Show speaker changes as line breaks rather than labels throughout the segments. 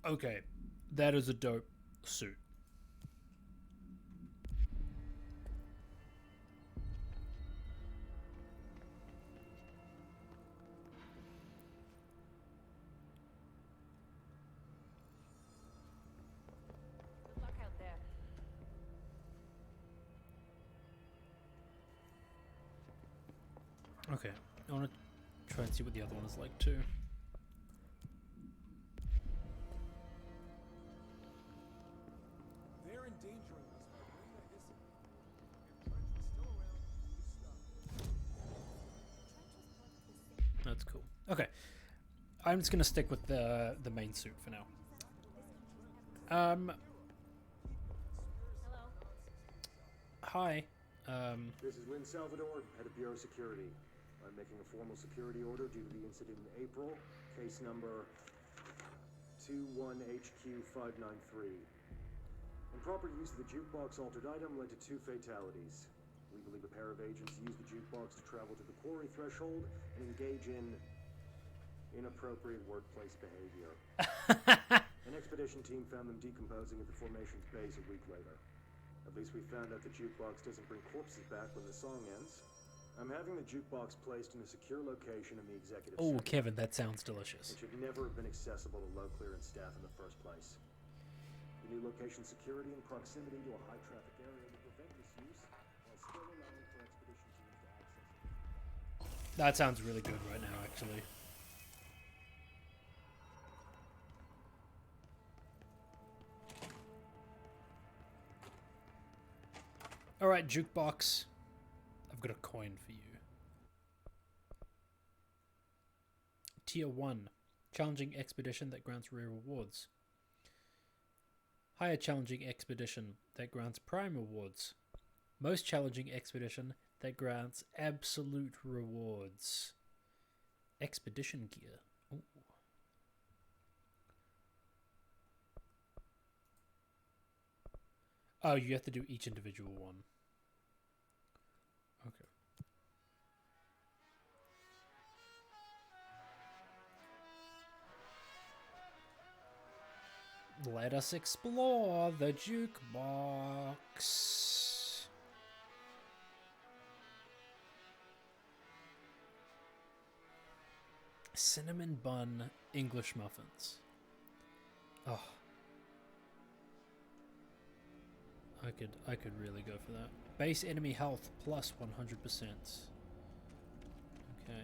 Okay, that is a dope suit.
Good luck out there.
Okay, I want to try and see what the other one is like too.
They're endangering us by bringing a hissing. If Trench was still around, we'd stop it.
That's cool. Okay, I'm just gonna stick with the main suit for now. Um,
Hello.
hi.
This is Lynn Salvador, head of Bureau Security. I'm making a formal security order due to the incident in April, case number 21HQ593. Improper use of the jukebox altered item led to 2 fatalities. We believe a pair of agents used the jukebox to travel to the quarry threshold and engage in inappropriate workplace behavior. An expedition team found them decomposing at the formation's base a week later. At least we found out the jukebox doesn't bring corpses back when the song ends. I'm having the jukebox placed in a secure location in the executive
Oh,
suite.
Kevin, that sounds delicious.
It should never have been accessible to low clearance staff in the first place. The new location security and proximity to a high traffic area will prevent misuse while still allowing for expedition teams to access it.
That sounds really good right now, actually. Alright, jukebox. I've got a coin for you. Tier 1. Challenging expedition that grants rare rewards. Higher challenging expedition that grants prime rewards. Most challenging expedition that grants absolute rewards. Expedition gear. Ooh. Oh, you have to do each individual one. Okay. Let us explore the jukebox. Cinnamon bun English muffins. Oh. I could really go for that. Base enemy health plus 100%. Okay.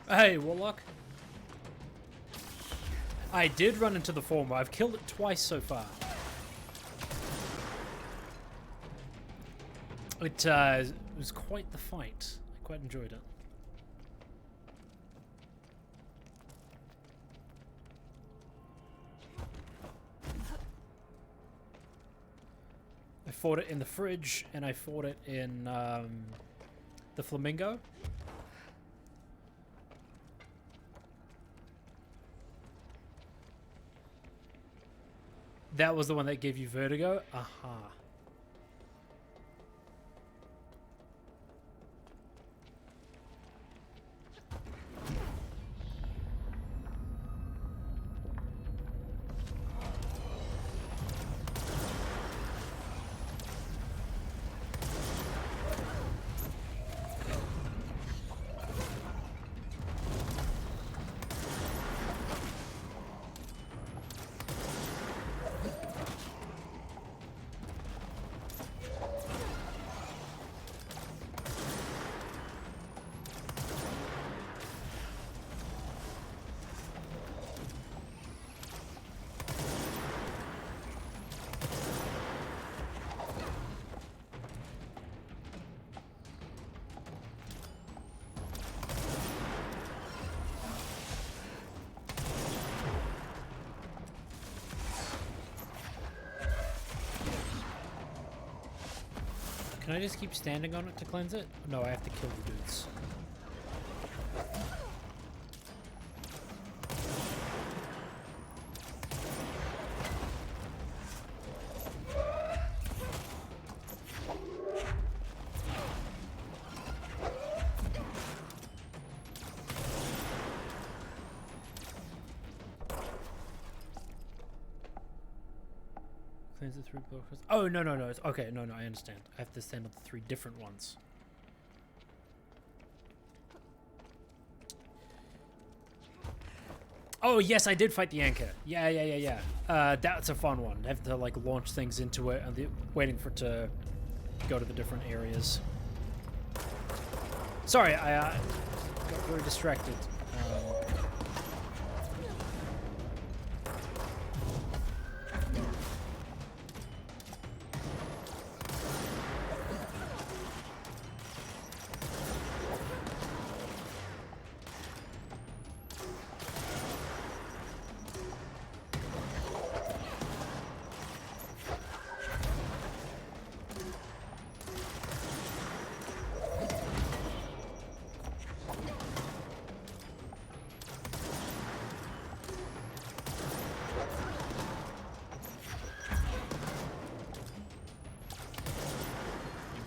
Hey, Warlock. I did run into the former. I've killed it twice so far. It was quite the fight. I quite enjoyed it. I fought it in the fridge, and I fought it in the Flamingo. That was the one that gave you vertigo? Aha. Can I just keep standing on it to cleanse it? No, I have to kill the dudes. Cleanse the 3 blocks. Oh, no, no, no. It's, okay, no, no, I understand. I have to stand on the 3 different ones. Oh, yes, I did fight the anchor. Yeah. That's a fun one. I have to, like, launch things into it and waiting for it to go to the different areas. Sorry, I got very distracted.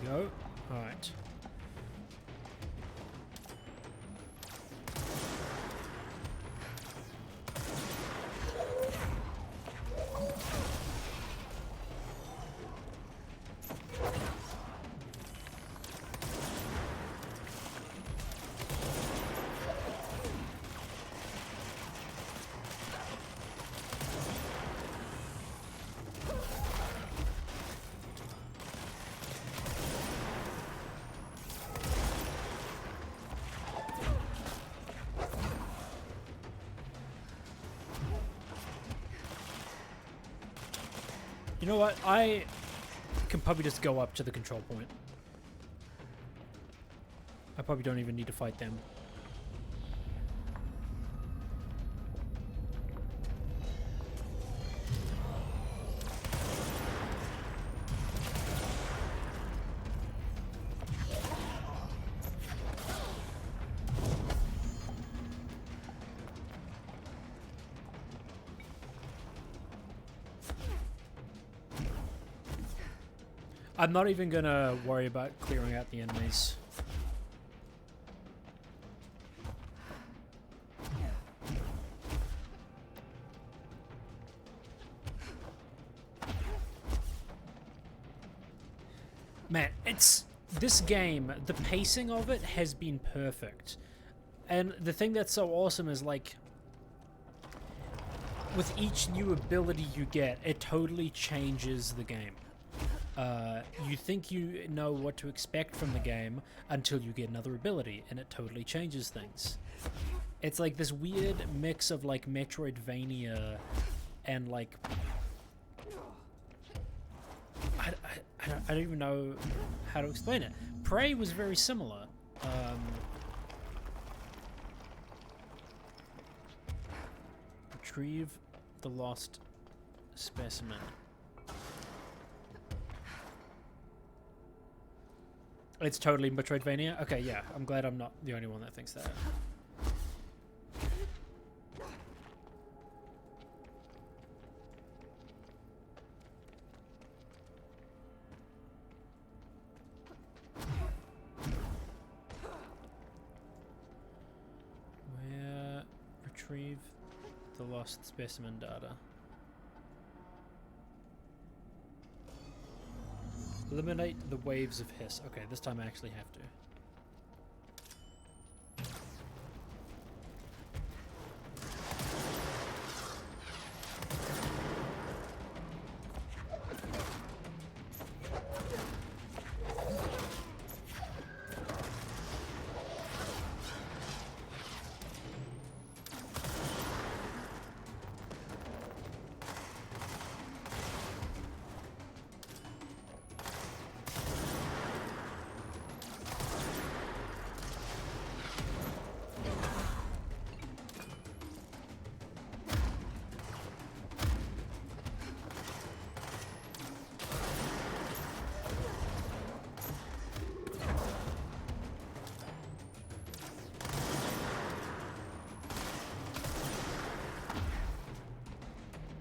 Go. Alright. You know what? I can probably just go up to the control point. I probably don't even need to fight them. I'm not even gonna worry about clearing out the enemies. Man, this game, the pacing of it has been perfect. And the thing that's so awesome is, like, with each new ability you get, it totally changes the game. You think you know what to expect from the game until you get another ability, and it totally changes things. It's like this weird mix of, like, Metroidvania and, like... I don't even know how to explain it. Prey was very similar. Retrieve the lost specimen. It's totally Metroidvania? Okay, yeah. I'm glad I'm not the only one that thinks that. Where... Retrieve the lost specimen data. Eliminate the waves of hiss. Okay, this time I actually have to.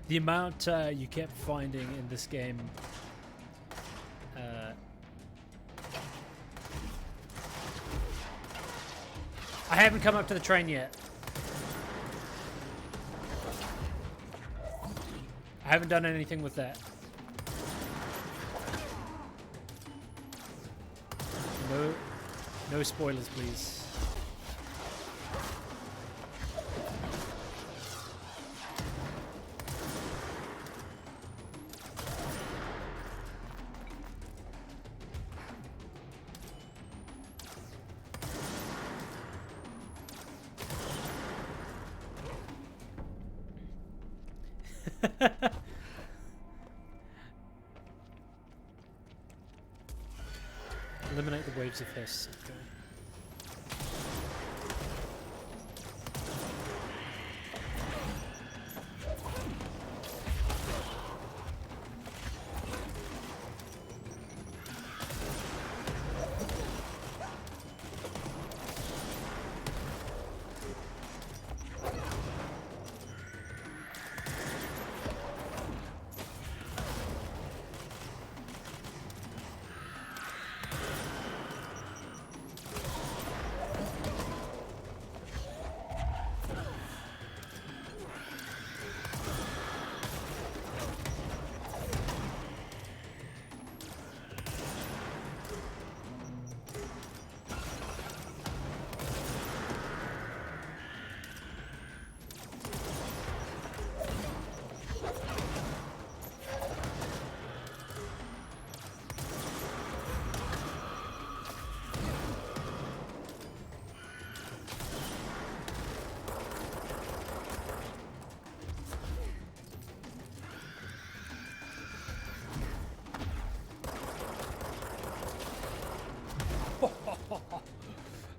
The amount you kept finding in this game. I haven't come up to the train yet. I haven't done anything with that. No spoilers, please. Eliminate the waves of hiss. Okay.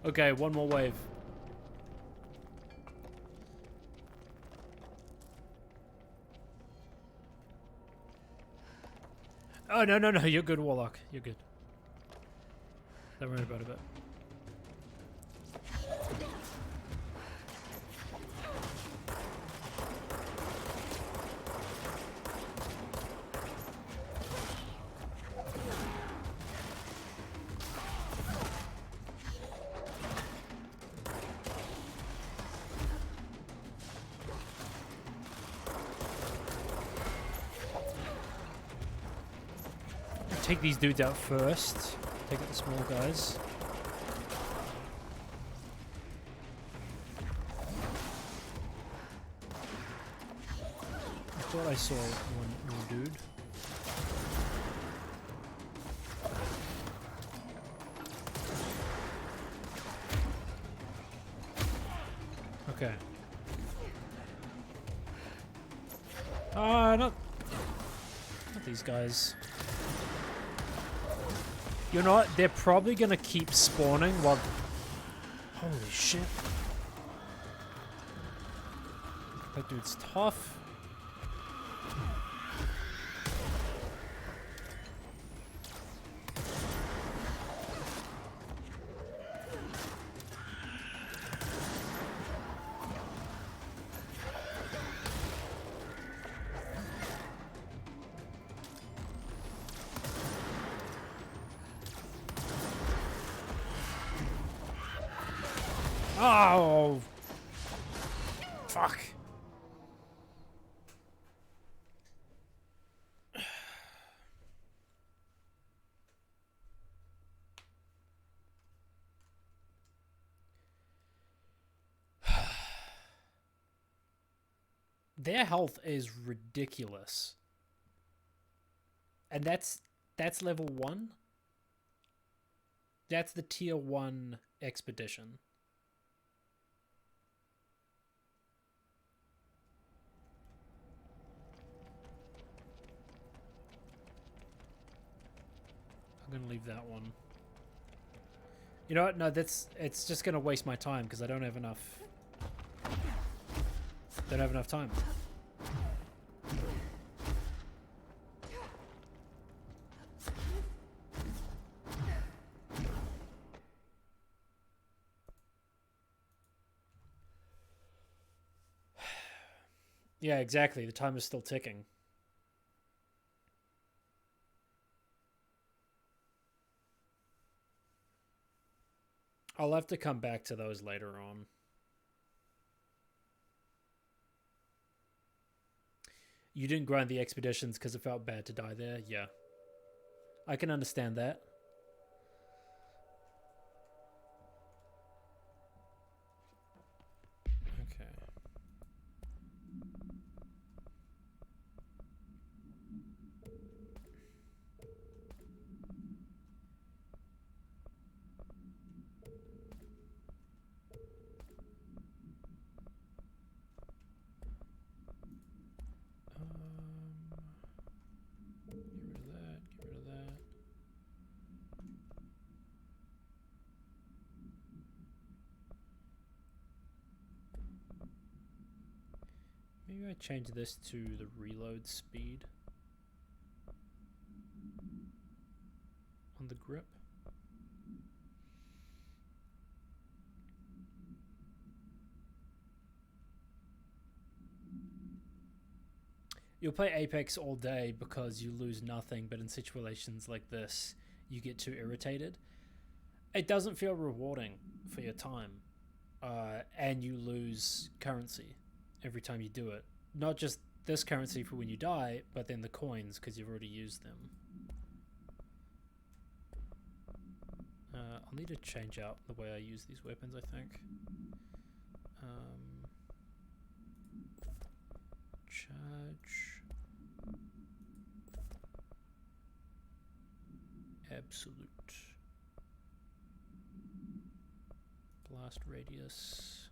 Okay, one more wave. Oh, no, no, no. You're good, Warlock. You're good. Don't worry about it. Take these dudes out first. Take out the small guys. I thought I saw one more dude. Okay. Not these guys. You know what? They're probably gonna keep spawning while... Holy shit. That dude's tough. Oh, fuck. Their health is ridiculous. And that's level 1? That's the tier 1 expedition. I'm gonna leave that one. You know what? No, it's just gonna waste my time because I don't have enough. Don't have enough time. Yeah, exactly. The time is still ticking. I'll have to come back to those later on. You didn't grind the expeditions because it felt bad to die there? Yeah. I can understand that. Okay. Get rid of that, get rid of that. Maybe I change this to the reload speed on the grip. You'll play Apex all day because you lose nothing, but in situations like this, you get too irritated. It doesn't feel rewarding for your time, and you lose currency every time you do it. Not just this currency for when you die, but then the coins because you've already used them. I'll need to change out the way I use these weapons, I think. Charge. Absolute. Blast radius.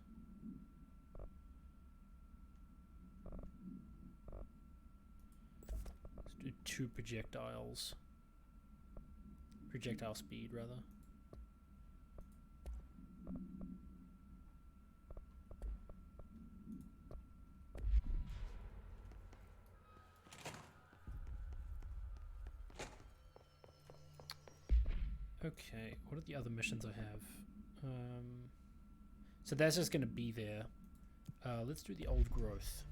Let's do 2 projectiles. Projectile speed, rather. Okay, what are the other missions I have? So that's just going to be there. Let's do the old growth.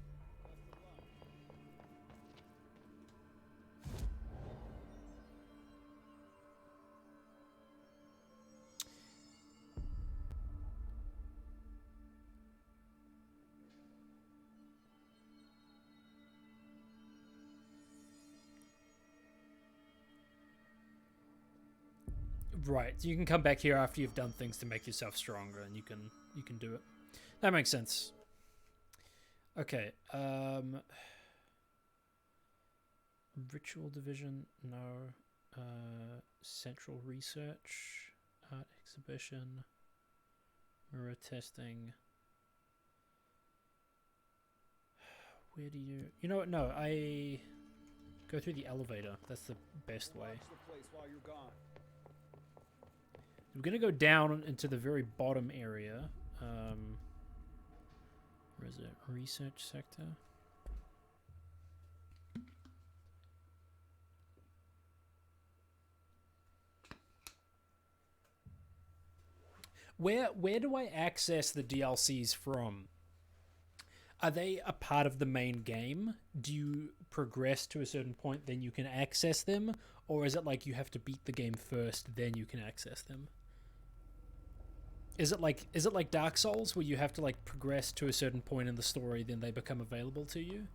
Right, so you can come back here after you've done things to make yourself stronger, and you can do it. That makes sense. Okay, ritual division, no. Central research, art exhibition, mirror testing. Where do you? You know what? No, I go through the elevator. That's the best way. We're gonna go down into the very bottom area. Where is it? Research sector. Where do I access the DLCs from? Are they a part of the main game? Do you progress to a certain point, then you can access them? Or is it like you have to beat the game first, then you can access them? Is it like Dark Souls, where you have to like progress to a certain point in the story, then they become available to you?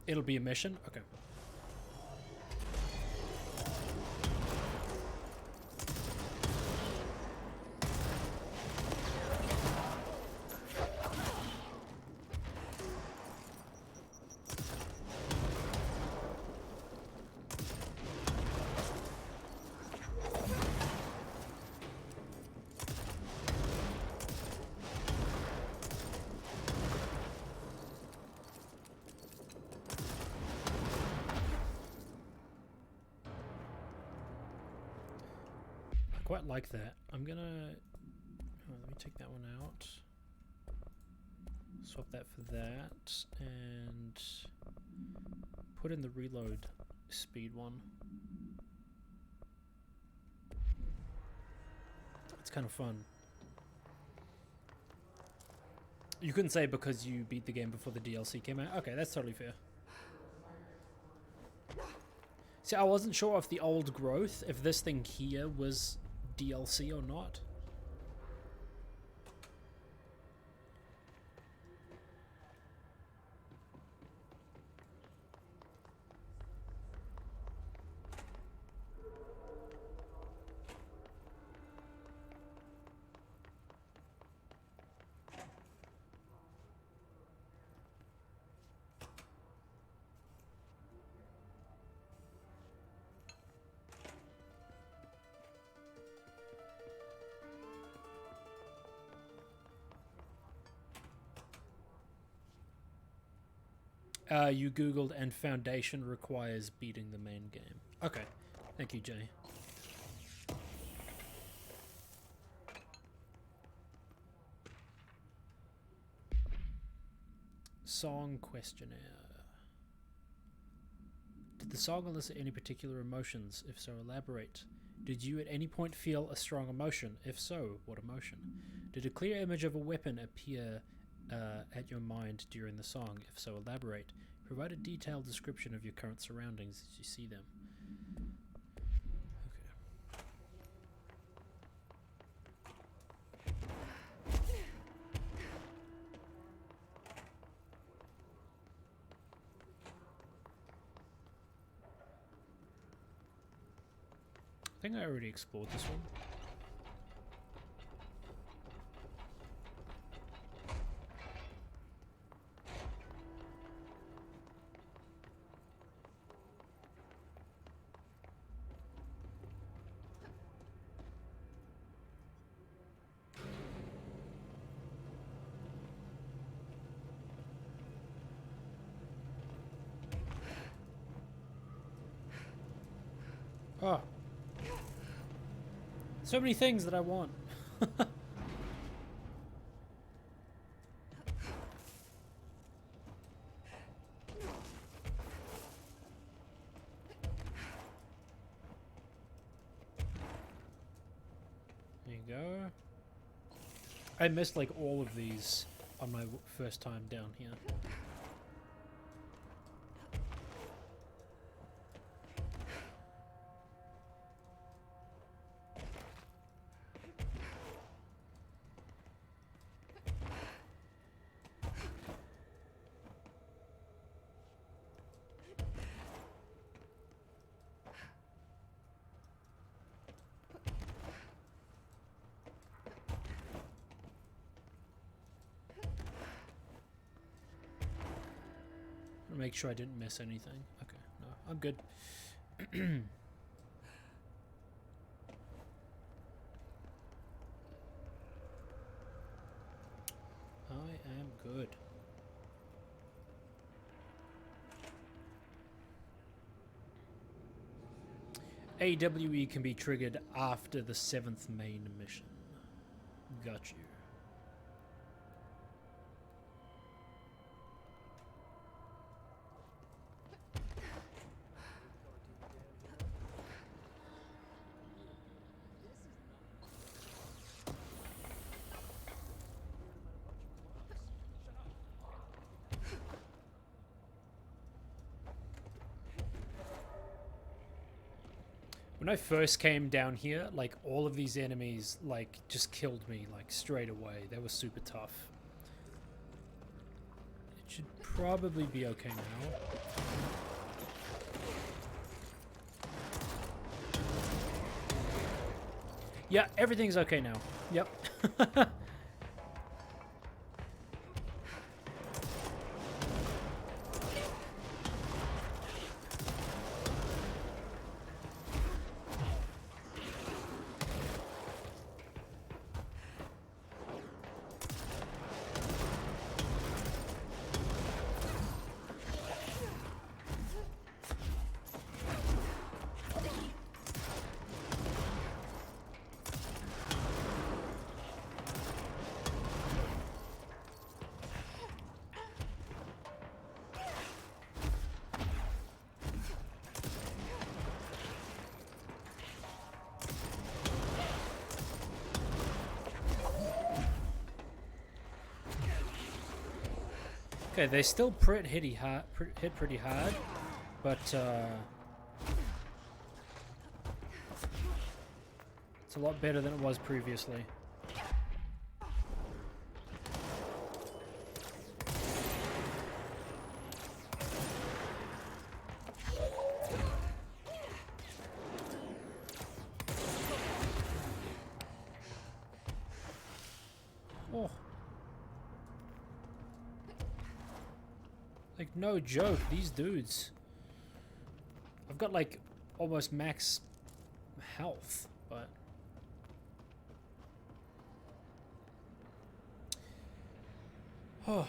It'll be a mission? Okay. Quite like that. I'm gonna let me take that one out, swap that for that, and put in the reload speed one. It's kind of fun. You couldn't say because you beat the game before the DLC came out. Okay, that's totally fair. See, I wasn't sure if the old growth, if this thing here was DLC or not. You googled and Foundation requires beating the main game. Okay, thank you, Jay. Song questionnaire. Did the song elicit any particular emotions? If so, elaborate. Did you at any point feel a strong emotion? If so, what emotion? Did a clear image of a weapon appear at your mind during the song? If so, elaborate. Provide a detailed description of your current surroundings as you see them. I think I already explored this one. Oh. So many things that I want. There you go. I missed like all of these on my first time down here. Make sure I didn't miss anything. Okay, no, I'm good. I am good. AWE can be triggered after the 7th main mission. Got you. When I first came down here, like, all of these enemies, like, just killed me, like, straight away. They were super tough. It should probably be okay now. Yeah, everything's okay now. Yep. Okay, they still hit pretty hard, but it's a lot better than it was previously. Oh. Like, no joke, these dudes. I've got, like, almost max health, but... Oh.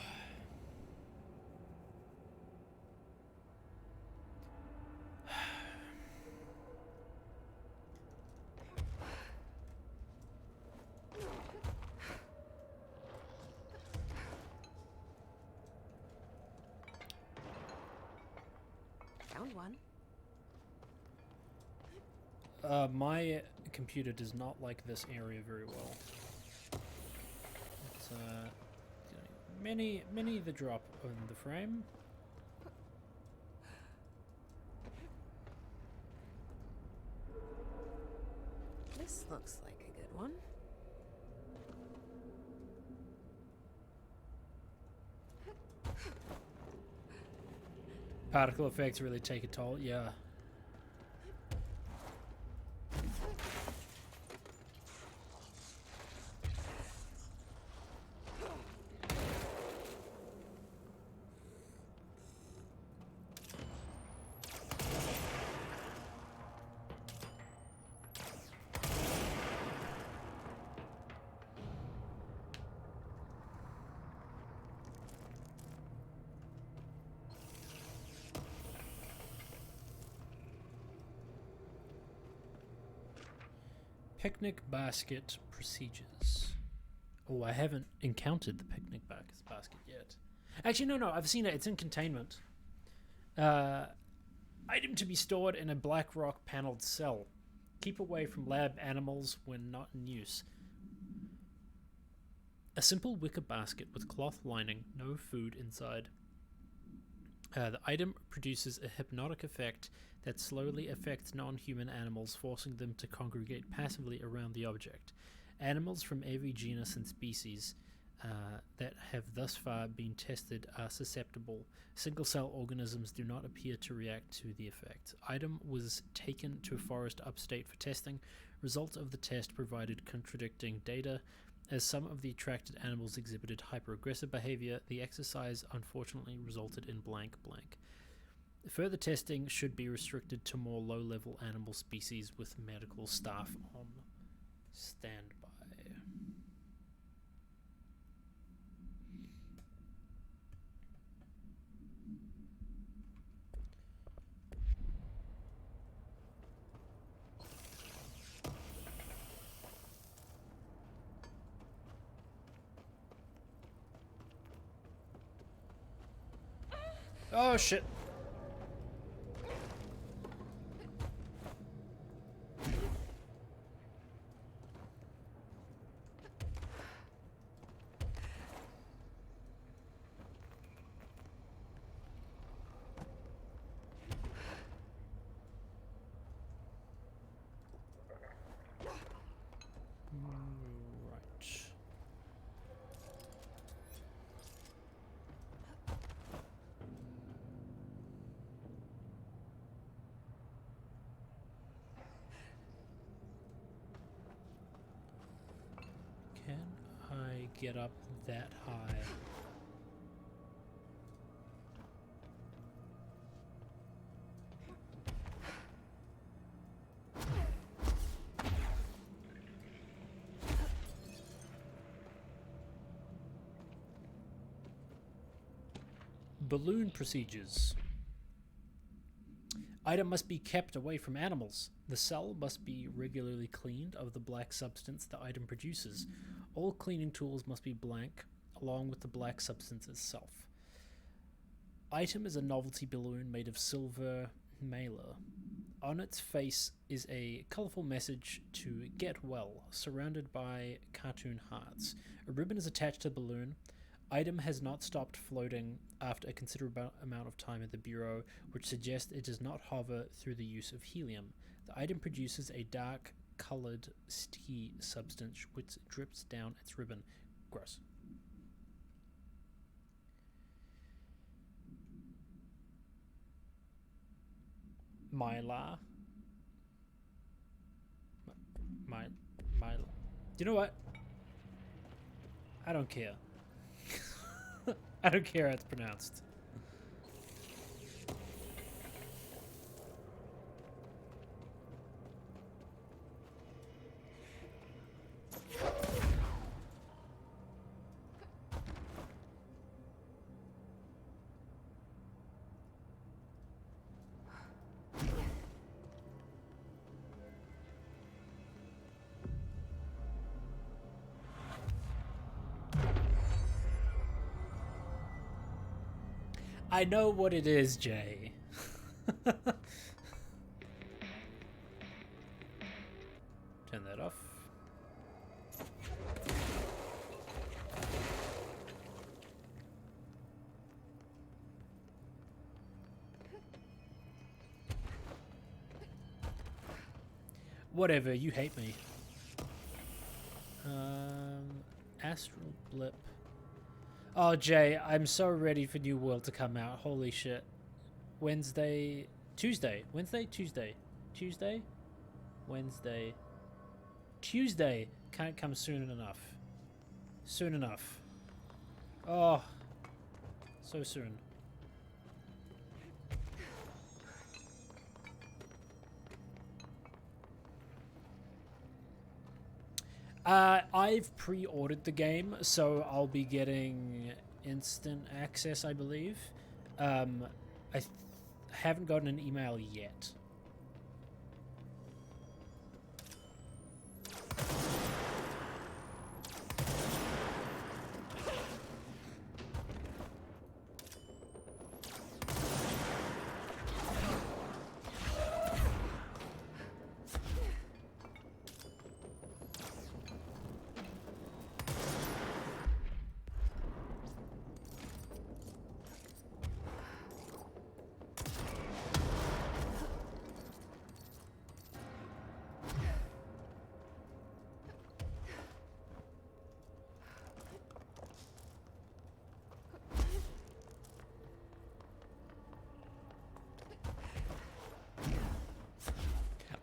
Found one.
My computer does not like this area very well. It's, many the drop on the frame.
This looks like a good one.
Particle effects really take a toll, yeah. Picnic basket procedures. Oh, I haven't encountered the picnic basket yet. Actually, no, I've seen it. It's in containment. Item to be stored in a black rock paneled cell. Keep away from lab animals when not in use. A simple wicker basket with cloth lining, no food inside. The item produces a hypnotic effect that slowly affects non-human animals, forcing them to congregate passively around the object. Animals from every genus and species that have thus far been tested are susceptible. Single-cell organisms do not appear to react to the effect. Item was taken to a forest upstate for testing. Result of the test provided contradicting data. As some of the attracted animals exhibited hyper-aggressive behavior, the exercise unfortunately resulted in blank blank. Further testing should be restricted to more low-level animal species with medical staff on standby. Oh shit. Right. Can I get up that high? Balloon procedures. Item must be kept away from animals. The cell must be regularly cleaned of the black substance the item produces. All cleaning tools must be blank, along with the black substance itself. Item is a novelty balloon made of silver mailer. On its face is a colorful message to get well, surrounded by cartoon hearts. A ribbon is attached to the balloon. Item has not stopped floating after a considerable amount of time at the Bureau, which suggests it does not hover through the use of helium. The item produces a dark colored sticky substance which drips down its ribbon. Gross. Mylar. My. You know what? I don't care. I don't care how it's pronounced. I know what it is, Jay. Turn that off. Whatever, you hate me. Astral Blip. Oh, Jay, I'm so ready for New World to come out. Holy shit. Tuesday. Can't come soon enough. Soon enough. Oh, so soon. I've pre-ordered the game, so I'll be getting instant access, I believe. I haven't gotten an email yet.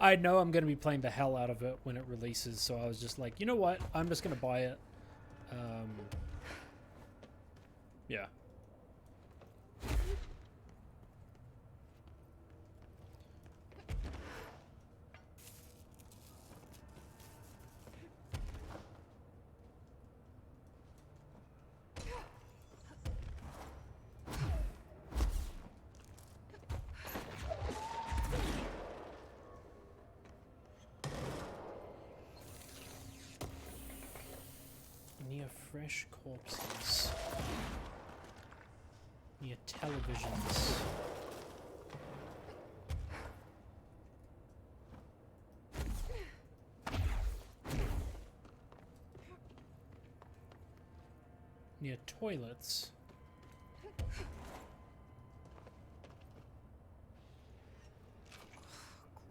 I know I'm going to be playing the hell out of it when it releases, so I was just like, you know what? I'm just going to buy it. Yeah. Near fresh corpses. Near televisions. Near toilets.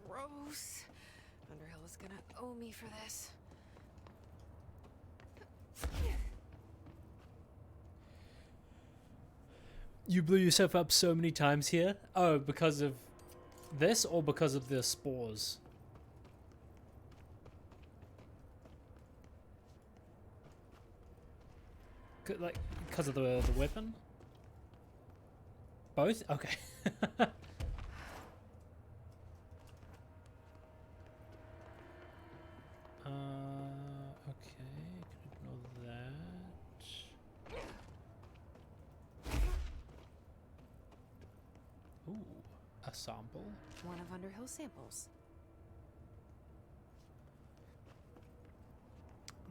Gross. Underhill is gonna owe me for this.
You blew yourself up so many times here? Oh, because of this or because of the spores? Like, because of the weapon? Both? Okay. Okay, can ignore that. Ooh, a sample.
One of Underhill's samples.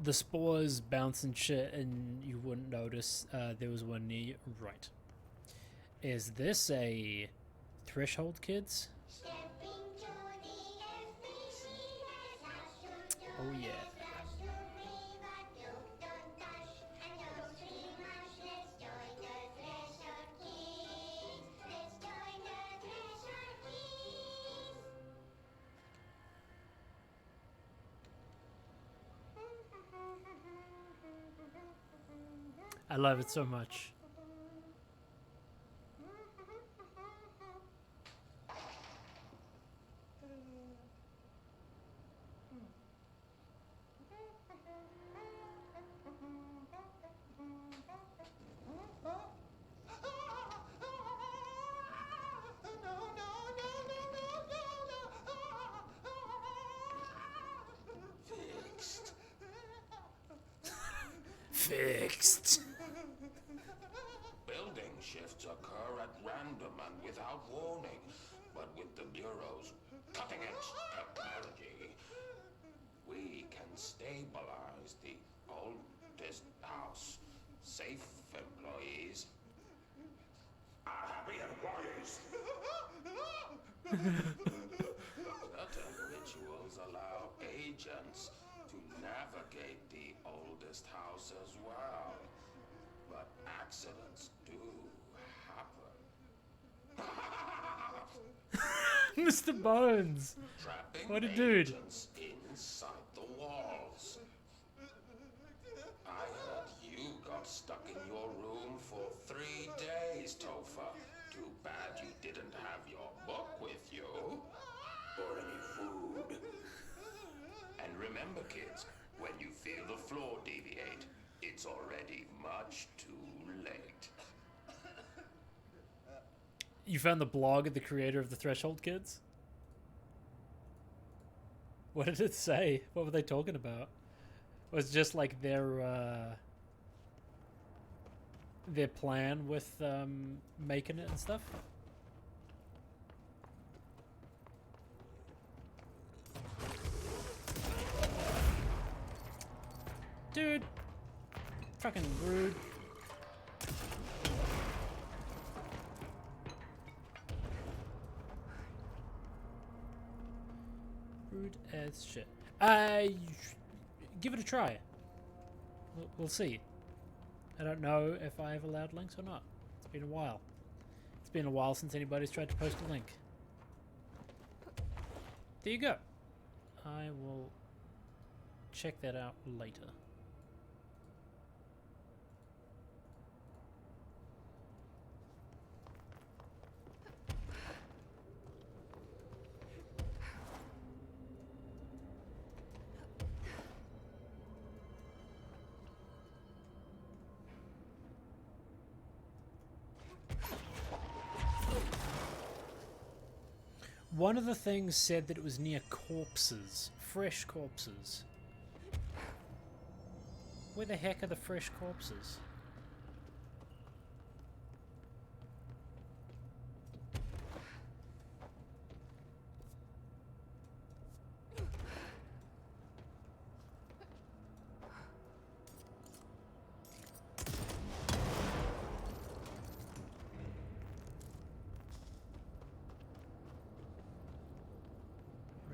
The spores bounce and shit, and you wouldn't notice there was one near you. Right. Is this a threshold, kids? Oh yeah. I love it so much. Fixed.
Building shifts occur at random and without warning, but with the Bureau's cutting-edge technology, we can stabilize the oldest house. Safe employees are happy employees. Certain rituals allow agents to navigate the oldest house as well, but accidents do happen.
Mr. Bones.
Trapping
What a dude.
agents inside the walls. I heard you got stuck in your room for 3 days, Topher. Too bad you didn't have your book with you. Or any food. And remember, kids, when you feel the floor deviate, it's already much too late.
You found the blog of the creator of the Threshold Kids? What did it say? What were they talking about? Was it just like their plan with making it and stuff? Dude, fucking rude. Rude as shit. Give it a try. We'll see. I don't know if I have allowed links or not. It's been a while. It's been a while since anybody's tried to post a link. There you go. I will check that out later. One of the things said that it was near corpses. Fresh corpses. Where the heck are the fresh corpses?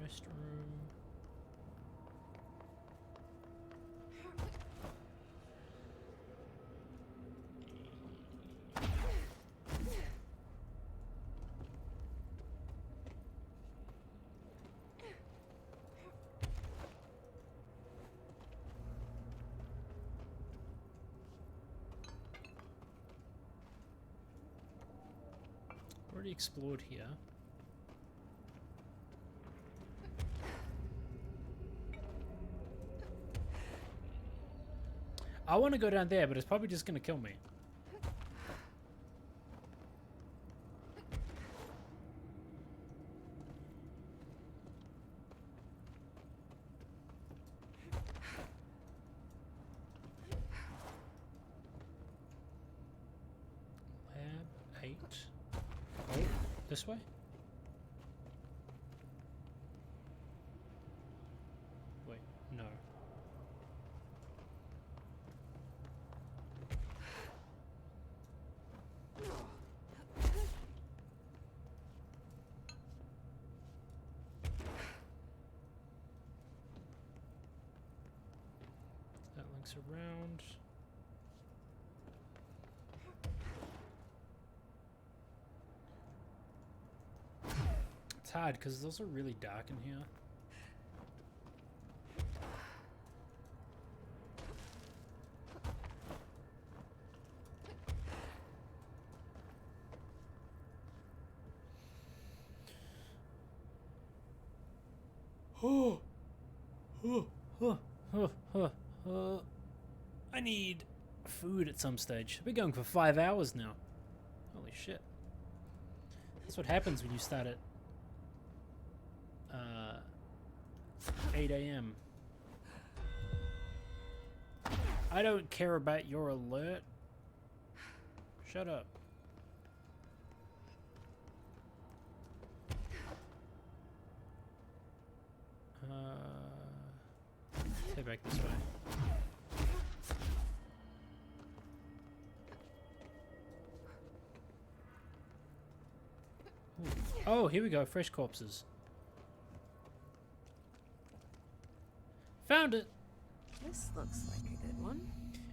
Restroom. Already explored here. I want to go down there, but it's probably just going to kill me. Lab 8. Oh, this way? Wait, no. That links around. It's hard because those are really dark in here. I need food at some stage. We're going for 5 hours now. Holy shit. That's what happens when you start at 8 a.m. I don't care about your alert. Shut up. Head back this way. Ooh. Oh, here we go. Fresh corpses. Found it.
This looks like a good one.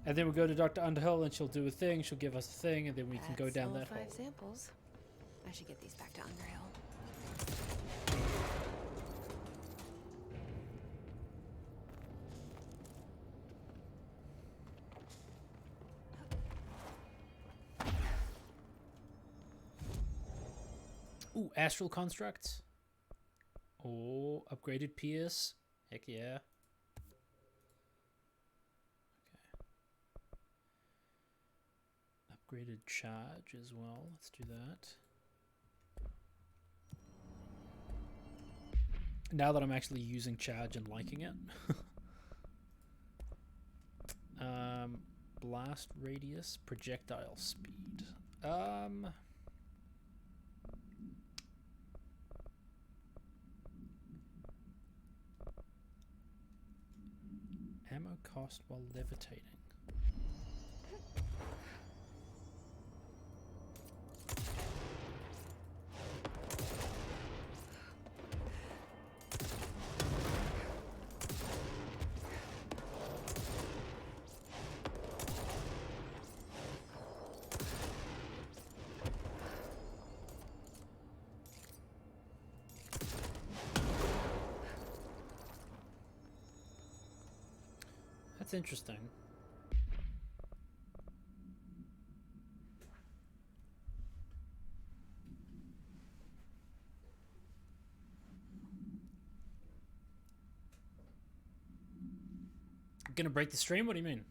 And then we'll go to Dr. Underhill and she'll do a thing. She'll give us a thing, and then we can go
That's
down
all
that
5
hole.
samples. I should get these back to Underhill.
Ooh, astral constructs. Oh, upgraded Pierce. Heck yeah. Okay. Upgraded charge as well. Let's do that. Now that I'm actually using charge and liking it. Blast radius, projectile speed. Ammo cost while levitating. That's interesting. Gonna break the stream? What do you mean?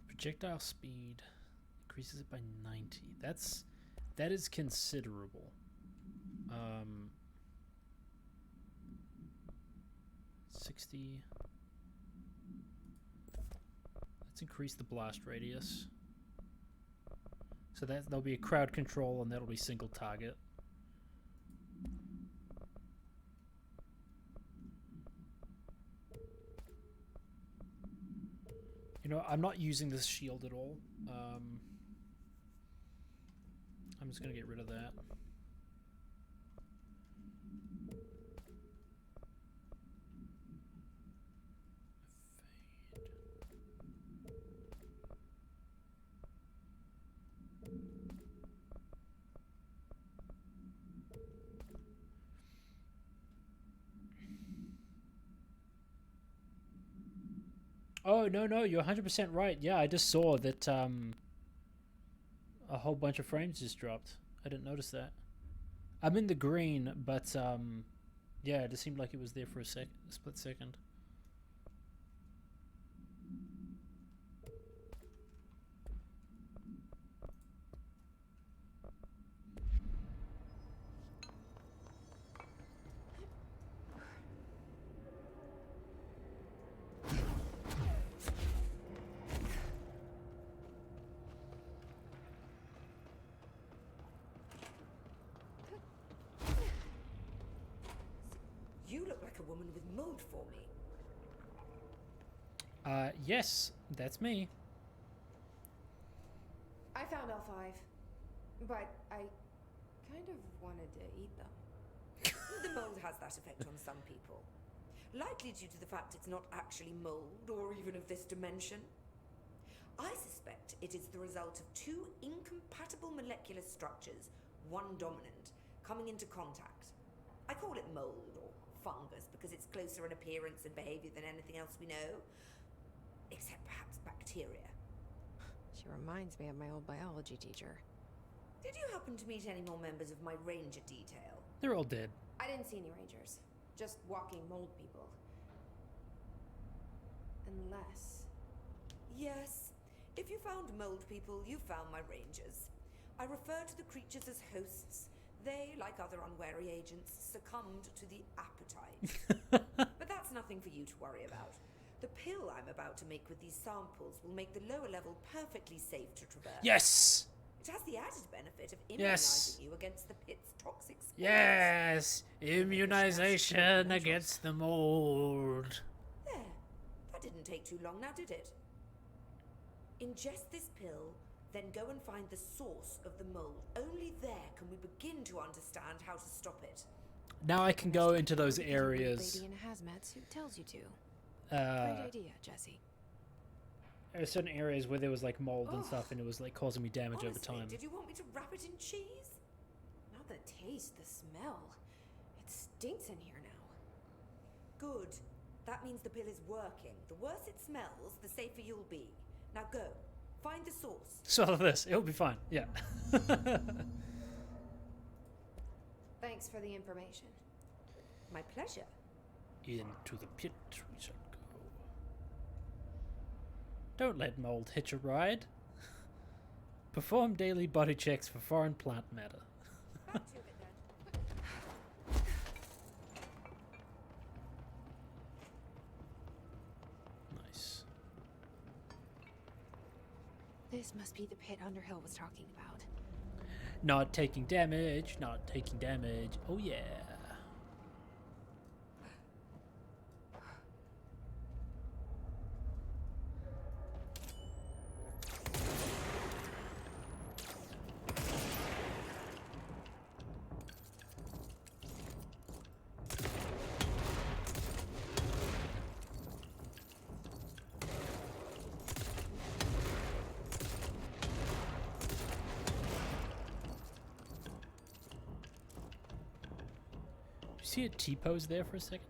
Projectile speed increases it by 90. That is considerable. 60. Let's increase the blast radius. So that'll be a crowd control, and that'll be single target. You know, I'm not using this shield at all. I'm just gonna get rid of that. Oh, no, you're 100% right. Yeah, I just saw that a whole bunch of frames just dropped. I didn't notice that. I'm in the green, but yeah, it just seemed like it was there for a split second.
You look like a woman with mood for me.
Yes, that's me.
I found L5, but I kind of wanted to eat them.
The mold has that effect on some people. likely due to the fact it's not actually mold or even of this dimension. I suspect it is the result of two incompatible molecular structures, one dominant, coming into contact. I call it mold or fungus because it's closer in appearance and behavior than anything else we know, except perhaps bacteria.
She reminds me of my old biology teacher.
Did you happen to meet any more members of my ranger detail?
They're all dead.
I didn't see any rangers. Just walking mold people. Unless...
Yes. If you found mold people, you found my rangers. I refer to the creatures as hosts. They, like other unwary agents, succumbed to the appetite. But that's nothing for you to worry about. The pill I'm about to make with these samples will make the lower level perfectly safe to traverse.
Yes!
It has the added benefit of immunizing
Yes.
you against the pit's toxic spores.
Yes! Immunization against the mold.
There. That didn't take too long now, did it? Ingest this pill, then go and find the source of the mold. Only there can we begin to understand how to stop it.
Now I can go into those
The weird
areas.
lady in a hazmat suit tells you to.
Uh,
Great idea, Jesse.
there are certain areas where there was like mold and
Oh.
stuff, and it was like causing me damage over
Honestly,
time.
did you want me to wrap it in cheese?
not the taste, the smell. It stinks in here now.
Good. That means the pill is working. The worse it smells, the safer you'll be. Now go. Find the source.
So this, it'll be fine. Yeah.
Thanks for the information.
My pleasure.
Into the pit we shall go. Don't let mold hitch a ride. Perform daily body checks for foreign plant matter.
Back to it then.
Nice.
This must be the pit Underhill was talking about.
Not taking damage, not taking damage. Oh yeah. See a T-pose there for a second?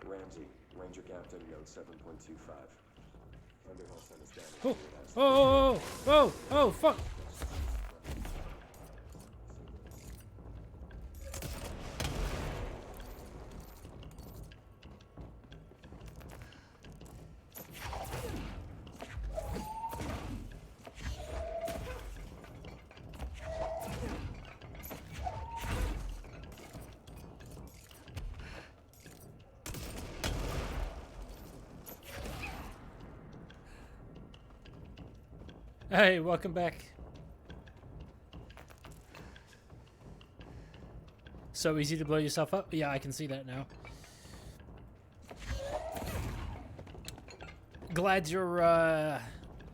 Ramsey, Ranger Captain, note 7.25. Underhill sent us down.
Oh, oh, oh, oh, fuck! Hey, welcome back. So easy to blow yourself up? Yeah, I can see that now. Glad you're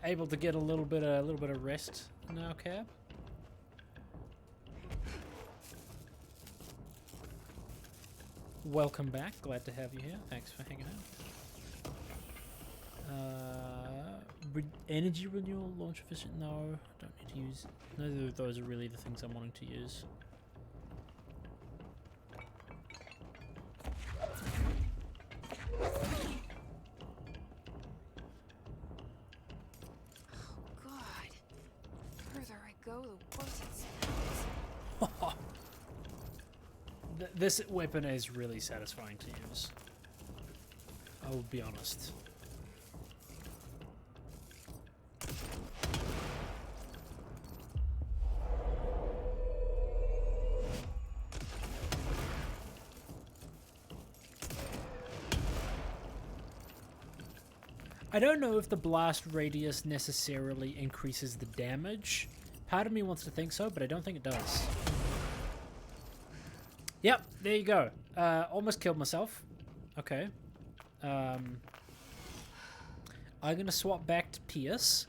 able to get a little bit of rest now, Cab. Welcome back. Glad to have you here. Thanks for hanging out. Energy renewal, launch efficient. No, don't need to use. Neither of those are really the things I'm wanting to use.
God. The further I go, the worse it smells.
This weapon is really satisfying to use. I will be honest. I don't know if the blast radius necessarily increases the damage. Part of me wants to think so, but I don't think it does. Yep, there you go. Almost killed myself. Okay. I'm gonna swap back to Pierce.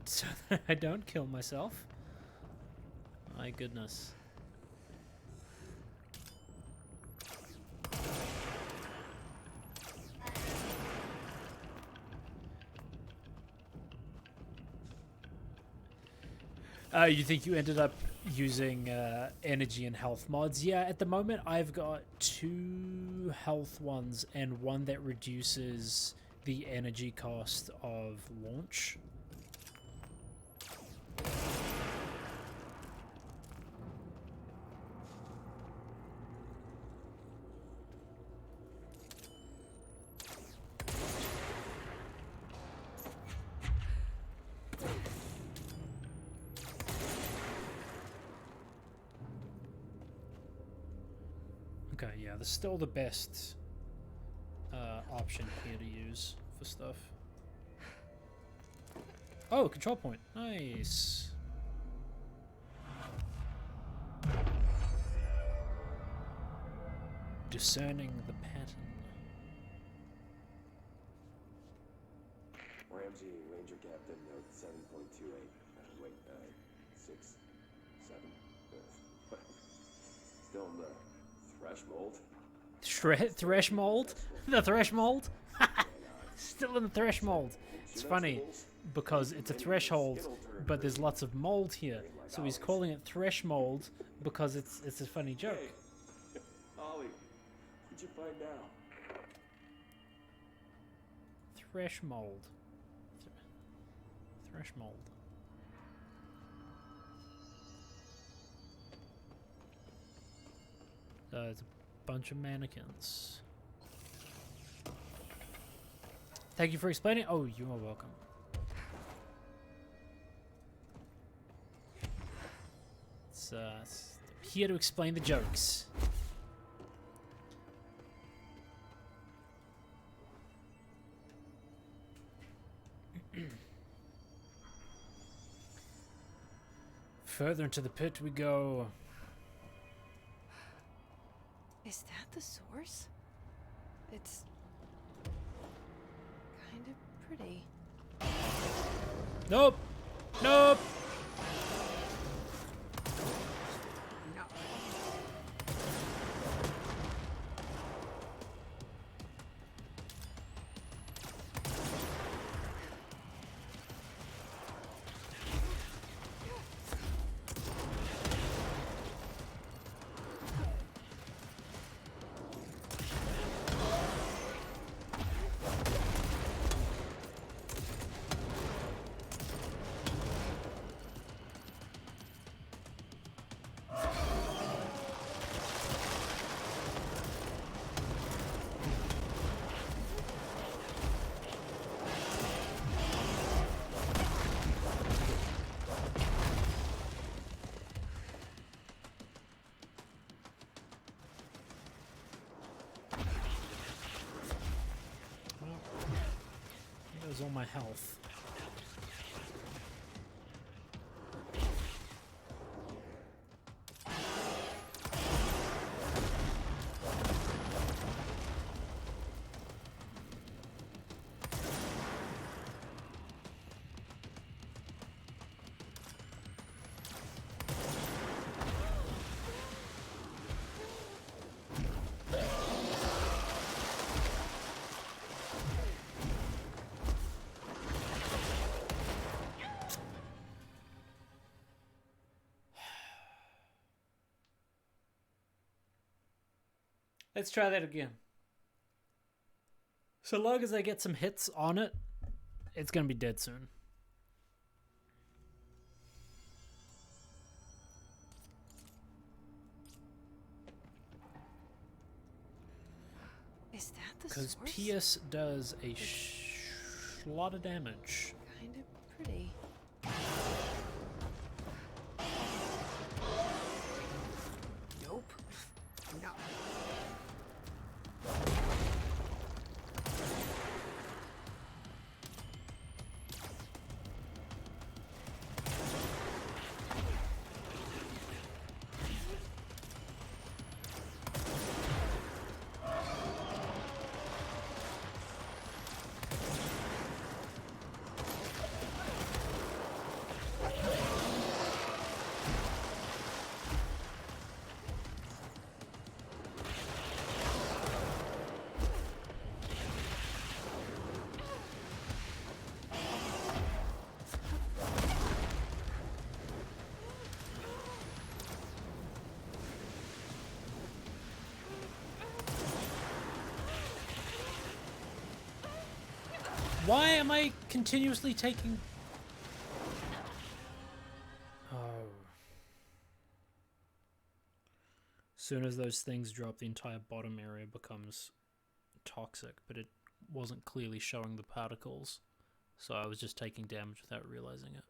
So that I don't kill myself. My goodness. You think you ended up using energy and health mods? Yeah, at the moment I've got 2 health ones and one that reduces the energy cost of launch. Okay, yeah, that's still the best option here to use for stuff. Oh, control point. Nice. Discerning the pattern.
Ramsey, Ranger Captain, note 7.28. Wait, 6, 7. Still in the thresh mold?
Thresh mold? The thresh mold? Still in the thresh mold. It's funny because it's a threshold, but there's lots of mold here. So he's calling it thresh mold because it's a funny joke.
Hey, Ollie, what'd you find now?
Thresh mold. Thresh mold. It's a bunch of mannequins. Thank you for explaining. Oh, you are welcome. It's here to explain the jokes. Further into the pit we go.
Is that the source? It's kind of pretty.
Nope. Nope. That was all my health. Let's try that again. So long as I get some hits on it, it's gonna be dead soon.
Is that the
Because
source?
Pierce does a lot of damage.
Kind of pretty.
Nope. No.
Why am I continuously taking... Oh. Soon as those things drop, the entire bottom area becomes toxic, but it wasn't clearly showing the particles, so I was just taking damage without realizing it.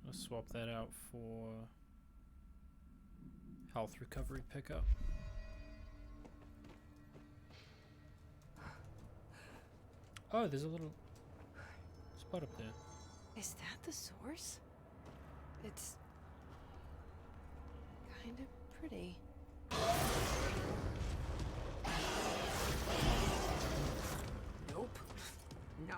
I'll swap that out for health recovery pickup. Oh, there's a little spot up there.
Is that the source? It's kind of pretty.
Nope. No.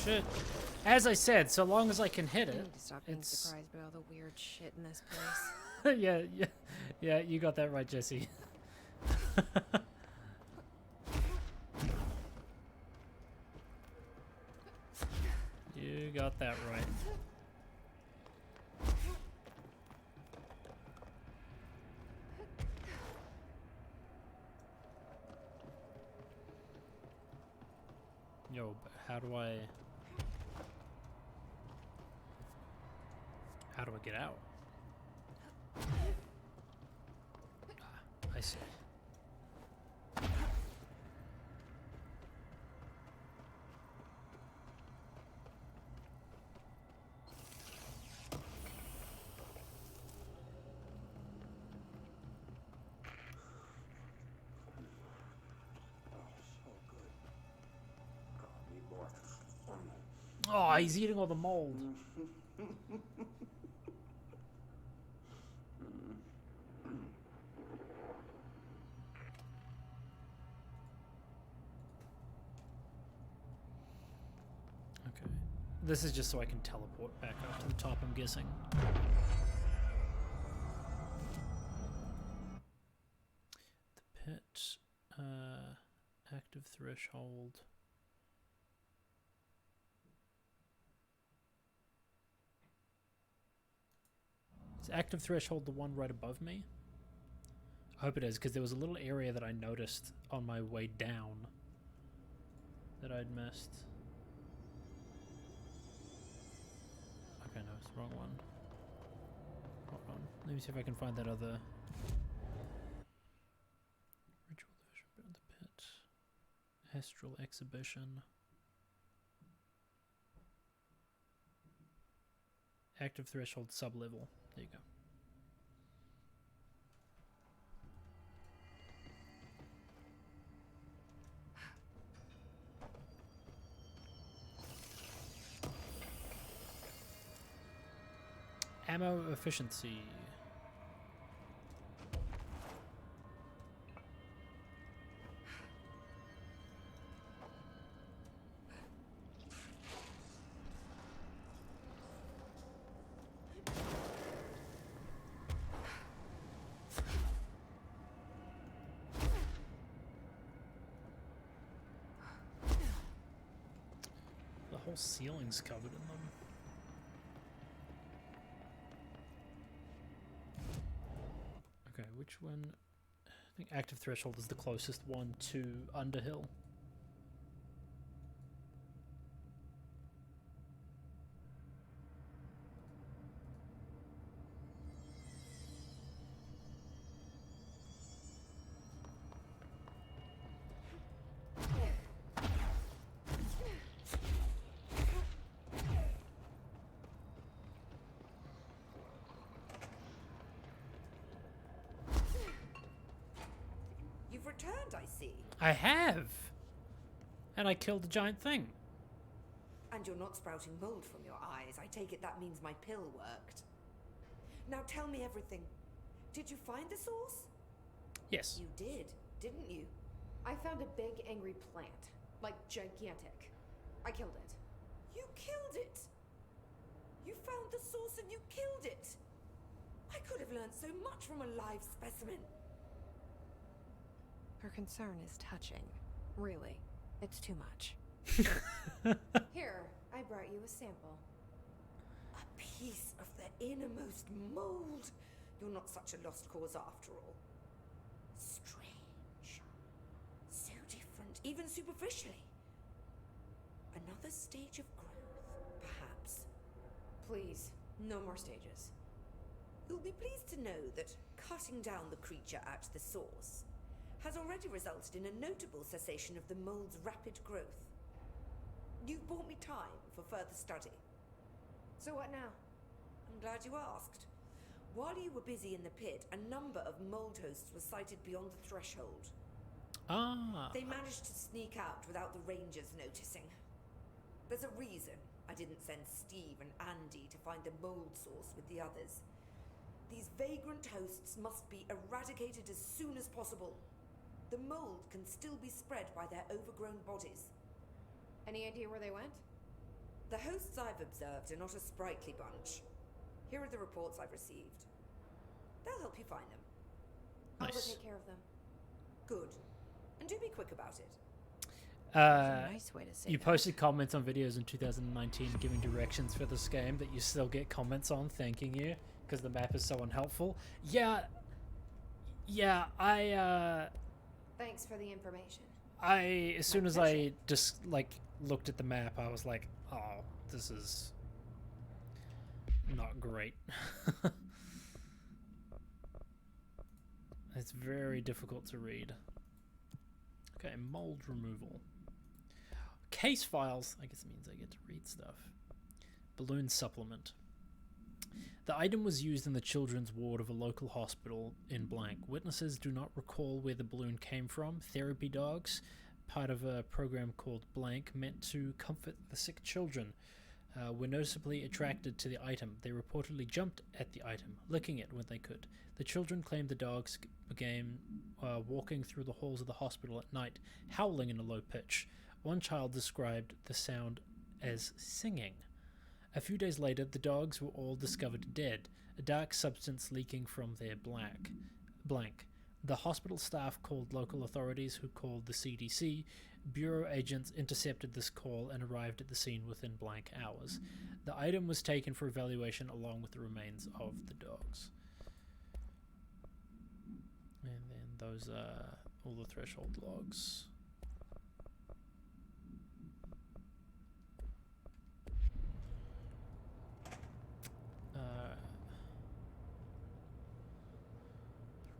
Shit. As I said, so long as I can hit
I
it.
need to stop being
It's
surprised by all the weird shit in this place.
yeah, you got that right, Jesse. You got that right. Yo, but how do I get out? Ah, I see.
So good. God, need more.
Oh, he's eating all the mold. Okay. This is just so I can teleport back up to the top, I'm guessing. The pit, active threshold. Is active threshold the one right above me? I hope it is, because there was a little area that I noticed on my way down that I'd missed. Okay, no, it's the wrong one. Hold on. Let me see if I can find that other ritual version beyond the pit. Astral exhibition. Active threshold sub-level. There you go. Ammo efficiency. The whole ceiling's covered in them. Okay, which one? think active threshold is the closest one to Underhill.
You've returned, I see.
I have! And I killed the giant thing.
And you're not sprouting mold from your eyes. I take it that means my pill worked. Now tell me everything. Did you find the source?
Yes.
You did, didn't you?
I found a big angry plant. Like gigantic. I killed it.
You killed it! You found the source and you killed it! I could have learned so much from a live specimen.
Her concern is touching. Really, it's too much.
Here, I brought you a sample.
A piece of the innermost mold. You're not such a lost cause after all. Strange. So different, even superficially. Another stage of growth, perhaps.
Please, no more stages.
You'll be pleased to know that cutting down the creature at the source has already resulted in a notable cessation of the mold's rapid growth. You've bought me time for further study.
So what now?
I'm glad you asked. While you were busy in the pit, a number of mold hosts were sighted beyond the threshold.
Ah.
They managed to sneak out without the rangers noticing. There's a reason I didn't send Steve and Andy to find the mold source with the others. These vagrant hosts must be eradicated as soon as possible. The mold can still be spread by their overgrown bodies.
Any idea where they went?
The hosts I've observed are not a sprightly bunch. Here are the reports I've received. They'll help you find them.
I will
Nice.
take care of them.
Good. And do be quick about it.
A nice way to say
You
that.
posted comments on videos in 2019 giving directions for this game that you still get comments on thanking you because the map is so unhelpful. Yeah,
Thanks for the information.
as soon as I just looked at the map, I was like, oh, this is not great. It's very difficult to read. Okay, mold removal. Case files. I guess it means I get to read stuff. Balloon supplement. The item was used in the children's ward of a local hospital in blank. Witnesses do not recall where the balloon came from. Therapy dogs, part of a program called blank, meant to comfort the sick children, were noticeably attracted to the item. They reportedly jumped at the item, licking it when they could. The children claimed the dogs began walking through the halls of the hospital at night, howling in a low pitch. One child described the sound as singing. A few days later, the dogs were all discovered dead, a dark substance leaking from their blank. The hospital staff called local authorities, who called the CDC. Bureau agents intercepted this call and arrived at the scene within blank hours. The item was taken for evaluation along with the remains of the dogs. And then those are all the threshold logs.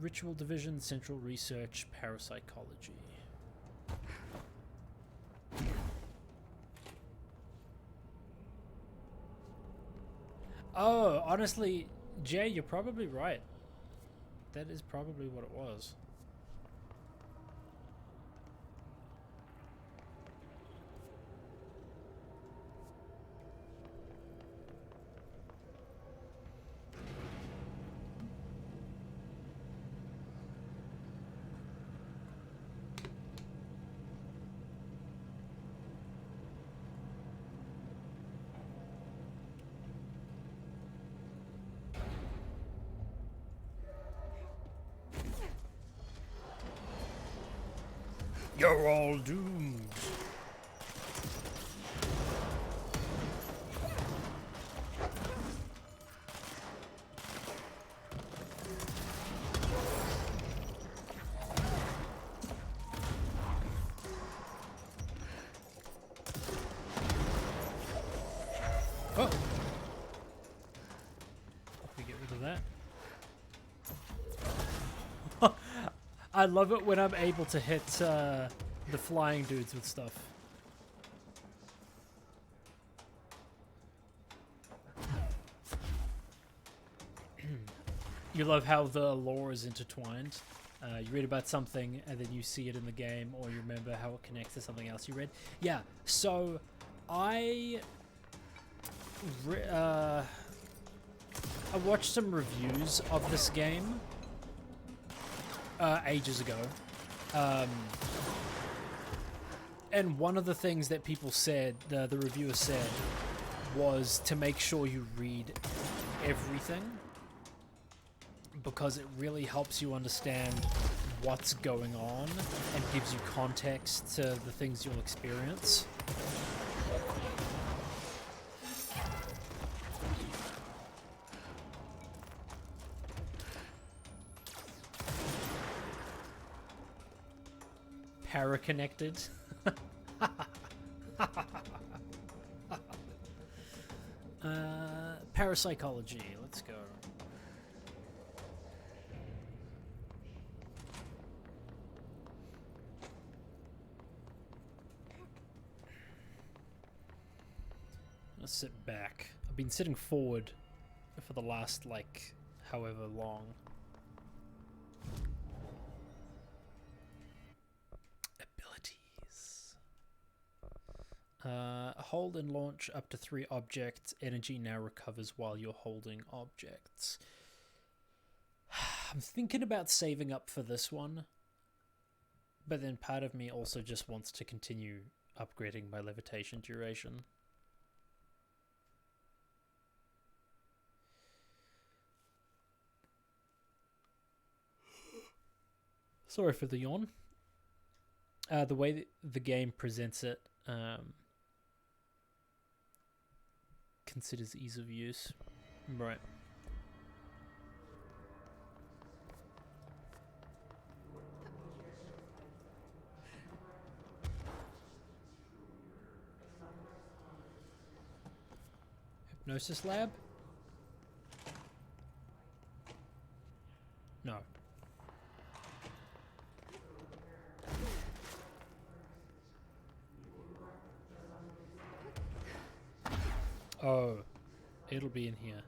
Ritual Division, Central Research, Parapsychology. Oh, honestly, Jay, you're probably right. That is probably what it was. You're all doomed. Oh! We get rid of that. I love it when I'm able to hit the flying dudes with stuff. You love how the lore is intertwined. You read about something and then you see it in the game, or you remember how it connects to something else you read. Yeah, so I watched some reviews of this game ages ago. And one of the things that people said, the reviewers said, was to make sure you read everything, because it really helps you understand what's going on and gives you context to the things you'll experience. Paraconnected. Parapsychology, let's go. Let's sit back. I've been sitting forward for the last, like, however long. Abilities. Hold and launch up to 3 objects. Energy now recovers while you're holding objects. I'm thinking about saving up for this one, but then part of me also just wants to continue upgrading my levitation duration. Sorry for the yawn. The way that the game presents it considers ease of use. Right. Hypnosis lab? No. Oh, it'll be in here.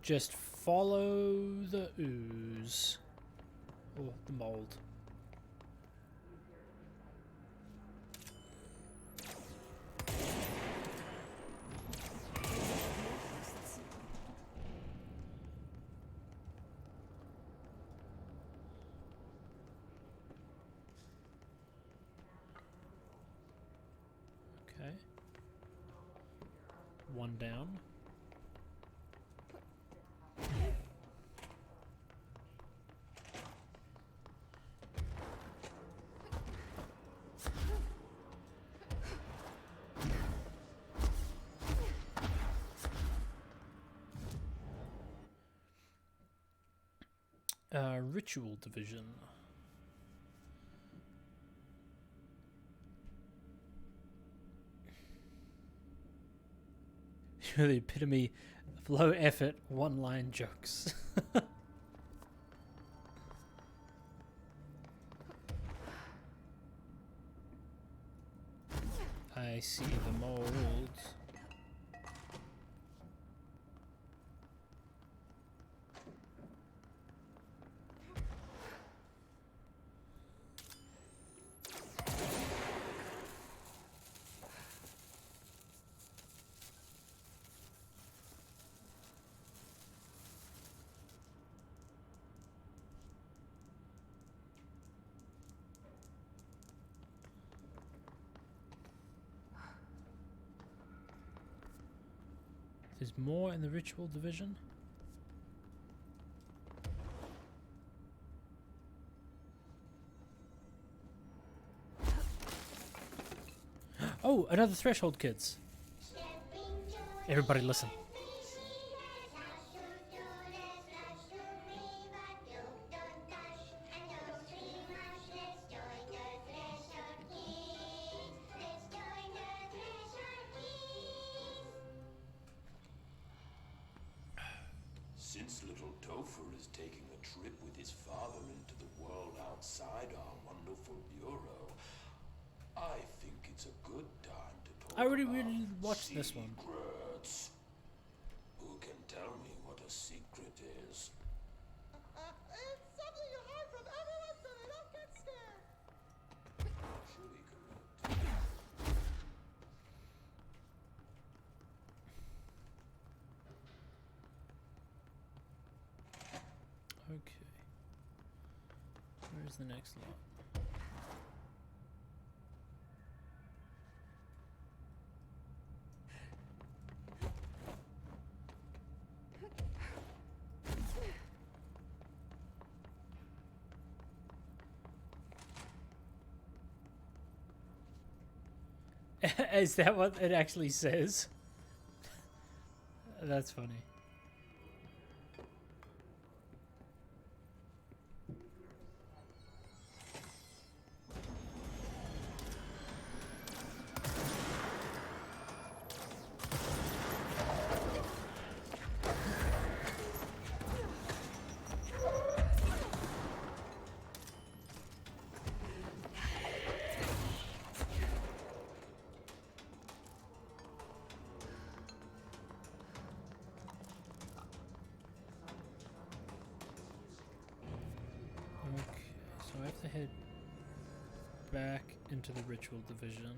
Just follow the ooze. Or the mold. Okay. One down. Ritual division. You're the epitome of low effort, one-line jokes. I see the mold. There's more in the ritual division. Oh, another threshold, kids.
Since little Topher is taking a trip with his father into the world outside our wonderful bureau, I think it's a good time to talk
I already
about
really watched this one.
secrets. Who can tell me what a secret is?
It's something you hide from everyone so they don't get scared.
Should we commit?
Okay. Where's the next lot? Is that what it actually says? That's funny. Okay, so I have to head back into the ritual division.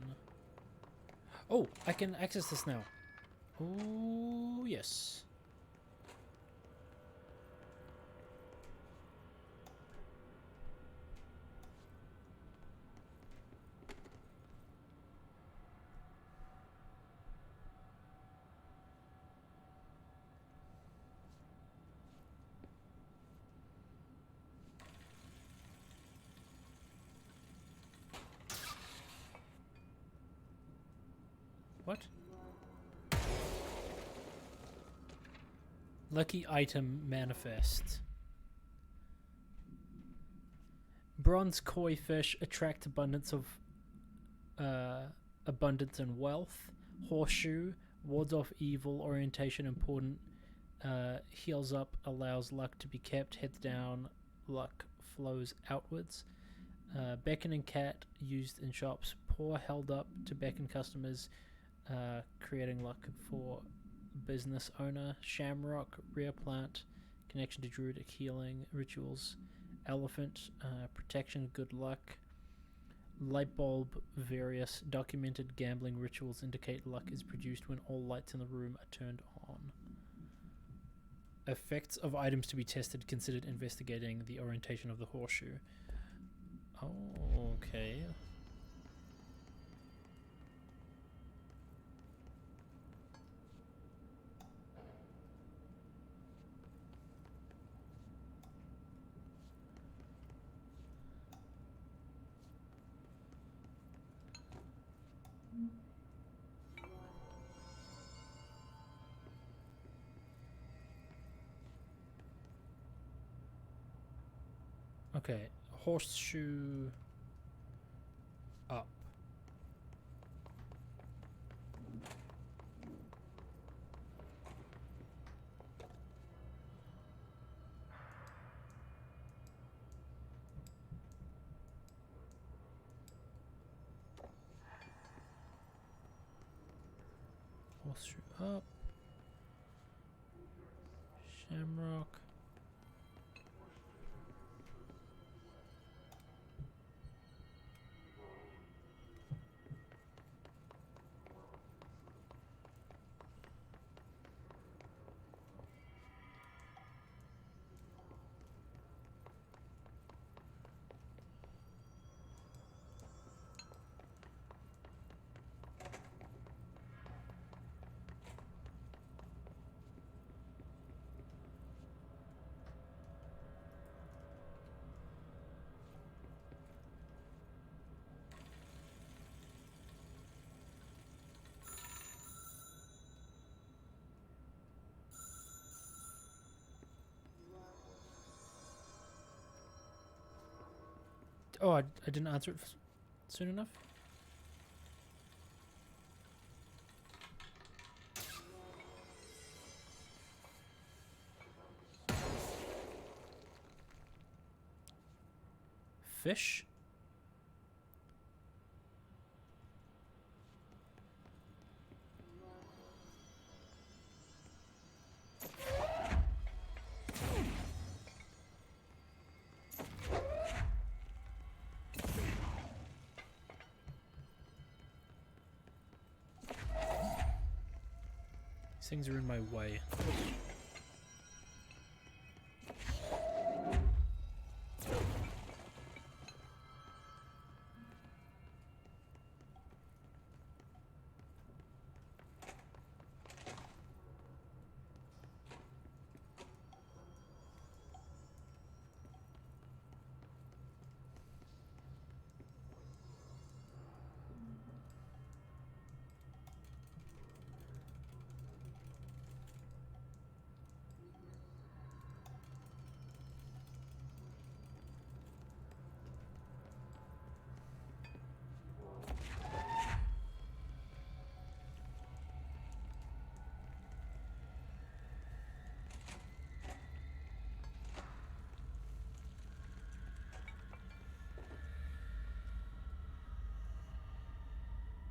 Oh, I can access this now. Oh, yes. What? Lucky item manifest. Bronze koi fish attract abundance and wealth. Horseshoe wards off evil. Orientation important. Heals up, allows luck to be kept. Heads down, luck flows outwards. Beckoning cat used in shops. Paw held up to beckon customers. Creating luck for business owner. Shamrock, rare plant, connection to druidic healing rituals. Elephant, protection, good luck. Light bulb, various documented gambling rituals indicate luck is produced when all lights in the room are turned on. Effects of items to be tested, considered investigating the orientation of the horseshoe. Oh, okay. Okay, horseshoe up. Horseshoe up. Shamrock. Oh, I didn't answer it soon enough. fish. These things are in my way.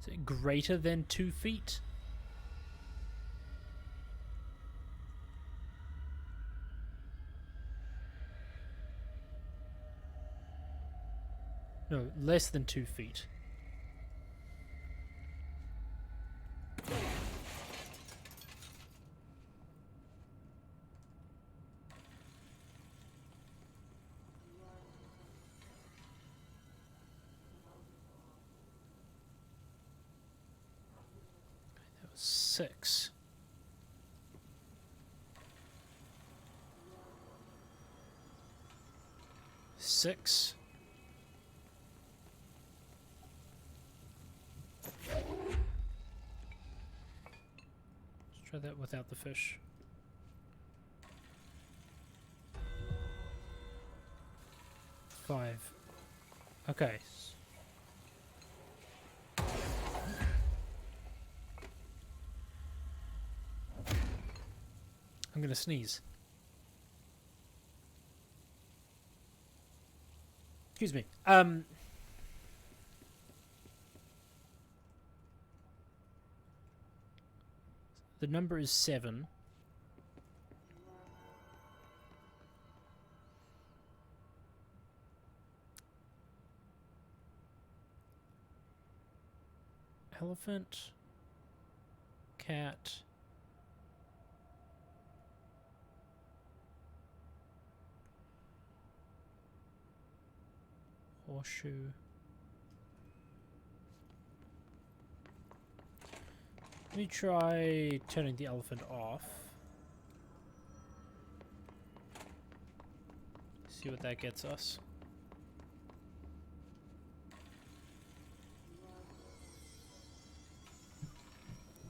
Is it greater than 2 feet? No, less than 2 feet. That was 6. Six. Let's try that without the fish. Five. Okay. I'm gonna sneeze. Excuse me. The number is 7. Elephant, cat, horseshoe. Let me try turning the elephant off. See what that gets us.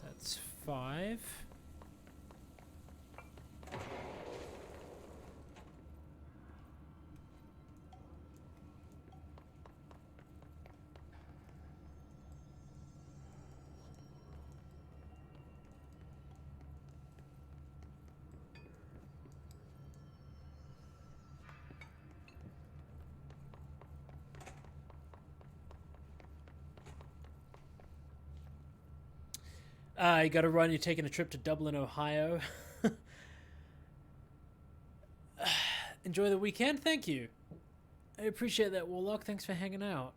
That's 5. You gotta run, you're taking a trip to Dublin, Ohio. Enjoy the weekend, thank you. I appreciate that, Warlock, thanks for hanging out.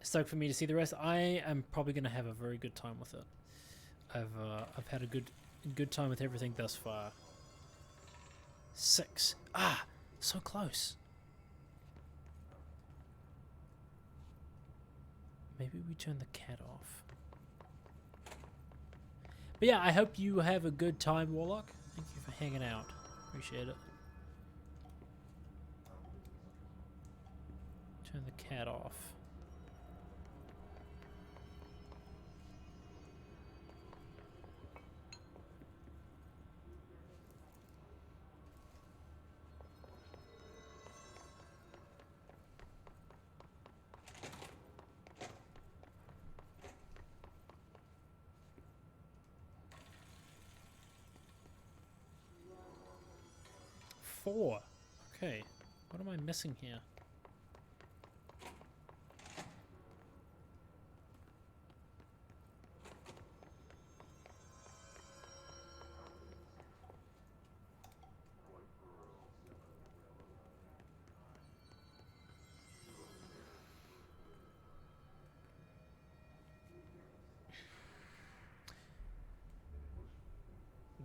Stoked for me to see the rest. I am probably gonna have a very good time with it. I've had a good time with everything thus far. 6. Ah, so close. Maybe we turn the cat off. But yeah, I hope you have a good time, Warlock. Thank you for hanging out. Appreciate it. Turn the cat off. Okay. What am I missing here?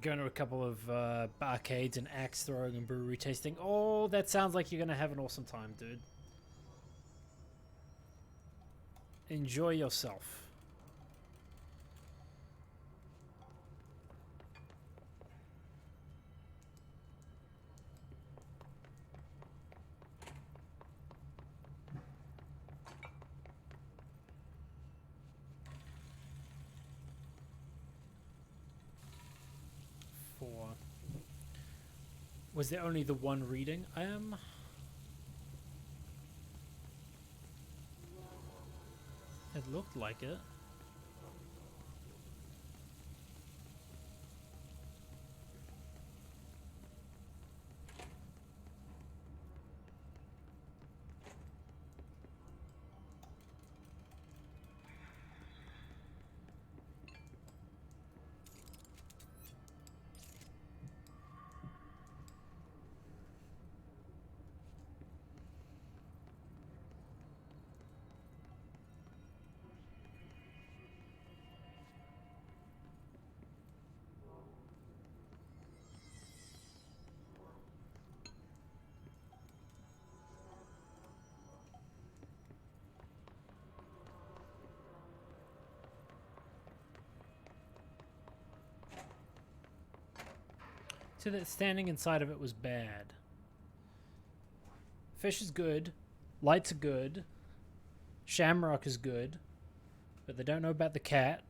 Going to a couple of arcades and axe throwing and brewery tasting. Oh, that sounds like you're going to have an awesome time, dude. Enjoy yourself. Was there only the one reading? It looked like it. So that standing inside of it was bad. Fish is good. Lights are good. Shamrock is good. But they don't know about the cat.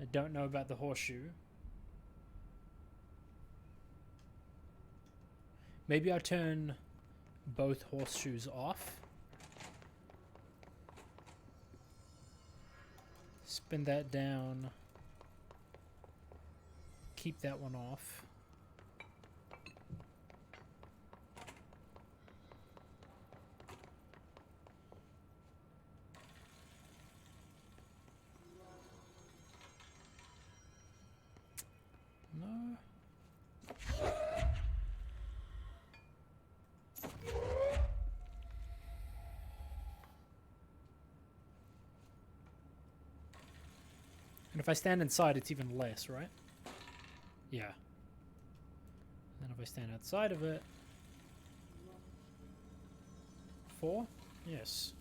They don't know about the horseshoe. Maybe I'll turn both horseshoes off. Spin that down. Keep that one off. No. And if I stand inside, it's even less, right? Yeah. And then if I stand outside of it... 4? Yes.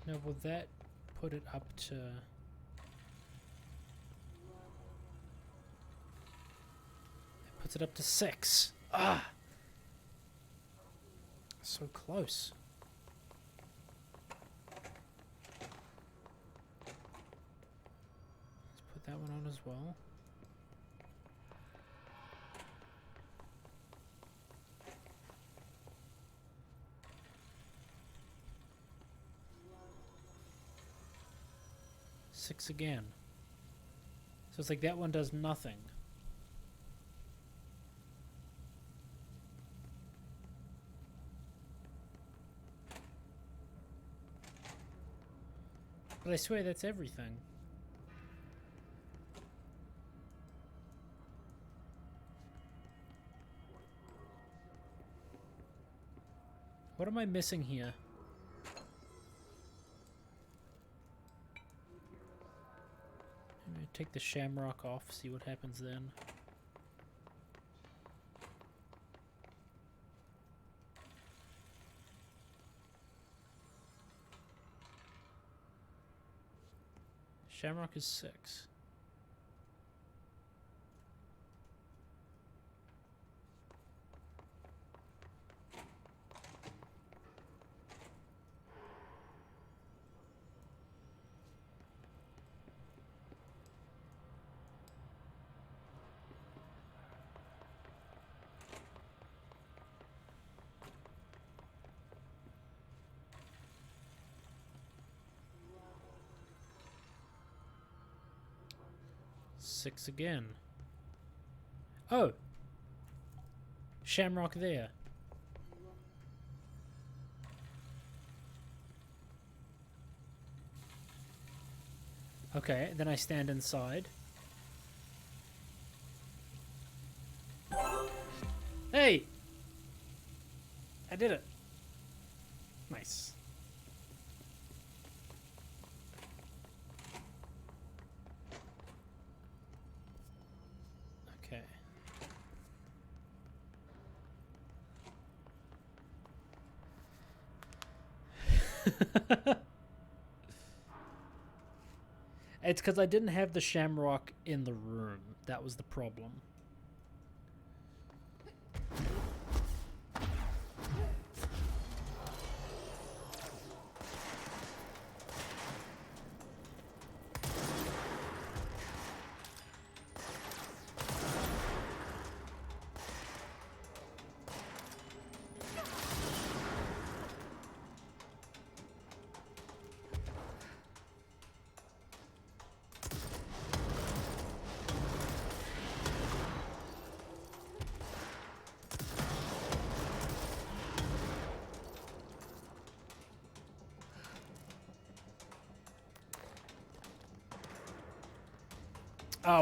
Now, will that put it up to... It puts it up to 6. Ah! So close. Let's put that one on as well. Six again. So it's like that one does nothing. But I swear that's everything. What am I missing here? Take the shamrock off, see what happens then. Shamrock is 6. 6 again. Oh! Shamrock there. Okay, then I stand inside. Hey! I did it. Nice. Okay. It's because I didn't have the shamrock in the room. That was the problem.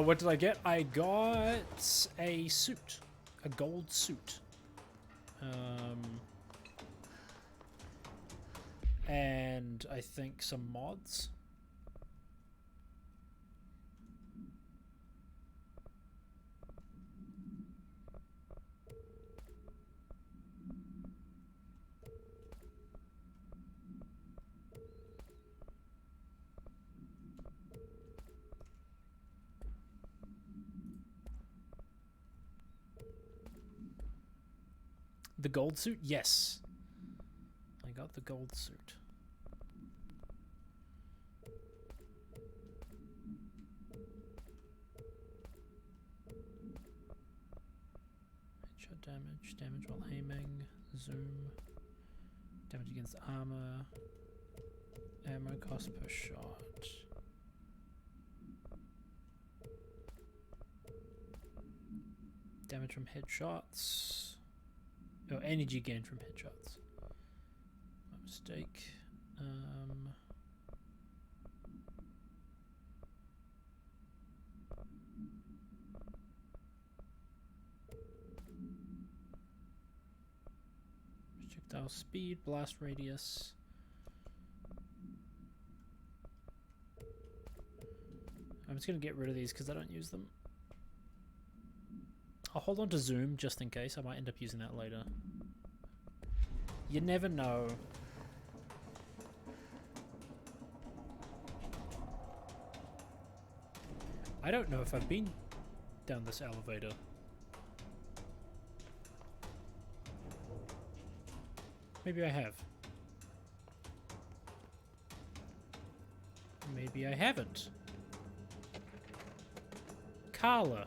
What did I get? I got a suit. A gold suit. And I think some mods. The gold suit? Yes. I got the gold suit. Headshot damage, damage while aiming, zoom, damage against armor, ammo cost per shot. Damage from headshots. Oh, energy gain from headshots. My mistake. Projectile speed, blast radius. I'm just gonna get rid of these because I don't use them. I'll hold on to zoom just in case. I might end up using that later. You never know. I don't know if I've been down this elevator. Maybe I have. Maybe I haven't. Carla.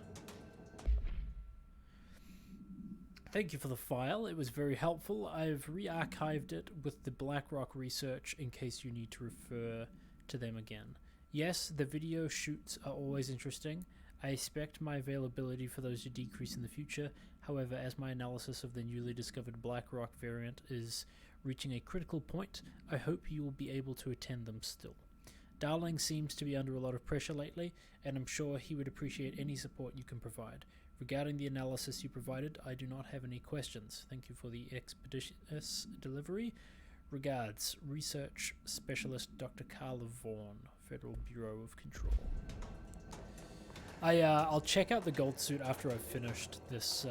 Thank you for the file, it was very helpful. I've re-archived it with the Blackrock research in case you need to refer to them again. Yes, the video shoots are always interesting. I expect my availability for those to decrease in the future. However, as my analysis of the newly discovered Blackrock variant is reaching a critical point, I hope you will be able to attend them still. Darling seems to be under a lot of pressure lately, and I'm sure he would appreciate any support you can provide. Regarding the analysis you provided, I do not have any questions. Thank you for the expeditious delivery. Regards, Research Specialist Dr. Carla Vaughn, Federal Bureau of Control. I'll check out the gold suit after I've finished this.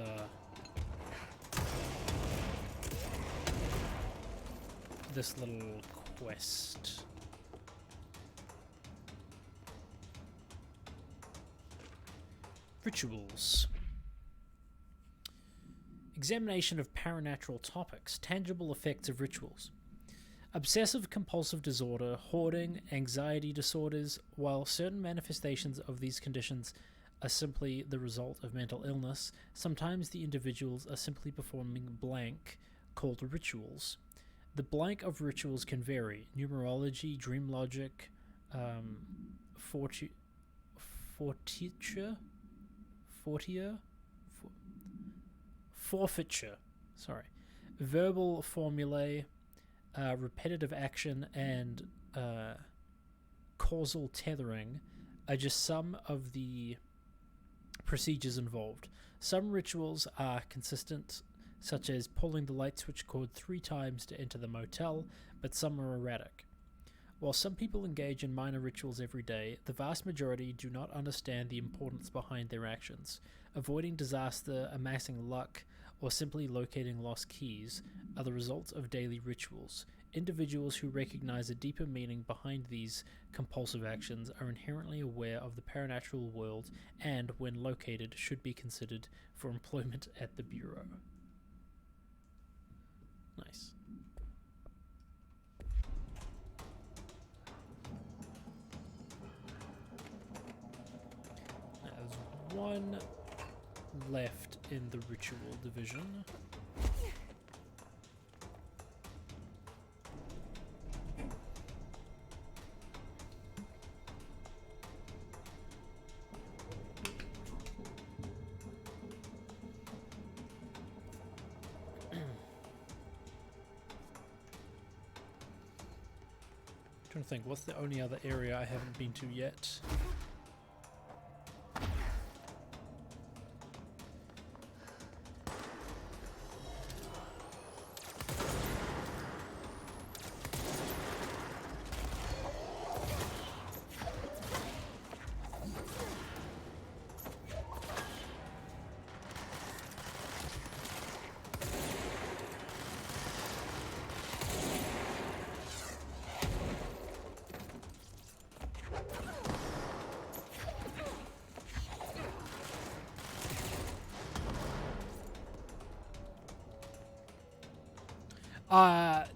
This little quest. Rituals. Examination of paranatural topics, tangible effects of rituals. Obsessive compulsive disorder, hoarding, anxiety disorders. While certain manifestations of these conditions are simply the result of mental illness, sometimes the individuals are simply performing blank, called rituals. The blank of rituals can vary. Numerology, dream logic, forfeiture, fortier, for, forfeiture. Sorry, verbal formulae, repetitive action, and causal tethering are just some of the procedures involved. Some rituals are consistent, such as pulling the light switch cord 3 times to enter the motel, but some are erratic. While some people engage in minor rituals every day, the vast majority do not understand the importance behind their actions. Avoiding disaster, amassing luck, or simply locating lost keys are the results of daily rituals. Individuals who recognize a deeper meaning behind these compulsive actions are inherently aware of the paranatural world and, when located, should be considered for employment at the Bureau. Nice. Now, there's one left in the ritual division. Trying to think, what's the only other area I haven't been to yet?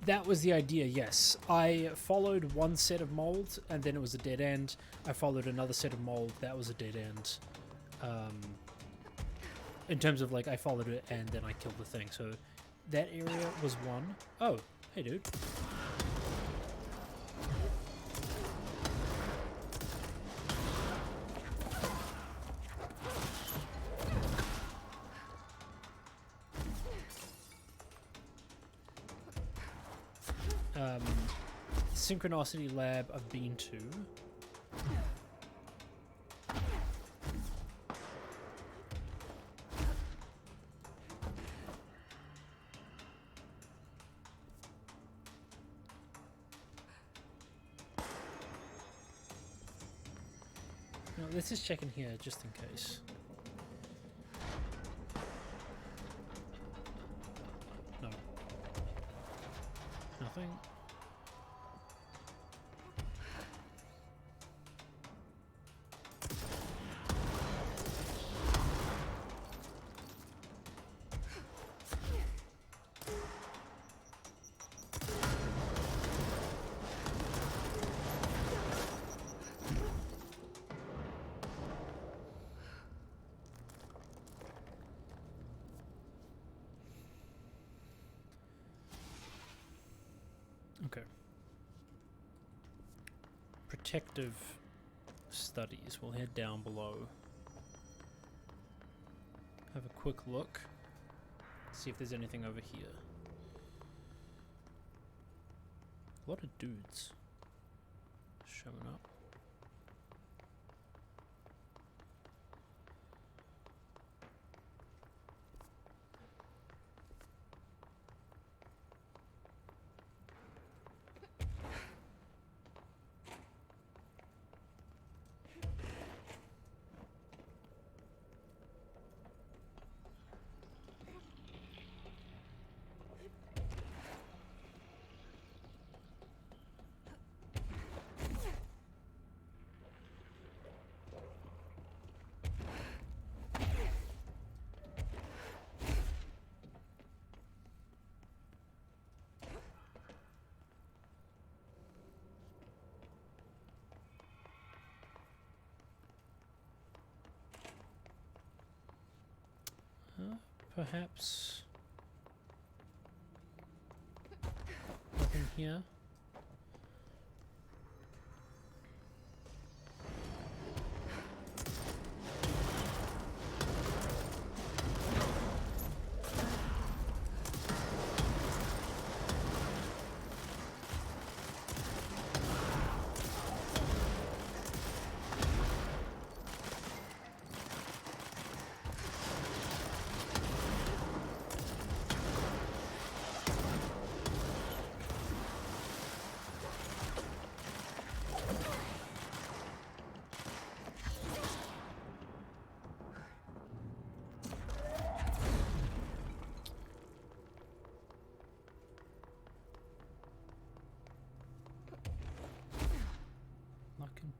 That was the idea, yes. I followed one set of mold, and then it was a dead end. I followed another set of mold, that was a dead end. In terms of, like, I followed it, and then I killed the thing. So, that area was one. Oh, hey, dude. Synchronicity lab I've been to. Now, let's just check in here just in case. No. Nothing. Okay. Protective studies. We'll head down below. Have a quick look. See if there's anything over here. A lot of dudes showing up. Perhaps nothing here.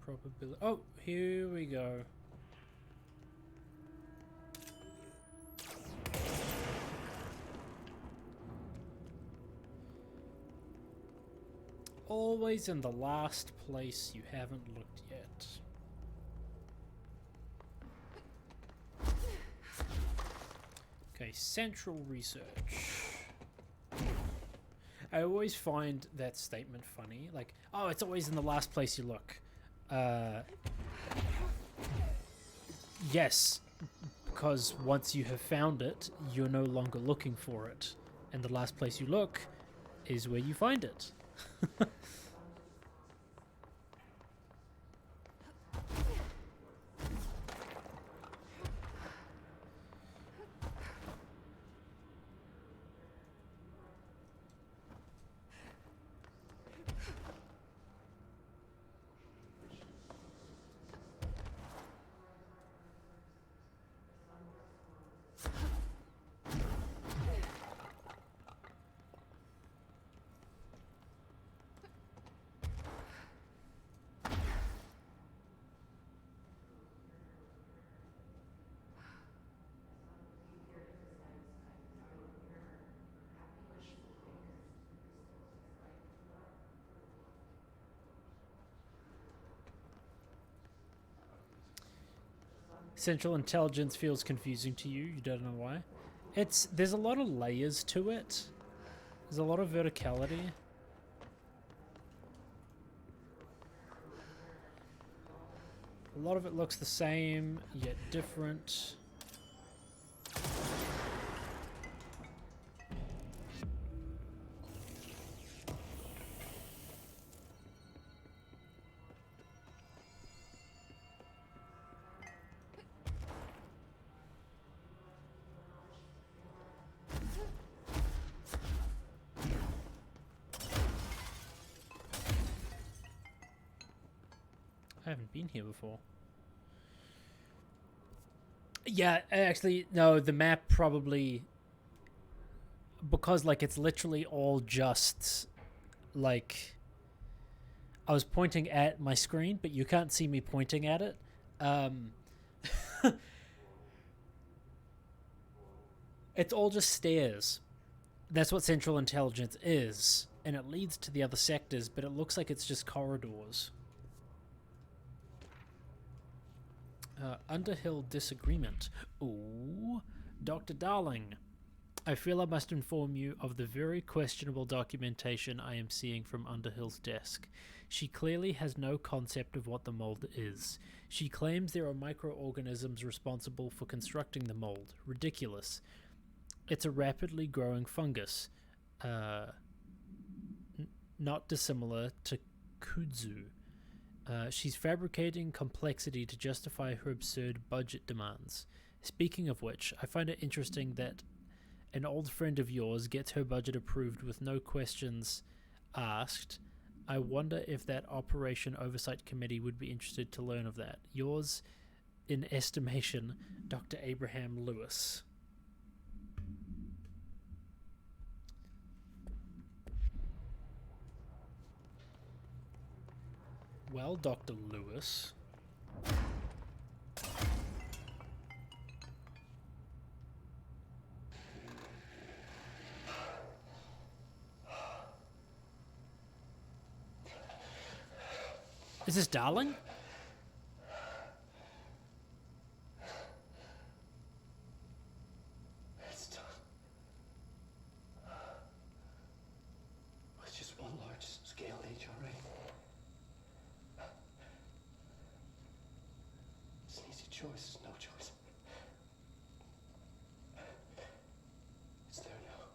probability. Oh, here we go. Always in the last place you haven't looked yet. Okay, central research. I always find that statement funny. Like, oh, it's always in the last place you look. Yes, because once you have found it, you're no longer looking for it. And the last place you look is where you find it. Central intelligence feels confusing to you. You don't know why. There's a lot of layers to it. There's a lot of verticality. A lot of it looks the same, yet different. I haven't been here before. Yeah, actually, no, the map probably... Because, like, it's literally all just, like... I was pointing at my screen, but you can't see me pointing at it. It's all just stairs. That's what Central Intelligence is. And it leads to the other sectors, but it looks like it's just corridors. Underhill disagreement. Ooh, Dr. Darling. I feel I must inform you of the very questionable documentation I am seeing from Underhill's desk. She clearly has no concept of what the mold is. She claims there are microorganisms responsible for constructing the mold. Ridiculous. It's a rapidly growing fungus. Not dissimilar to kudzu. She's fabricating complexity to justify her absurd budget demands. Speaking of which, I find it interesting that an old friend of yours gets her budget approved with no questions asked. I wonder if that Operation Oversight Committee would be interested to learn of that. Yours, in estimation, Dr. Abraham Lewis. Well, Dr. Lewis. Is this Darling?
It's done. It's just one large-scale HRA. It's an easy choice. It's no choice. It's there now.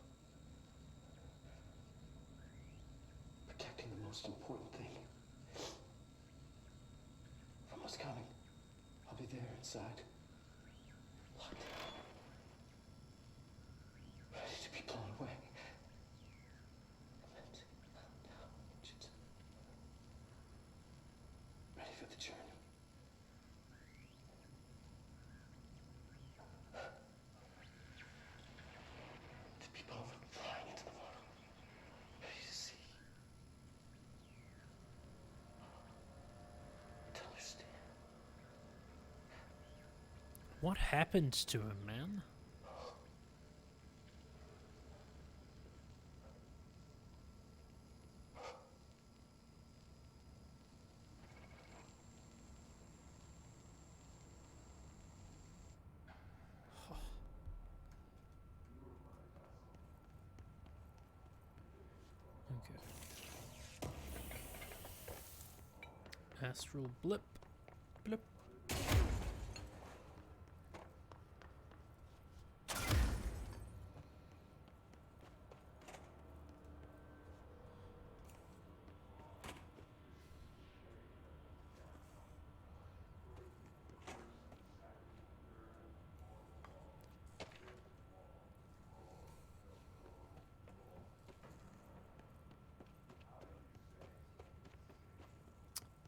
Protecting the most important thing. From what's coming. I'll be there inside. Locked down. Ready to be blown away. Ready for the journey. The people flying into the world. Ready to see. Tell
What happened to him, man? Okay. Astral blip. Blip.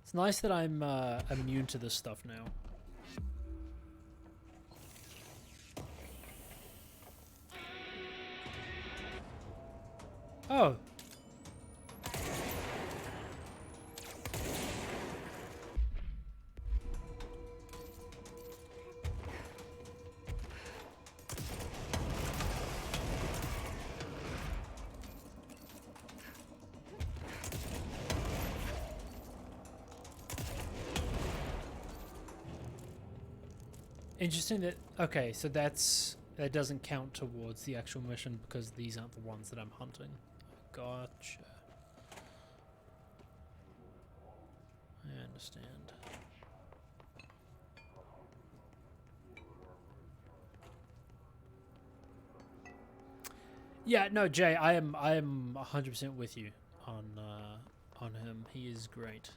It's nice that I'm immune to this stuff now. Oh. Interesting that, okay, so that doesn't count towards the actual mission because these aren't the ones that I'm hunting. Gotcha. I understand. Yeah, no, Jay, I am 100% with you on him. He is great.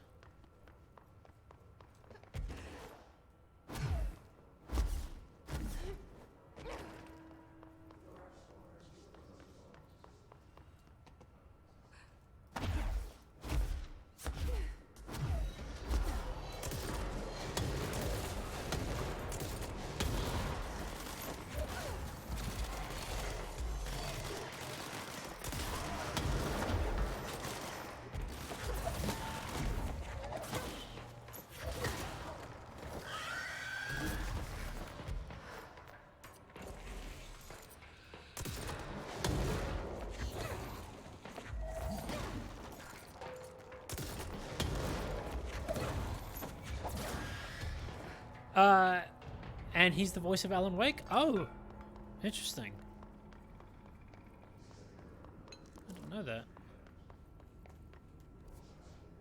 And he's the voice of Alan Wake? Oh, interesting. I didn't know that.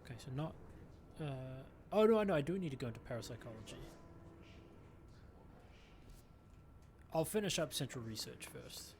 Okay, so not... oh, no, I do need to go into parapsychology. I'll finish up central research first.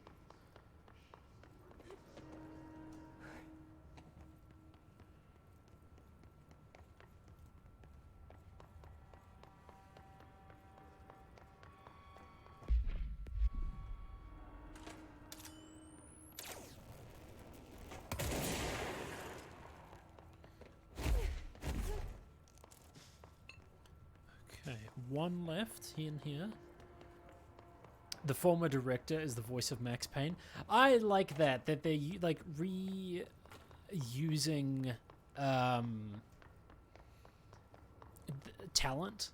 One left in here. The former director is the voice of Max Payne. I like that they're like reusing talent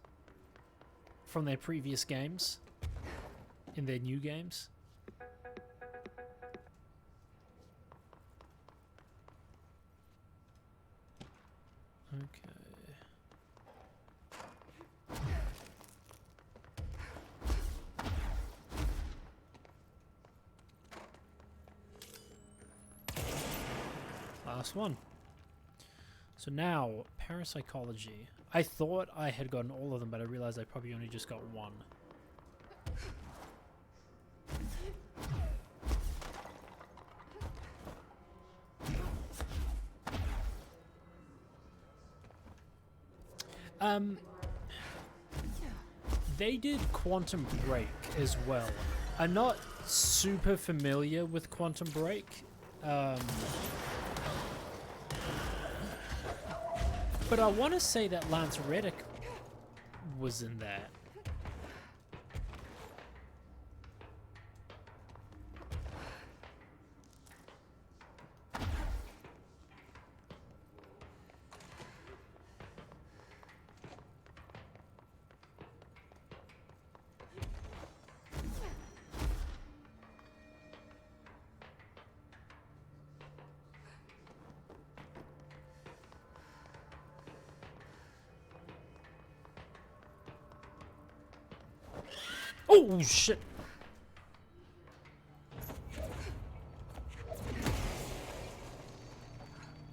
from their previous games in their new games. Okay. Last one. So now, parapsychology. I thought I had gotten all of them, but I realized I probably only just got one. They did Quantum Break as well. I'm not super familiar with Quantum Break. But I want to say that Lance Reddick was in that. Oh shit!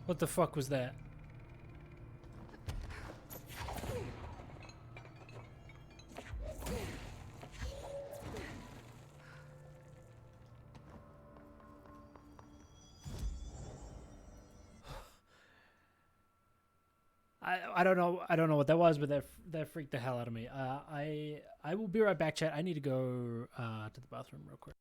What the fuck was that? I don't know what that was, but that freaked the hell out of me. I will be right back, chat. I need to go to the bathroom real quick.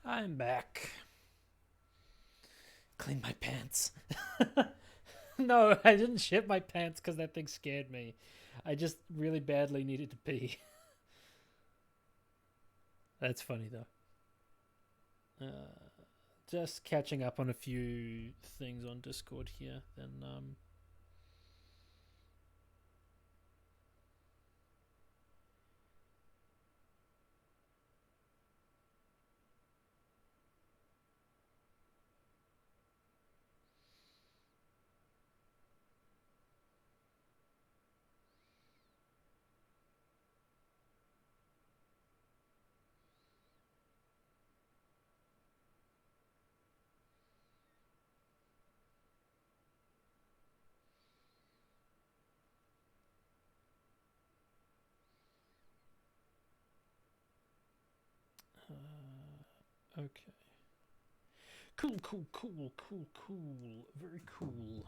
I'm back. Clean my pants. No, I didn't shit my pants because that thing scared me. I just really badly needed to pee. That's funny though. Just catching up on a few things on Discord here. Then okay. Cool. Very cool.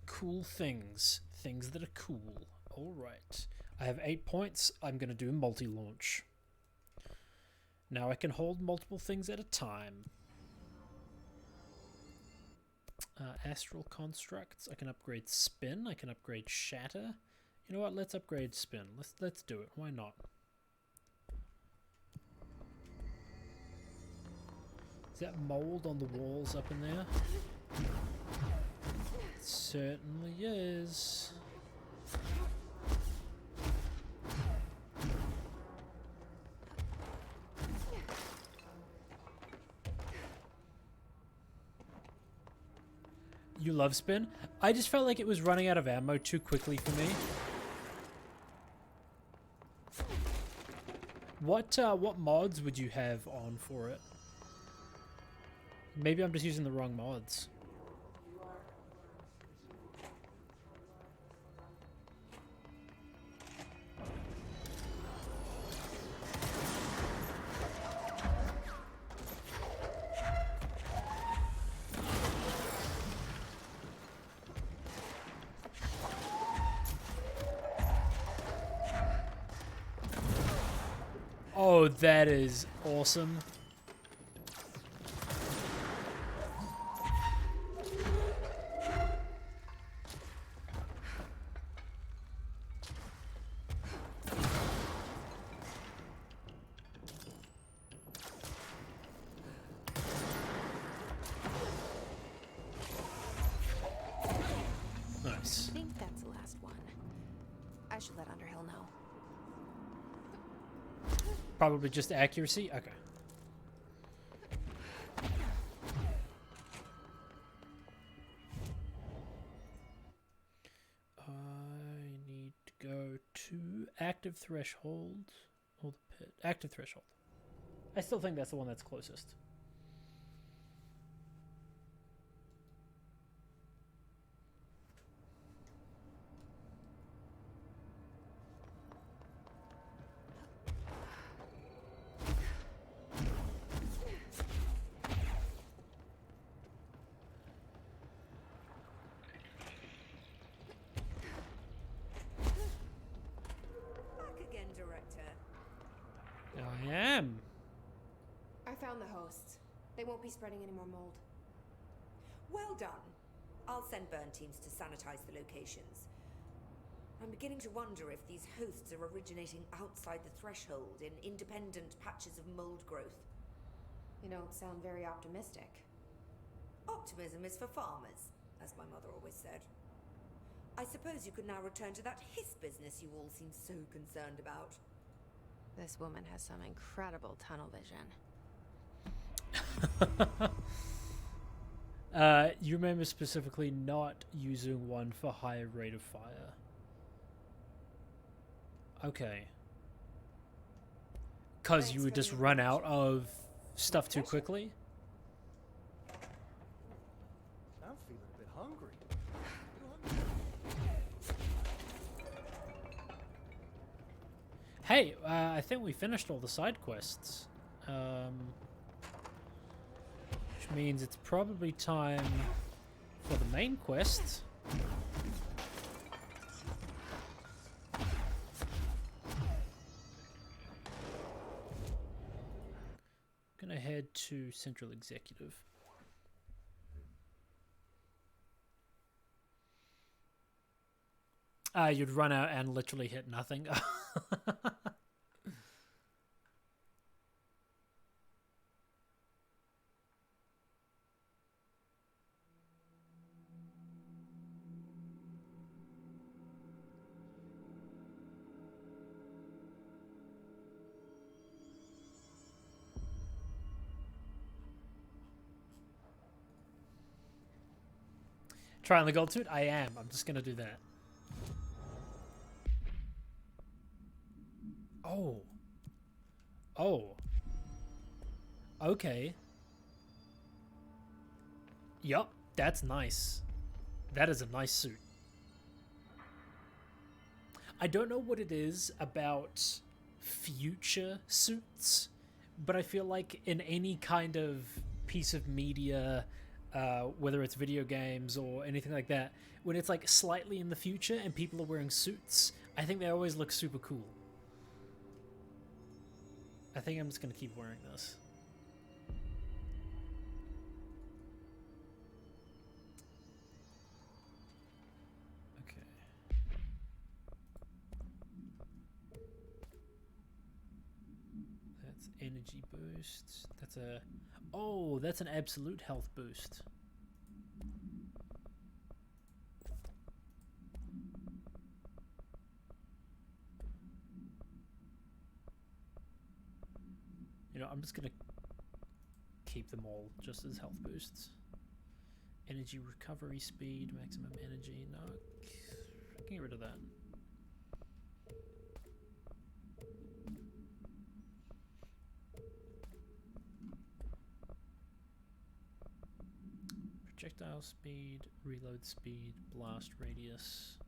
Cool things. Things that are cool. Alright. I have 8 points. I'm going to do multi-launch. Now I can hold multiple things at a time. Astral constructs. I can upgrade spin. I can upgrade shatter. You know what? Let's upgrade spin. Let's do it. Why not? Is that mold on the walls up in there? It certainly is. You love spin? I just felt like it was running out of ammo too quickly for me. What mods would you have on for it? Maybe I'm just using the wrong mods. Oh, that is awesome. Nice.
I think that's the last one. I should let Underhill know.
Probably just accuracy? Okay. I need to go to active threshold or the pit. Active threshold. I still think that's the one that's closest.
Back again, Director.
I am.
I found the hosts. They won't be spreading any more mold.
Well done. I'll send burn teams to sanitize the locations. I'm beginning to wonder if these hosts are originating outside the threshold in independent patches of mold growth.
You don't sound very optimistic.
Optimism is for farmers, as my mother always said. I suppose you could now return to that hiss business you all seem so concerned about.
This woman has some incredible tunnel vision.
You remember specifically not using one for higher rate of fire. Okay. Because you would just run out of stuff too quickly?
I'm feeling a bit hungry.
Hey, I think we finished all the side quests. Which means it's probably time for the main quest. Gonna head to Central Executive. You'd run out and literally hit nothing. Try on the gold suit? I am. I'm just gonna do that. Oh. Oh. Okay. Yup, that's nice. That is a nice suit. I don't know what it is about future suits, but I feel like in any kind of piece of media, whether it's video games or anything like that, when it's like slightly in the future and people are wearing suits, I think they always look super cool. I think I'm just going to keep wearing this. Okay. That's energy boost. That's a... Oh, that's an absolute health boost. You know, I'm just gonna keep them all just as health boosts. Energy recovery speed, maximum energy. No, get rid of that. Projectile speed, reload speed, blast radius,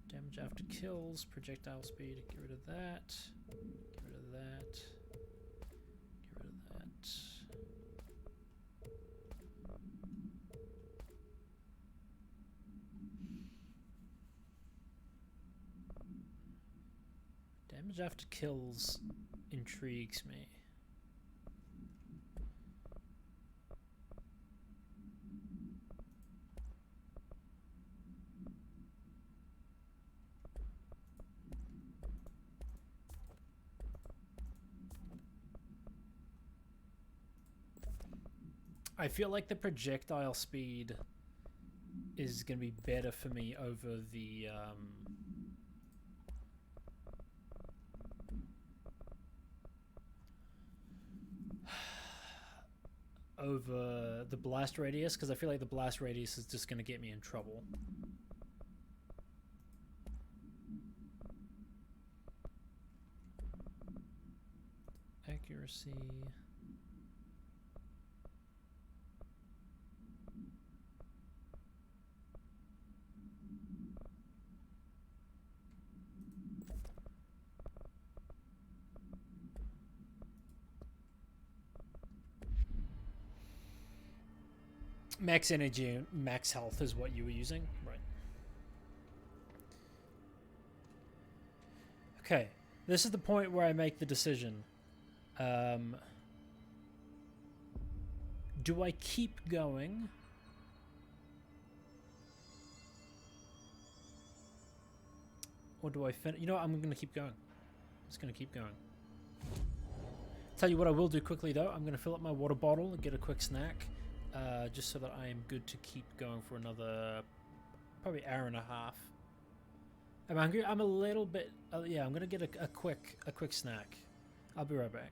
damage after kills, projectile speed. Get rid of that. Get rid of that. Get rid of that. Damage after kills intrigues me. I feel like the projectile speed is going to be better for me over the over the blast radius, because I feel like the blast radius is just going to get me in trouble. Accuracy. Max energy and max health is what you were using, right? Okay, this is the point where I make the decision. Do I keep going? Or do I finish? You know what, I'm going to keep going. I'm just going to keep going. Tell you what I will do quickly though, I'm going to fill up my water bottle and get a quick snack. Just so that I am good to keep going for another probably hour and a half. I'm hungry. I'm a little bit. Yeah, I'm gonna get a quick snack. I'll be right back.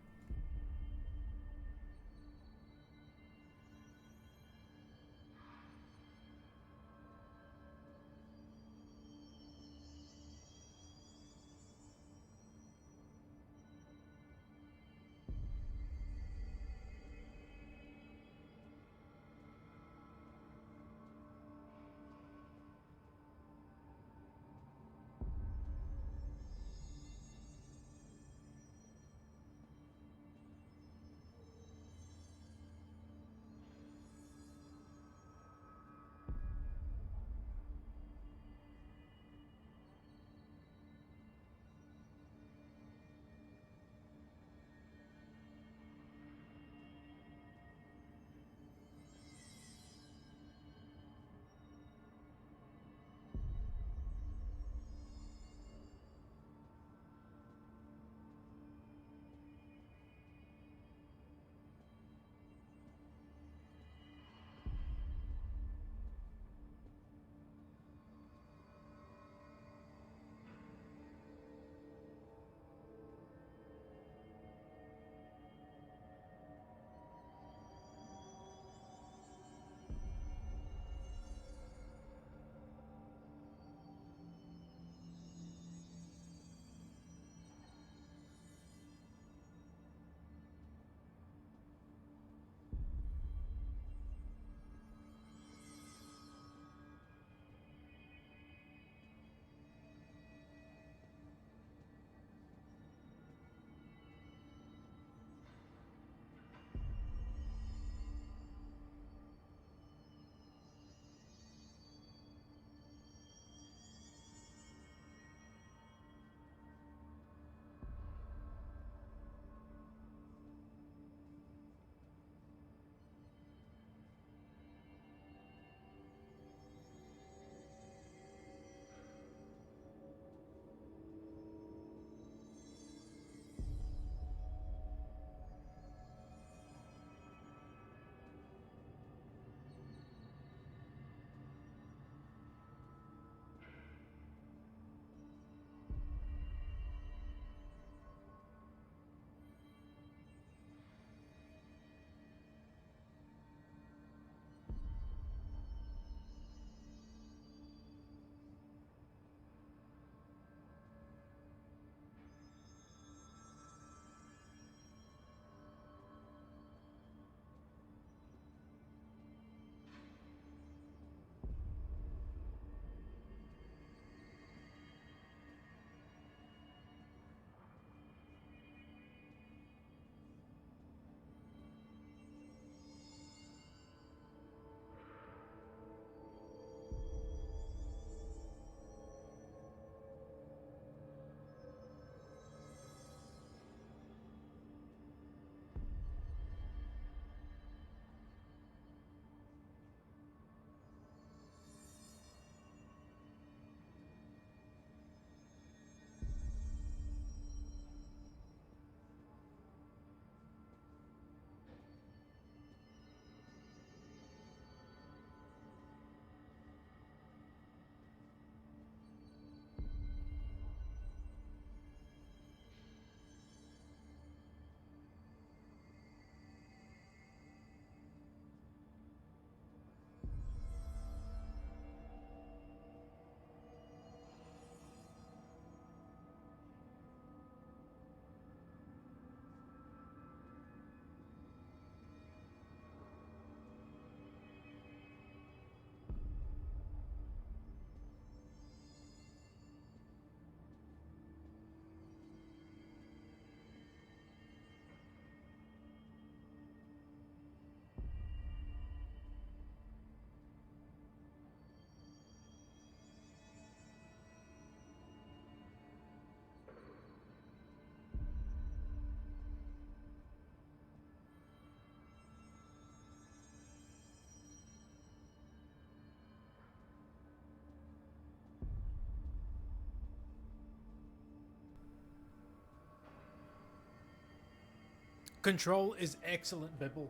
Control is excellent, Bibble.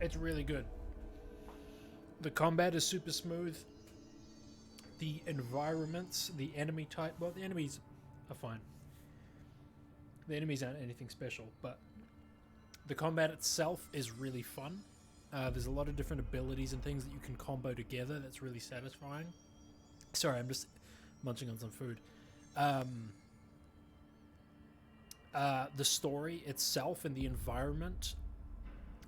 It's really good. The combat is super smooth. The environments, the enemy type, well, the enemies are fine. The enemies aren't anything special, but the combat itself is really fun. There's a lot of different abilities and things that you can combo together that's really satisfying. Sorry, I'm just munching on some food. The story itself and the environment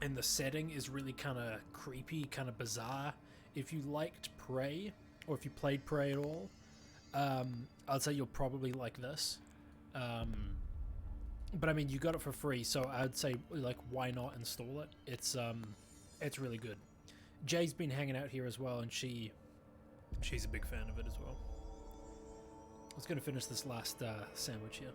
and the setting is really kind of creepy, kind of bizarre. If you liked Prey, or if you played Prey at all, I'd say you'll probably like this. But I mean, you got it for free, so I'd say, like, why not install it? It's really good. Jay's been hanging out here as well, and she's a big fan of it as well. I was going to finish this last sandwich here.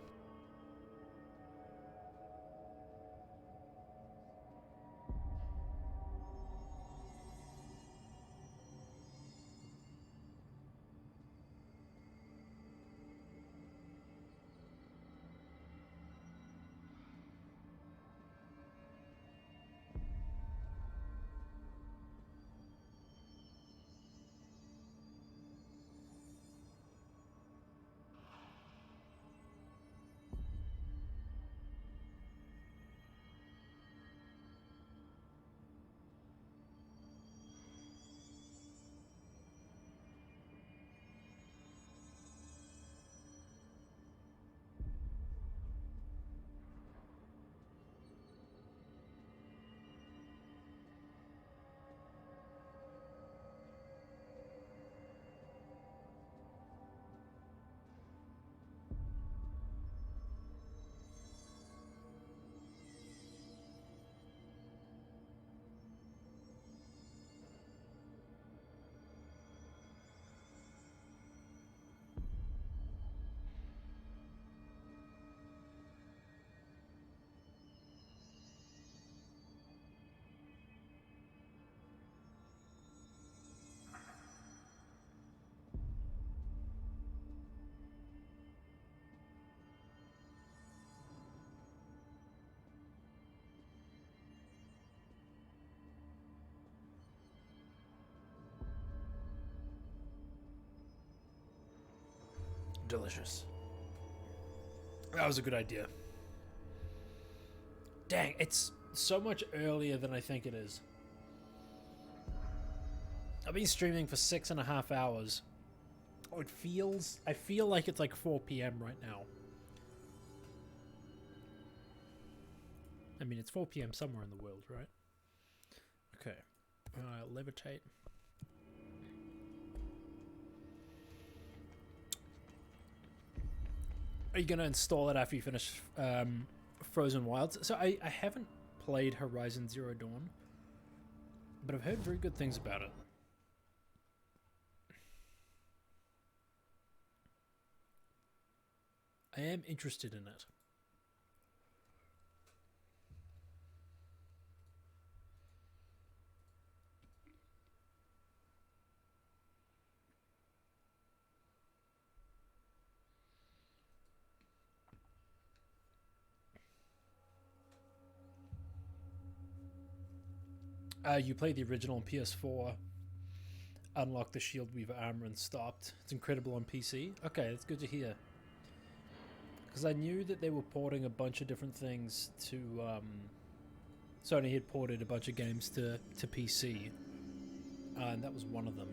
Delicious. That was a good idea. Dang, it's so much earlier than I think it is. I've been streaming for 6.5 hours. Oh, I feel like it's like 4 p.m. right now. I mean, it's 4 p.m. somewhere in the world, right? Okay. Levitate. Are you going to install it after you finish Frozen Wilds? So I haven't played Horizon Zero Dawn, but I've heard very good things about it. I am interested in it. You played the original on PS4, unlocked the Shield Weaver armor and stopped. It's incredible on PC. Okay, that's good to hear. Because I knew that they were porting a bunch of different things to... Sony had ported a bunch of games to PC, and that was one of them.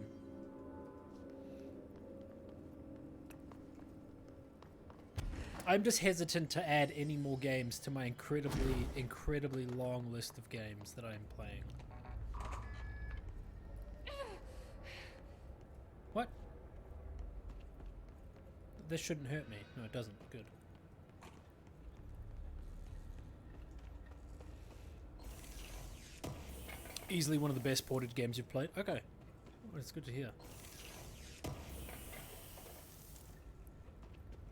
I'm just hesitant to add any more games to my incredibly long list of games that I'm playing. What? This shouldn't hurt me. No, it doesn't. Good. Easily one of the best ported games you've played. Okay. Well, it's good to hear.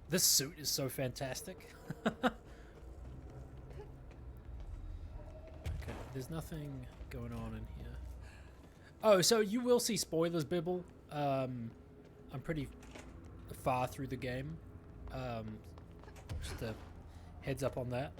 This suit is so fantastic. Okay, there's nothing going on in here. Oh, so you will see spoilers, Bibble. I'm pretty far through the game. Just a heads up on that.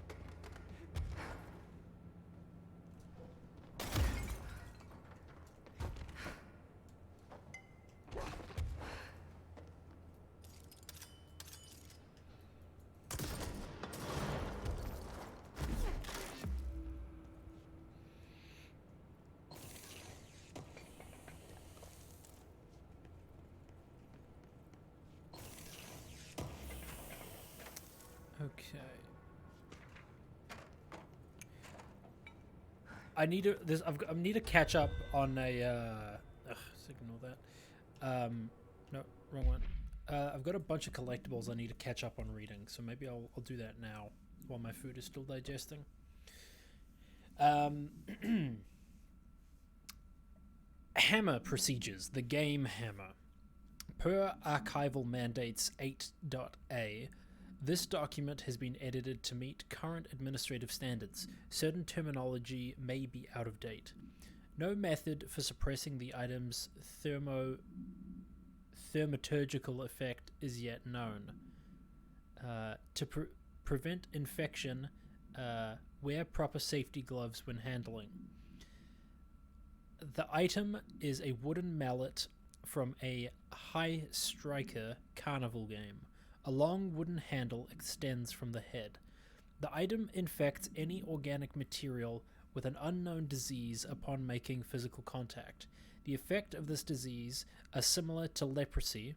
Okay. I need to. I need to catch up on a. Ignore that. No, wrong one. I've got a bunch of collectibles I need to catch up on reading, so maybe I'll do that now while my food is still digesting. Hammer procedures. The game Hammer. Per Archival Mandates 8.a, this document has been edited to meet current administrative standards. Certain terminology may be out of date. No method for suppressing the item's thaumaturgical effect is yet known. To prevent infection, wear proper safety gloves when handling. The item is a wooden mallet from a High Striker carnival game. A long wooden handle extends from the head. The item infects any organic material with an unknown disease upon making physical contact. The effect of this disease are similar to leprosy,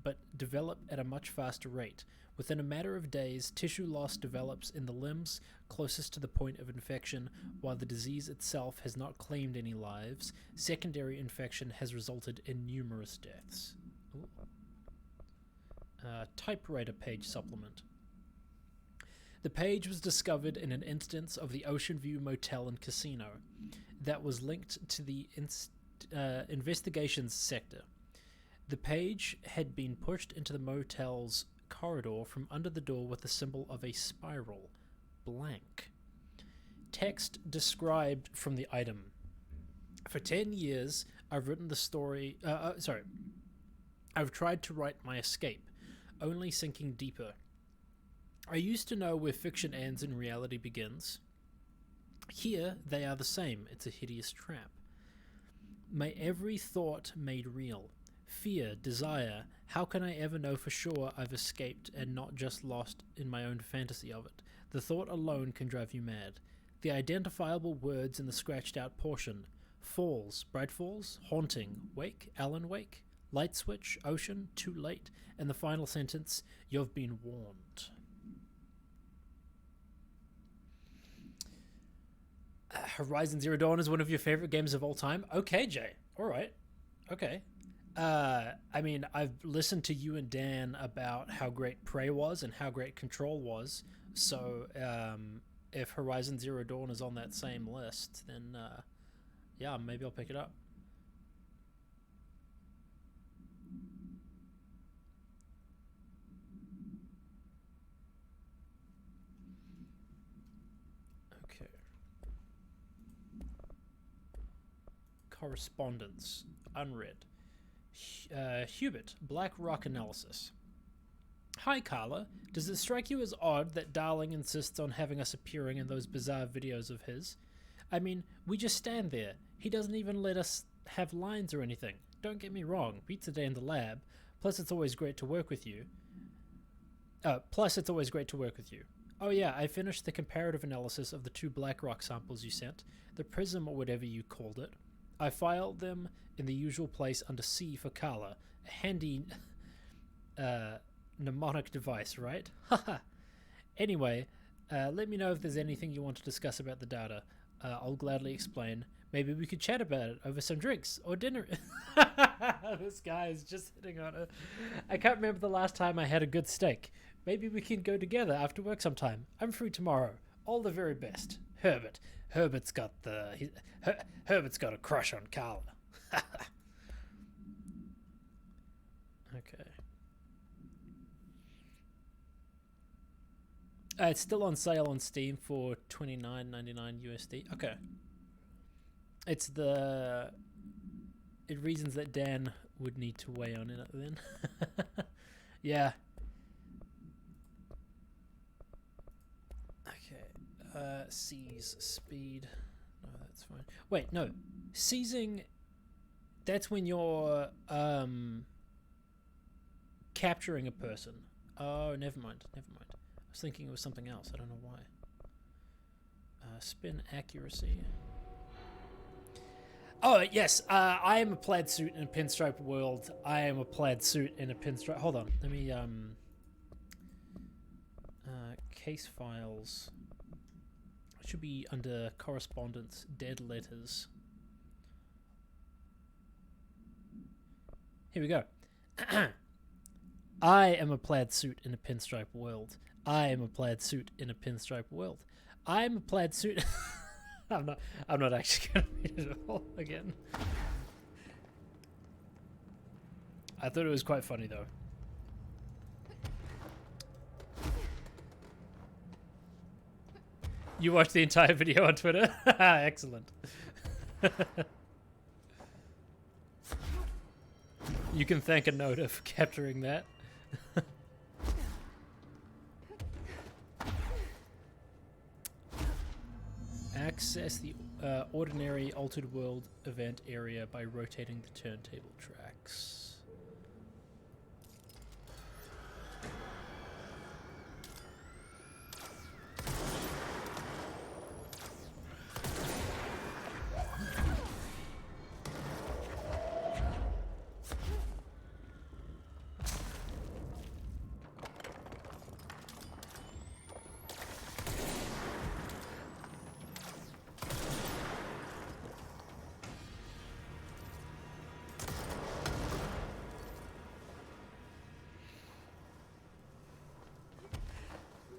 but develop at a much faster rate. Within a matter of days, tissue loss develops in the limbs closest to the point of infection. While the disease itself has not claimed any lives, secondary infection has resulted in numerous deaths. Typewriter page supplement. The page was discovered in an instance of the Ocean View Motel and Casino that was linked to the investigations sector. The page had been pushed into the motel's corridor from under the door with the symbol of a spiral. Blank. Text described from the item. For 10 years, I've written the story... I've tried to write my escape, only sinking deeper. I used to know where fiction ends and reality begins. Here, they are the same. It's a hideous trap. My every thought made real. Fear, desire, how can I ever know for sure I've escaped and not just lost in my own fantasy of it? The thought alone can drive you mad. The identifiable words in the scratched out portion. Falls, Bright Falls, Haunting, Wake, Alan Wake, Light Switch, Ocean, Too Late, and the final sentence, You've been warned. Horizon Zero Dawn is one of your favorite games of all time? Okay, Jay. Alright. Okay. I mean, I've listened to you and Dan about how great Prey was and how great Control was, so if Horizon Zero Dawn is on that same list, then yeah, maybe I'll pick it up. Okay. Correspondence. Unread. Hubert, Black Rock Analysis. Hi, Carla. Does it strike you as odd that Darling insists on having us appearing in those bizarre videos of his? I mean, we just stand there. He doesn't even let us have lines or anything. Don't get me wrong, beats a day in the lab. Plus, it's always great to work with you. Oh yeah, I finished the comparative analysis of the 2 Black Rock samples you sent, the Prism or whatever you called it. I filed them in the usual place under C for Carla, a handy mnemonic device, right? Haha. Anyway, let me know if there's anything you want to discuss about the data. I'll gladly explain. Maybe we could chat about it over some drinks or dinner. This guy is just hitting on it. I can't remember the last time I had a good steak. Maybe we can go together after work sometime. I'm free tomorrow. All the very best. Herbert. Herbert's got a crush on Carla. Okay. It's still on sale on Steam for $29.99 USD. Okay. It's the reasons that Dan would need to weigh on it then. Yeah. Okay. Seize speed. No, that's fine. Wait, no. Seizing, that's when you're capturing a person. Oh, never mind. I was thinking it was something else. I don't know why. Spin accuracy. Oh, yes. I am a plaid suit in a pinstripe world. I am a plaid suit in a pinstripe... Hold on. Let me... Case files. It should be under correspondence, dead letters. Here we go. I am a plaid suit in a pinstripe world. I am a plaid suit in a pinstripe world. I am a plaid suit. I'm not actually gonna read it all again. I thought it was quite funny though. You watched the entire video on Twitter? Excellent. You can thank a Noda for capturing that. Access the ordinary altered world event area by rotating the turntable tracks.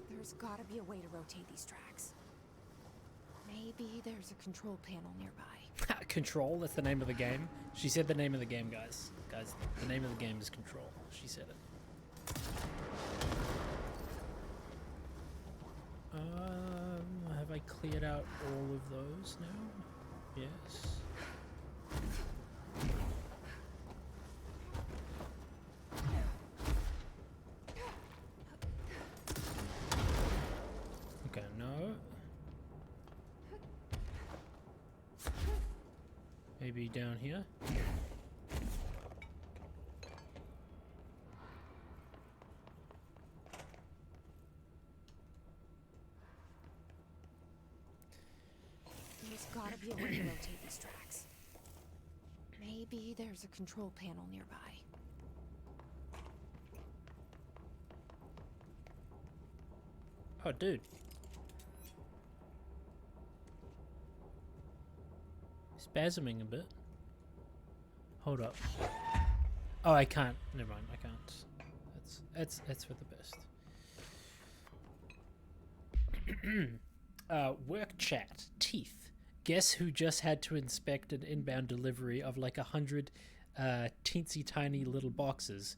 There's gotta be a way to rotate these tracks. Maybe there's a control panel nearby.
Control, that's the name of the game. She said the name of the game, guys. Guys, the name of the game is Control. She said it. Have I cleared out all of those now? Yes. Okay, no. Maybe down here.
There's gotta be a way to rotate these tracks. Maybe there's a control panel nearby.
Oh, dude. Spasming a bit. Hold up. Oh, I can't. Never mind. I can't. That's for the best. Work chat. Teeth. Guess who just had to inspect an inbound delivery of like 100 teensy tiny little boxes?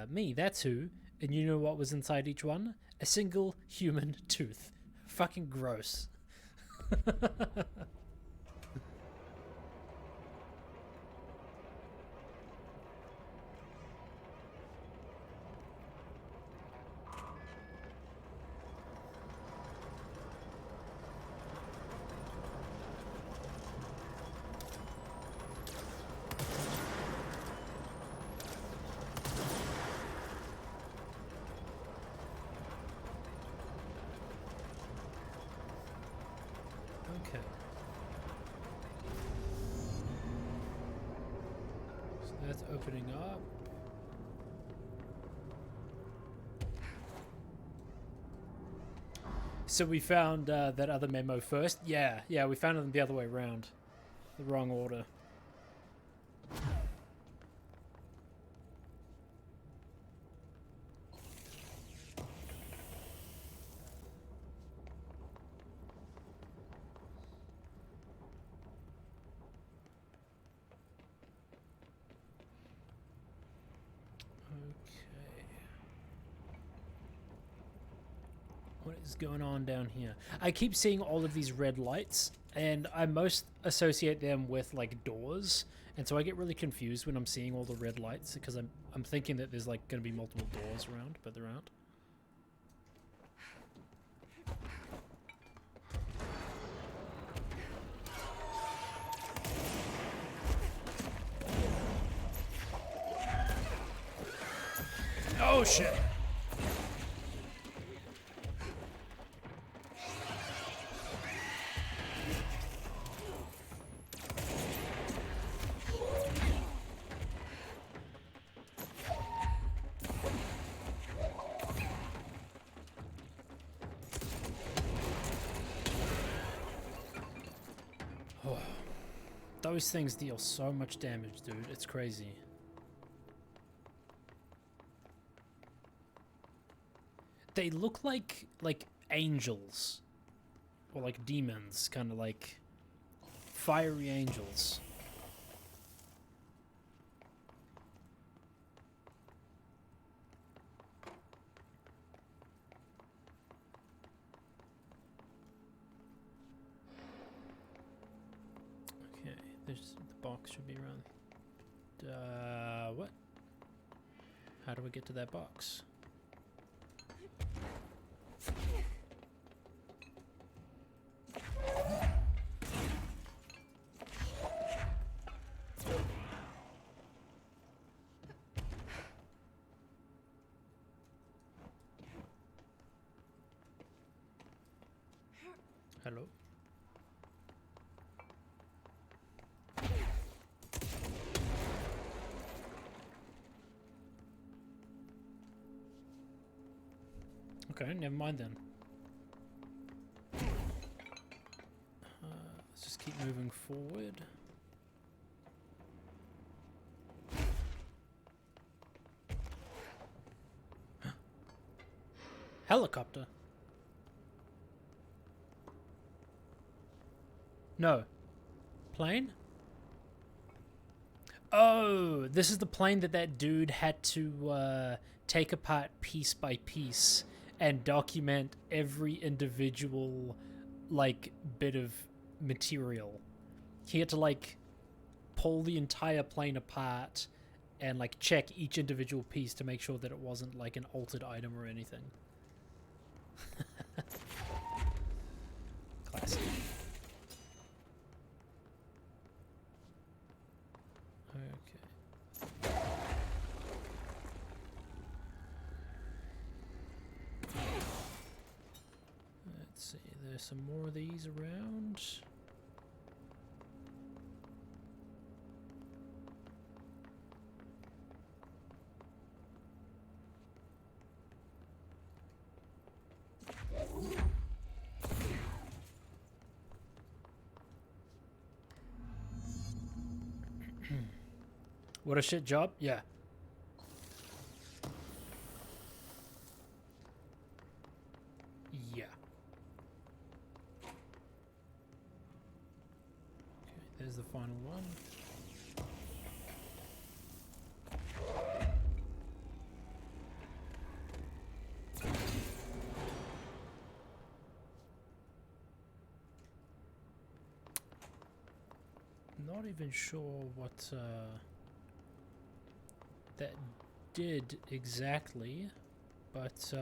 Me. That's who. And you know what was inside each one? A single human tooth. Fucking gross. Okay. So that's opening up. So we found that other memo first. Yeah, we found them the other way around. The wrong order. What is going on down here? I keep seeing all of these red lights, and I most associate them with like doors, and so I get really confused when I'm seeing all the red lights because I'm thinking that there's like going to be multiple doors around, but there aren't. Oh shit! Those things deal so much damage, dude. It's crazy. They look like angels. Or like demons, kind of like fiery angels. Okay, there's the box should be around. What? How do we get to that box? Hello? Okay, never mind then. Let's just keep moving forward. Helicopter. No. Plane? Oh, this is the plane that dude had to take apart piece by piece and document every individual, like, bit of material. He had to, like, pull the entire plane apart and, like, check each individual piece to make sure that it wasn't, like, an altered item or anything. Classic. Okay. Let's see, there's some more of these around. What a shit job? Yeah. Yeah. Okay, there's the final one. Not even sure what that did exactly, but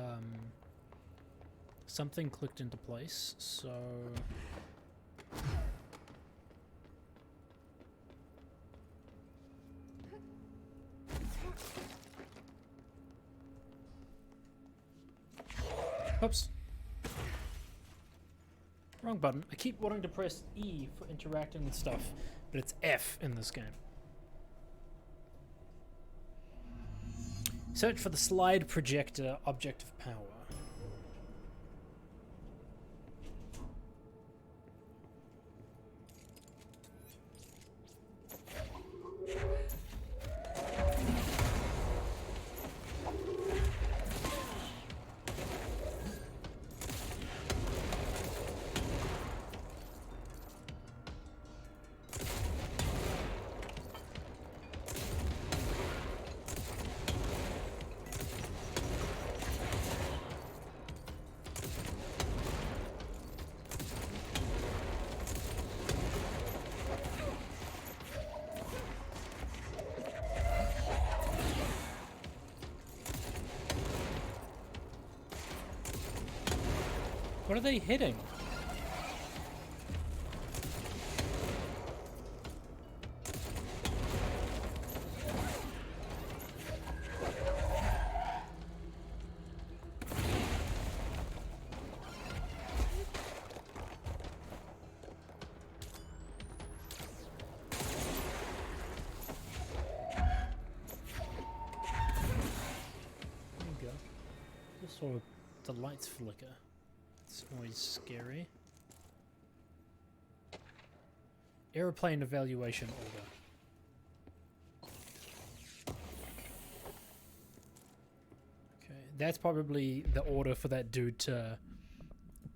something clicked into place, so oops, wrong button. I keep wanting to press E for interacting with stuff, but it's F in this game. Search for the slide projector object of power. What are they hitting? There you go. Just saw the lights flicker. It's always scary. Airplane evaluation order. Okay, that's probably the order for that dude to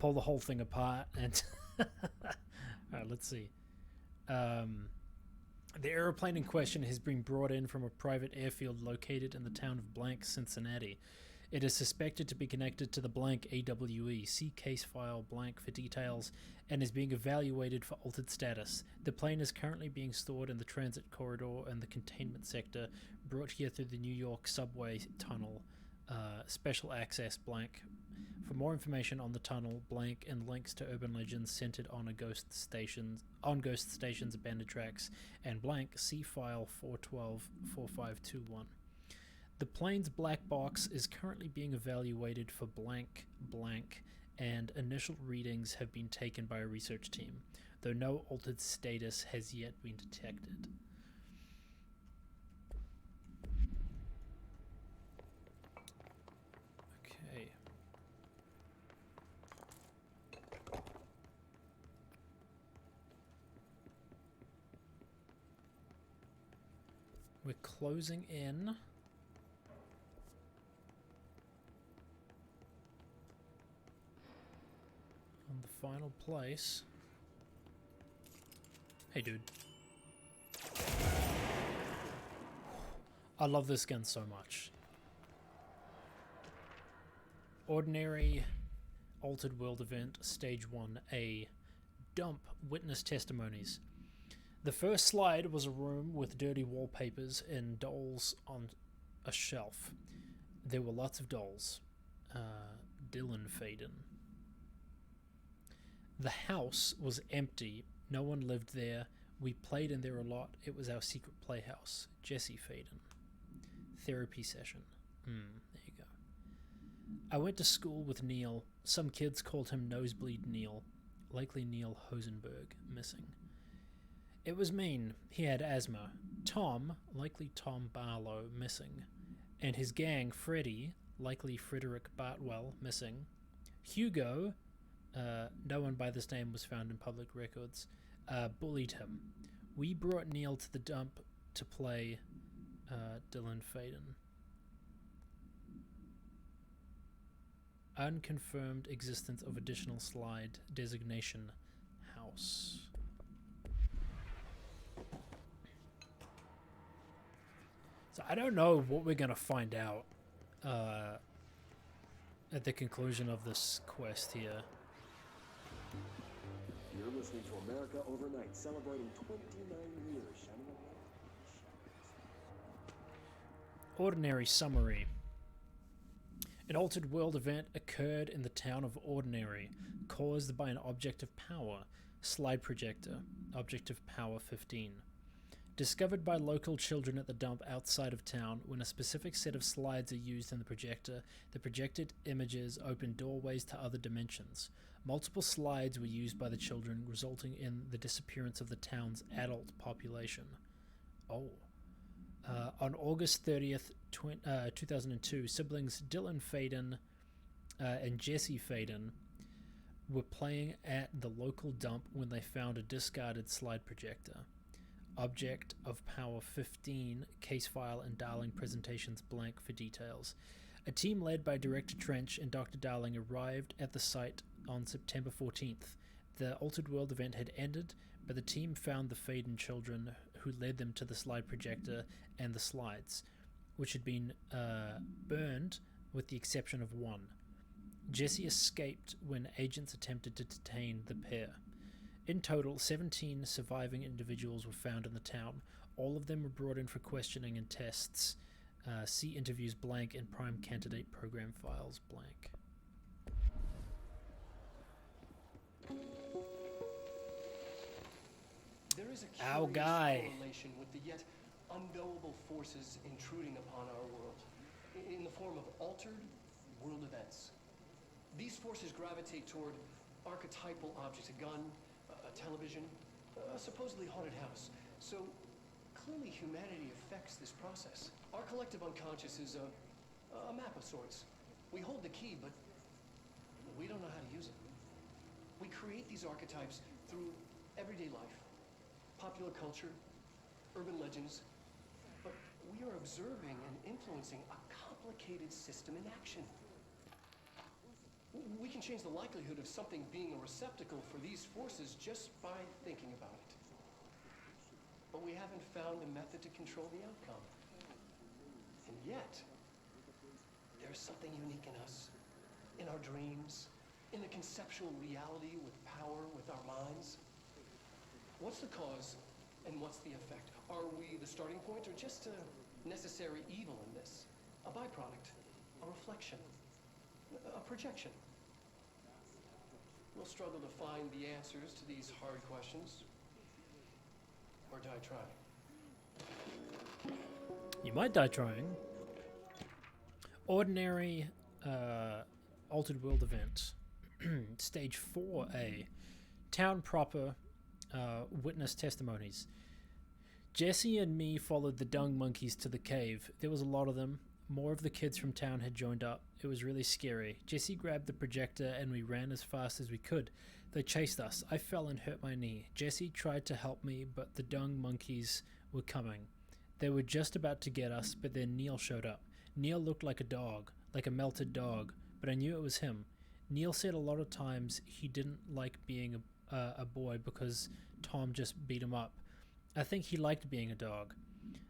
pull the whole thing apart and... Alright, let's see. The airplane in question has been brought in from a private airfield located in the town of Blank, Cincinnati. It is suspected to be connected to the Blank AWE. See case file blank for details, and is being evaluated for altered status. The plane is currently being stored in the transit corridor and the containment sector, brought here through the New York subway tunnel. Special access blank. For more information on the tunnel, blank, and links to urban legends centered on ghost stations, abandoned tracks, and blank, see file 412-4521. The plane's black box is currently being evaluated for blank, and initial readings have been taken by a research team, though no altered status has yet been detected. Okay. We're closing in on the final place. Hey, dude. I love this gun so much. Ordinary Altered World Event, Stage 1A. Dump witness testimonies. The first slide was a room with dirty wallpapers and dolls on a shelf. There were lots of dolls. Dylan Faden. The house was empty. No one lived there. We played in there a lot. It was our secret playhouse. Jesse Faden. Therapy session. There you go. I went to school with Neil. Some kids called him Nosebleed Neil. Likely Neil Hosenberg. Missing. It was mean. He had asthma. Tom, likely Tom Barlow, missing. And his gang, Freddy, likely Frederick Bartwell, missing. Hugo, no one by this name was found in public records, bullied him. We brought Neil to the dump to play Dylan Faden. Unconfirmed existence of additional slide designation house. So I don't know what we're gonna find out at the conclusion of this quest here.
You're listening to America Overnight, celebrating 29 years shining a light in the shadows.
Ordinary summary. An altered world event occurred in the town of Ordinary, caused by an object of power, slide projector, object of power 15. Discovered by local children at the dump outside of town. When a specific set of slides are used in the projected images open doorways to other dimensions. Multiple slides were used by the children, resulting in the disappearance of the town's adult population. On August 30th, 2002, siblings Dylan Faden and Jesse Faden were playing at the local dump when they found a discarded slide projector. Object of power 15, case file and Darling presentations blank for details. A team led by Director Trench and Dr. Darling arrived at the site on September 14th. The Altered World event had ended, but the team found the Faden children, who led them to the slide projector and the slides, which had been burned with the exception of one. Jesse escaped when agents attempted to detain the pair. In total, 17 surviving individuals were found in the town. All of them were brought in for questioning and tests. See interviews blank and prime candidate program files blank.
There is a
Our
curious
guy.
correlation with the yet unknowable forces intruding upon our world in the form of altered world events. These forces gravitate toward archetypal objects, a gun, a television, a supposedly haunted house. So clearly humanity affects this process. Our collective unconscious is a map of sorts. We hold the key, but we don't know how to use it. We create these archetypes through everyday life. popular culture, urban legends, but we are observing and influencing a complicated system in action. We can change the likelihood of something being a receptacle for these forces just by thinking about it. But we haven't found a method to control the outcome. And yet, there's something unique in us, in our dreams, in the conceptual reality with power with our minds. What's the cause and what's the effect? Are we the starting point or just a necessary evil in this? A byproduct, a reflection, a projection? We'll struggle to find the answers to these hard questions. Or die trying.
You might die trying. Ordinary Altered World event. Stage 4A. Town proper. Witness testimonies. Jesse and me followed the dung monkeys to the cave. There was a lot of them. More of the kids from town had joined up. It was really scary. Jesse grabbed the projector and we ran as fast as we could. They chased us. I fell and hurt my knee. Jesse tried to help me, but the dung monkeys were coming. They were just about to get us, but then Neil showed up. Neil looked like a dog, like a melted dog, but I knew it was him. Neil said a lot of times he didn't like being a boy because Tom just beat him up. I think he liked being a dog.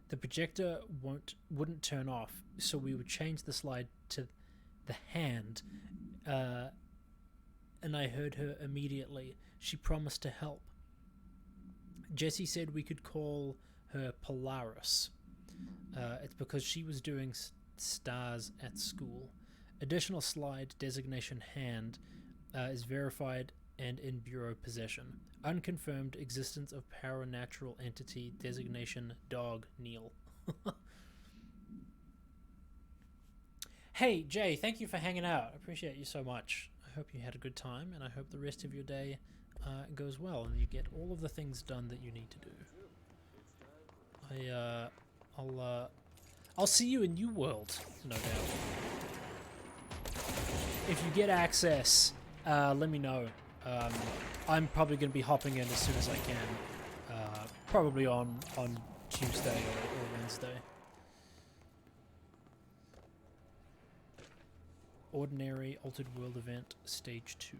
The projector wouldn't turn off, so we would change the slide to the hand, and I heard her immediately. She promised to help. Jesse said we could call her Polaris. It's because she was doing stars at school. Additional slide designation hand is verified and in bureau possession. Unconfirmed existence of paranatural entity designation dog Neil. Hey Jay, thank you for hanging out. I appreciate you so much. I hope you had a good time, and I hope the rest of your day goes well and you get all of the things done that you need to do. I'll see you in New World, no doubt. If you get access, let me know. I'm probably going to be hopping in as soon as I can. Probably on Tuesday or Wednesday. Ordinary Altered World event, Stage 2.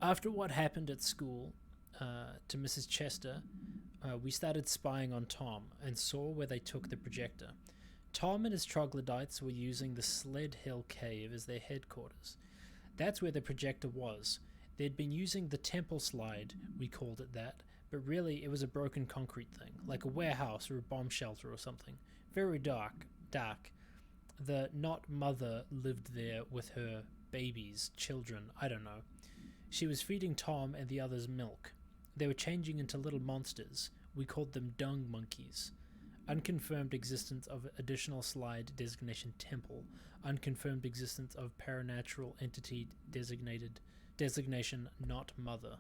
After what happened at school to Mrs. Chester, we started spying on Tom and saw where they took the projector. Tom and his troglodytes were using the Sled Hill Cave as their headquarters. That's where the projector was. They'd been using the temple slide, we called it that, but really it was a broken concrete thing, like a warehouse or a bomb shelter or something. Very dark. The not mother lived there with her babies, children, I don't know. She was feeding Tom and the others milk. They were changing into little monsters. We called them dung monkeys. Unconfirmed existence of additional slide designation temple. Unconfirmed existence of paranatural entity designation not mother.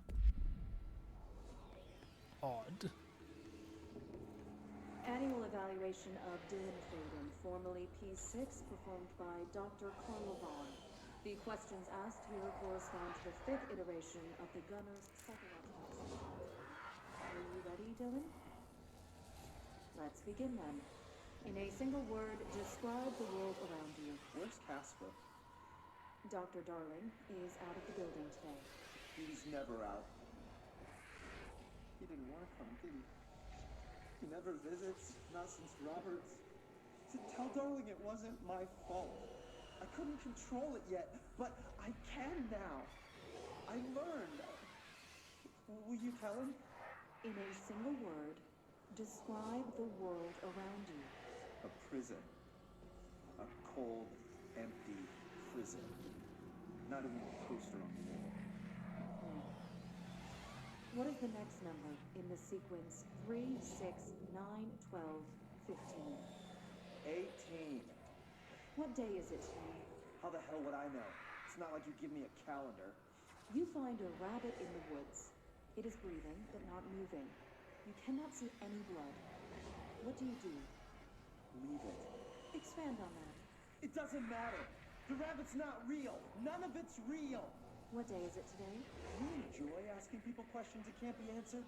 Odd.
Annual evaluation of Dylan Faden, formerly P6, performed by Dr. Carl Vaughn. The questions asked here correspond to the 5th iteration of the Gunner's psychological assessment. Are you ready, Dylan? Let's begin then. In a single word, describe the world around you.
Where's Casper?
Dr. Darling is out of the building today.
He's never out. He didn't want to come, did he? He never visits, not since Roberts. Tell Darling it wasn't my fault. I couldn't control it yet, but I can now. I learned. Will you tell him?
In a single word, describe the world around you.
A prison. A cold, empty prison. Not even a poster on the wall.
What is the next number in the sequence 3, 6, 9, 12, 15?
18.
What day is it today?
How the hell would I know? It's not like you give me a calendar.
You find a rabbit in the woods. It is breathing, but not moving. You cannot see any blood. What do you do?
Leave it.
Expand on that.
It doesn't matter. The rabbit's not real. None of it's real.
What day is it today?
You enjoy asking people questions that can't be answered?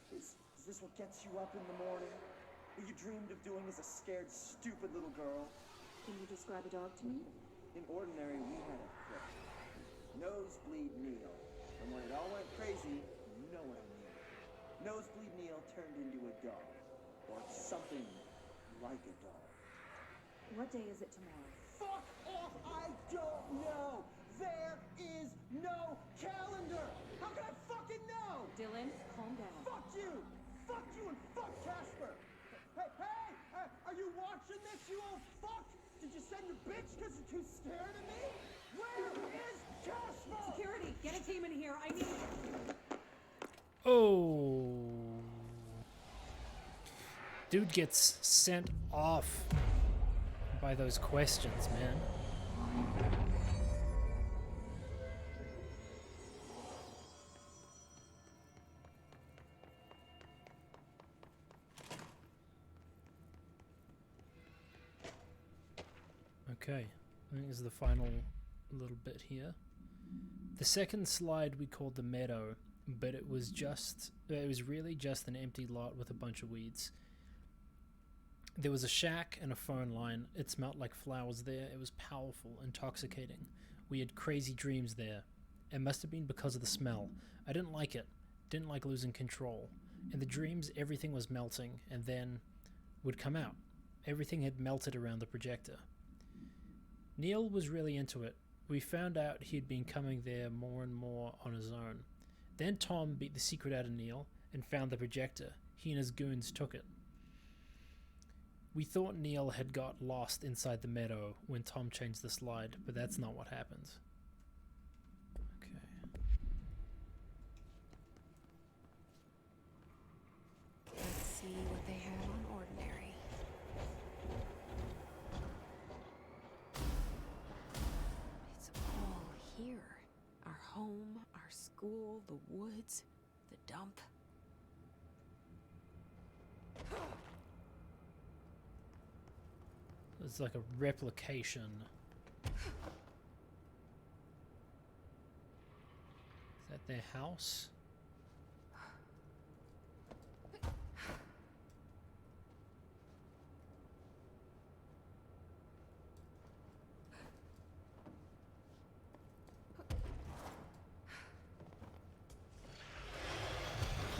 Is this what gets you up in the morning? What you dreamed of doing as a scared, stupid little girl?
Can you describe a dog to me?
In ordinary, we had a crick. Nosebleed Neil. And when it all went crazy, you know what I mean. Nosebleed Neil turned into a dog. Or something like a dog.
What day is it tomorrow?
Fuck off! I don't know! There is no calendar! How can I fucking know?
Dylan, calm down.
Fuck you! Fuck you and fuck Casper! Hey! Are you watching this, you old fuck? Did you send your bitch because you're too scared of me? Where is Casper?
Security, get a team in here. I need...
Oh. Dude gets sent off by those questions, man. Okay, I think this is the final little bit here. The second slide we called the meadow, but it was really just an empty lot with a bunch of weeds. There was a shack and a phone line. It smelled like flowers there. It was powerful, intoxicating. We had crazy dreams there. It must have been because of the smell. I didn't like it. Didn't like losing control. In the dreams, everything was melting and then would come out. Everything had melted around the projector. Neil was really into it. We found out he'd been coming there more and more on his own. Then Tom beat the secret out of Neil and found the projector. He and his goons took it. We thought Neil had got lost inside the meadow when Tom changed the slide, but that's not what happened. Okay.
Let's see what they have on ordinary. It's all here. Our home, our school, the woods, the dump.
It's like a replication. Is that their house?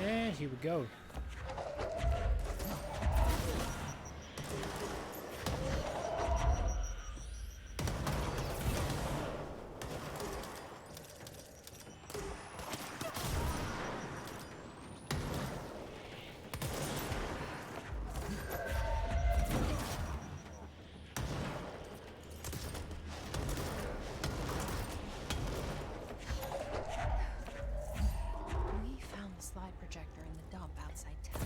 And here we go.
We found the slide projector in the dump outside town.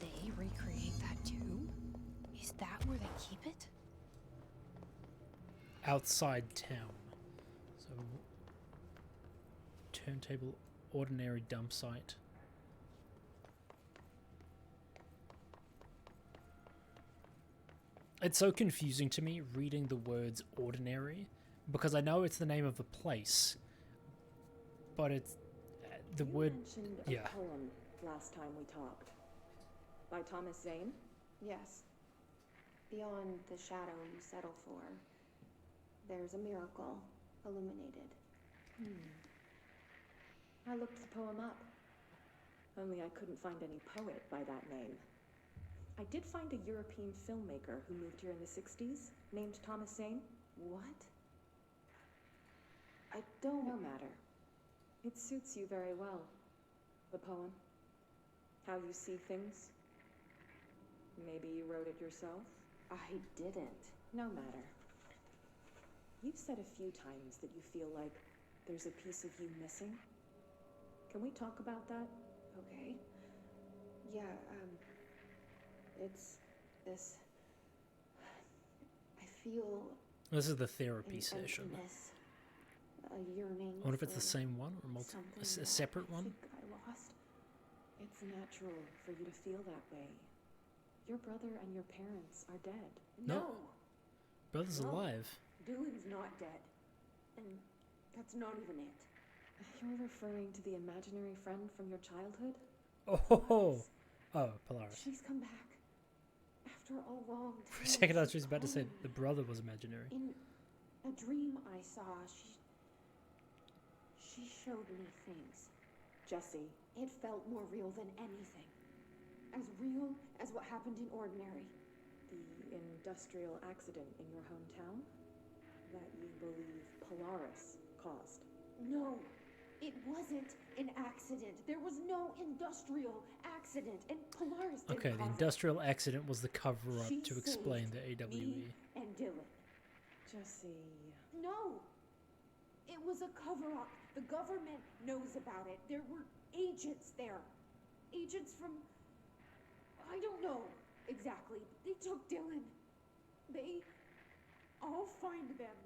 Did they recreate that too? Is that where they keep it?
Outside town. So, turntable, ordinary dump site. It's so confusing to me reading the words ordinary, because I know it's the name of the place, but it's the word.
mentioned
Yeah.
a poem last time we talked. By Thomas Zane?
Yes. Beyond the shadow you settle for, there's a miracle illuminated.
I looked the poem up. Only I couldn't find any poet by that name. I did find a European filmmaker who moved here in the 60s, named Thomas Zane. What? I don't no matter. It suits you very well. The poem. How you see things. Maybe you wrote it yourself? I didn't. No matter. You've said a few times that you feel like there's a piece of you missing. Can we talk about that?
Okay. Yeah, it's this. I feel
This is the therapy
an
session.
emptiness, a yearning.
I wonder if it's the
for
same one or
something
a
that
separate
I
one.
think I lost.
It's natural for you to feel that way. Your brother and your parents are dead.
No. Brother's
No.
alive.
Dylan's not dead.
And
That's not even it. You're referring to the imaginary friend from your childhood?
Oh, Polaris.
She's come back. After a long time.
For a second, I was
she's
just about to say
calling
the
me.
brother was imaginary.
In a dream I saw, she showed me things. Jesse, it felt more real than anything. As real as what happened in Ordinary.
The industrial accident in your hometown that you believe Polaris caused.
No, it wasn't an accident. There was no industrial accident, and Polaris didn't
Okay, the
cause it.
industrial accident was the cover-up
She
to explain
saved
the AWE.
me and Dylan.
Jesse.
No! It was a cover-up. The government knows about it. There were agents there. Agents from... I don't know exactly. They took Dylan. I'll find them.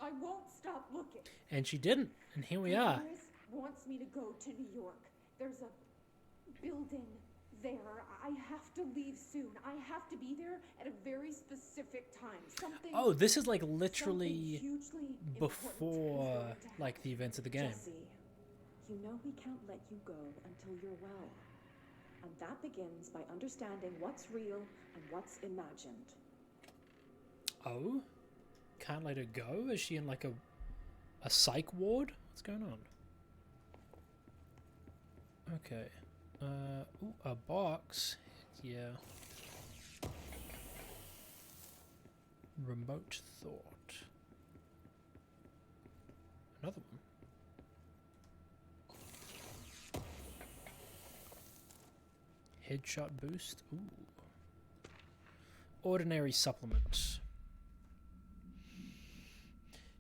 I won't stop looking.
And she didn't, and here we are.
Polaris wants me to go to New York. There's a building there. I have to leave soon. I have to be there at a very specific time. Something.
Oh, this is like
something
literally
hugely important is
before
going to
like the events of the game.
Jesse, you know we can't let you go until you're well. And that begins by understanding what's real and what's imagined.
Oh? Can't let her go? Is she in like a psych ward? What's going on? Okay. Ooh, a box. Yeah. Remote thought. Another one. Headshot boost. Ooh. Ordinary supplement.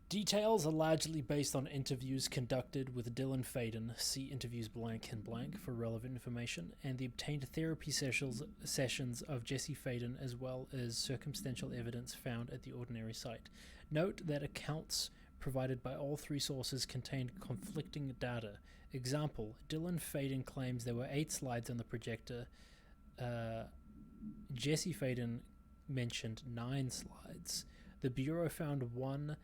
Details are largely based on interviews conducted with Dylan Faden, see interviews blank and blank for relevant information, and the obtained therapy sessions of Jesse Faden, as well as circumstantial evidence found at the Ordinary site. Note that accounts provided by all three sources contained conflicting data. Example, Dylan Faden claims there were 8 slides on the projector. Jesse Faden mentioned 9 slides. The Bureau found 1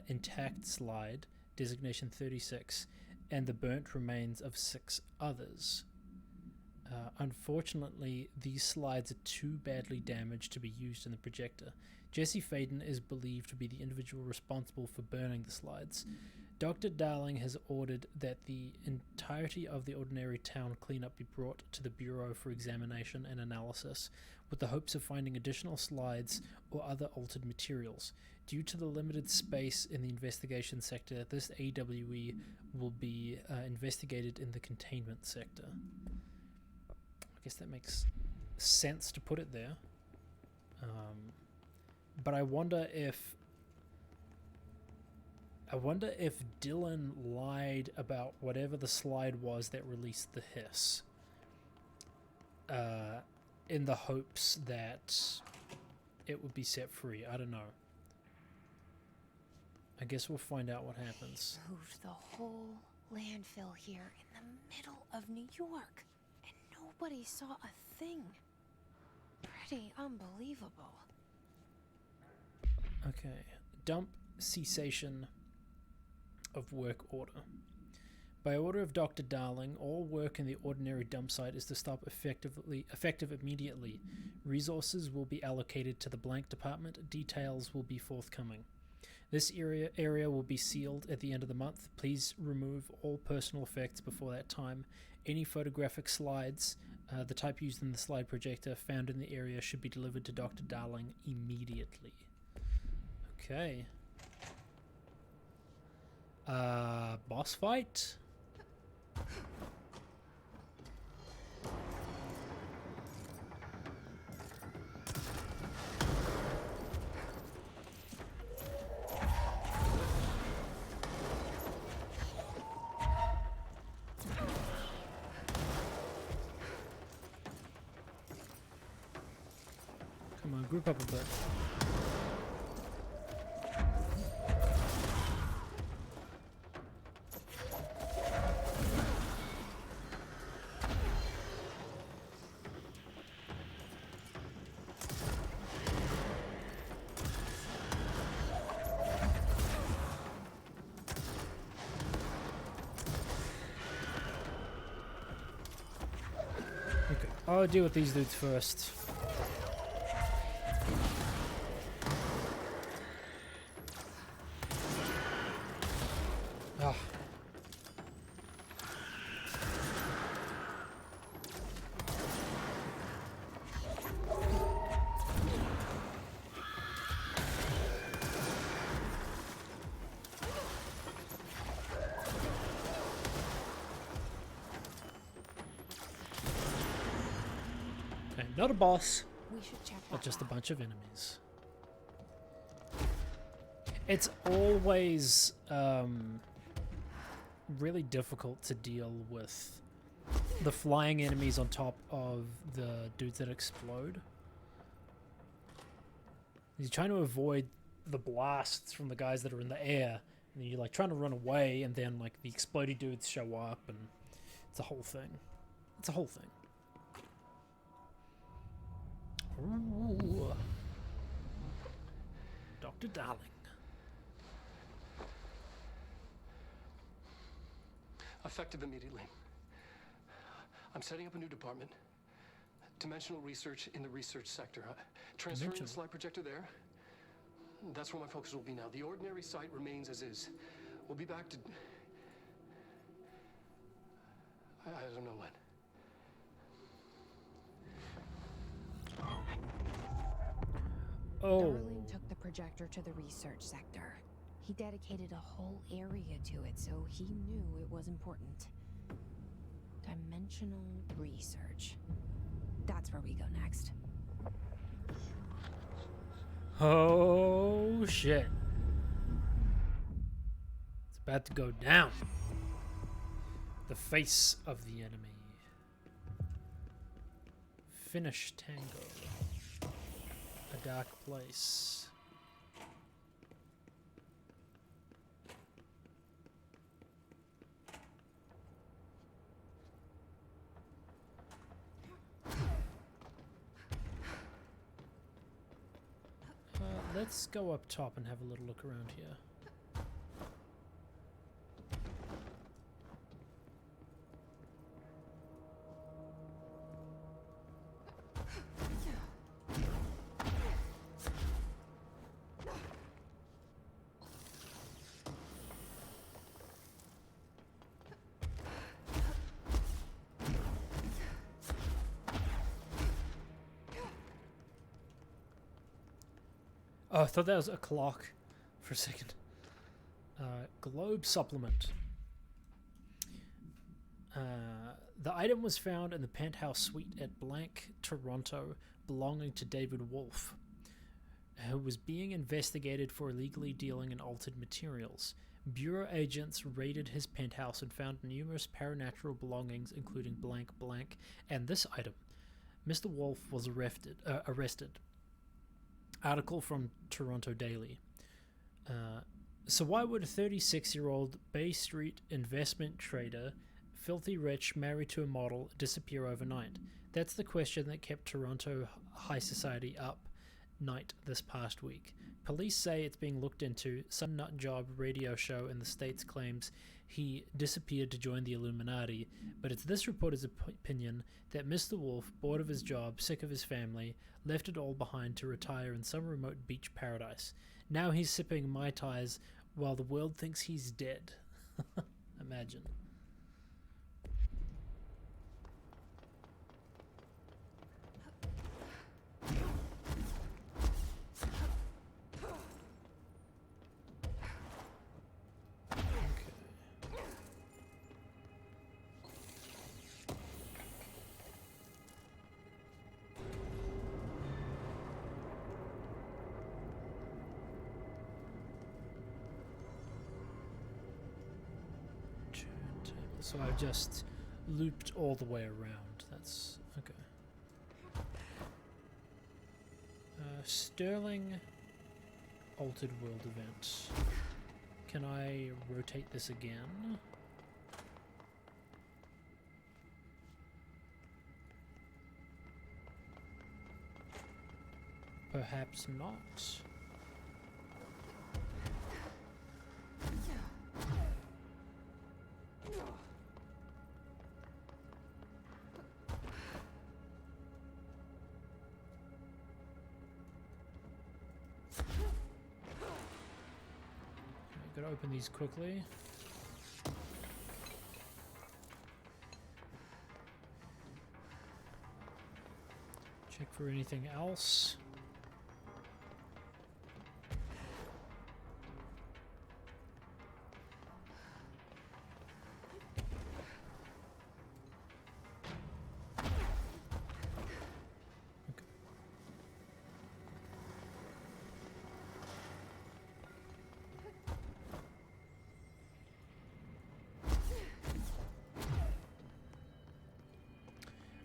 intact slide, designation 36, and the burnt remains of 6 others. Unfortunately, these slides are too badly damaged to be used in the projector. Jesse Faden is believed to be the individual responsible for burning the slides. Dr. Darling has ordered that the entirety of the Ordinary Town cleanup be brought to the Bureau for examination and analysis, with the hopes of finding additional slides or other altered materials. Due to the limited space in the investigation sector, this AWE will be investigated in the containment sector. I guess that makes sense to put it there. But I wonder if Dylan lied about whatever the slide was that released the hiss, in the hopes that it would be set free. I don't know. I guess we'll find out what happens.
Moved the whole landfill here in the middle of New York, and nobody saw a thing. Pretty unbelievable.
Okay. Dump cessation of work order. By order of Dr. Darling, all work in the Ordinary dump site is to stop effective immediately. Resources will be allocated to the blank department. Details will be forthcoming. This area will be sealed at the end of the month. Please remove all personal effects before that time. Any photographic slides, the type used in the slide projector, found in the area should be delivered to Dr. Darling immediately. Okay. Boss fight? Come on, group up a bit. I'll deal with these dudes first. Ah. Okay, not a boss,
We should check
but
that
just a
out.
bunch of enemies. It's always really difficult to deal with the flying enemies on top of the dudes that explode. You're trying to avoid the blasts from the guys that are in the air, and you're like trying to run away, and then like the explodey dudes show up, and it's a whole thing. It's a whole thing. Ooh. Dr. Darling.
Effective immediately. I'm setting up a new department. Dimensional research in the research sector. Transferring the
Dimensional.
slide projector there. That's where my focus will be now. The ordinary site remains as is. We'll be back to... I don't know when.
Oh.
Darling took the projector to the research sector. He dedicated a whole area to it, so he knew it was important. Dimensional research. That's where we go next.
Oh shit. It's about to go down. The face of the enemy. Finish Tango. A dark place. Let's go up top and have a little look around here. Oh, I thought that was a clock for a second. Globe supplement. The item was found in the penthouse suite at Blank, Toronto, belonging to David Wolf, who was being investigated for illegally dealing in altered materials. Bureau agents raided his penthouse and found numerous paranatural belongings, including blank blank and this item. Mr. Wolf was arrested. Article from Toronto Daily. So why would a 36-year-old Bay Street investment trader, filthy rich, married to a model, disappear overnight? That's the question that kept Toronto high society up night this past week. Police say it's being looked into. Some nut job radio show in the States claims he disappeared to join the Illuminati, but it's this reporter's opinion that Mr. Wolf, bored of his job, sick of his family, left it all behind to retire in some remote beach paradise. Now he's sipping Mai Tais while the world thinks he's dead. Imagine. So I've just looped all the way around. That's okay. Sterling Altered World event. Can I rotate this again? Perhaps not. Gotta open these quickly. Check for anything else.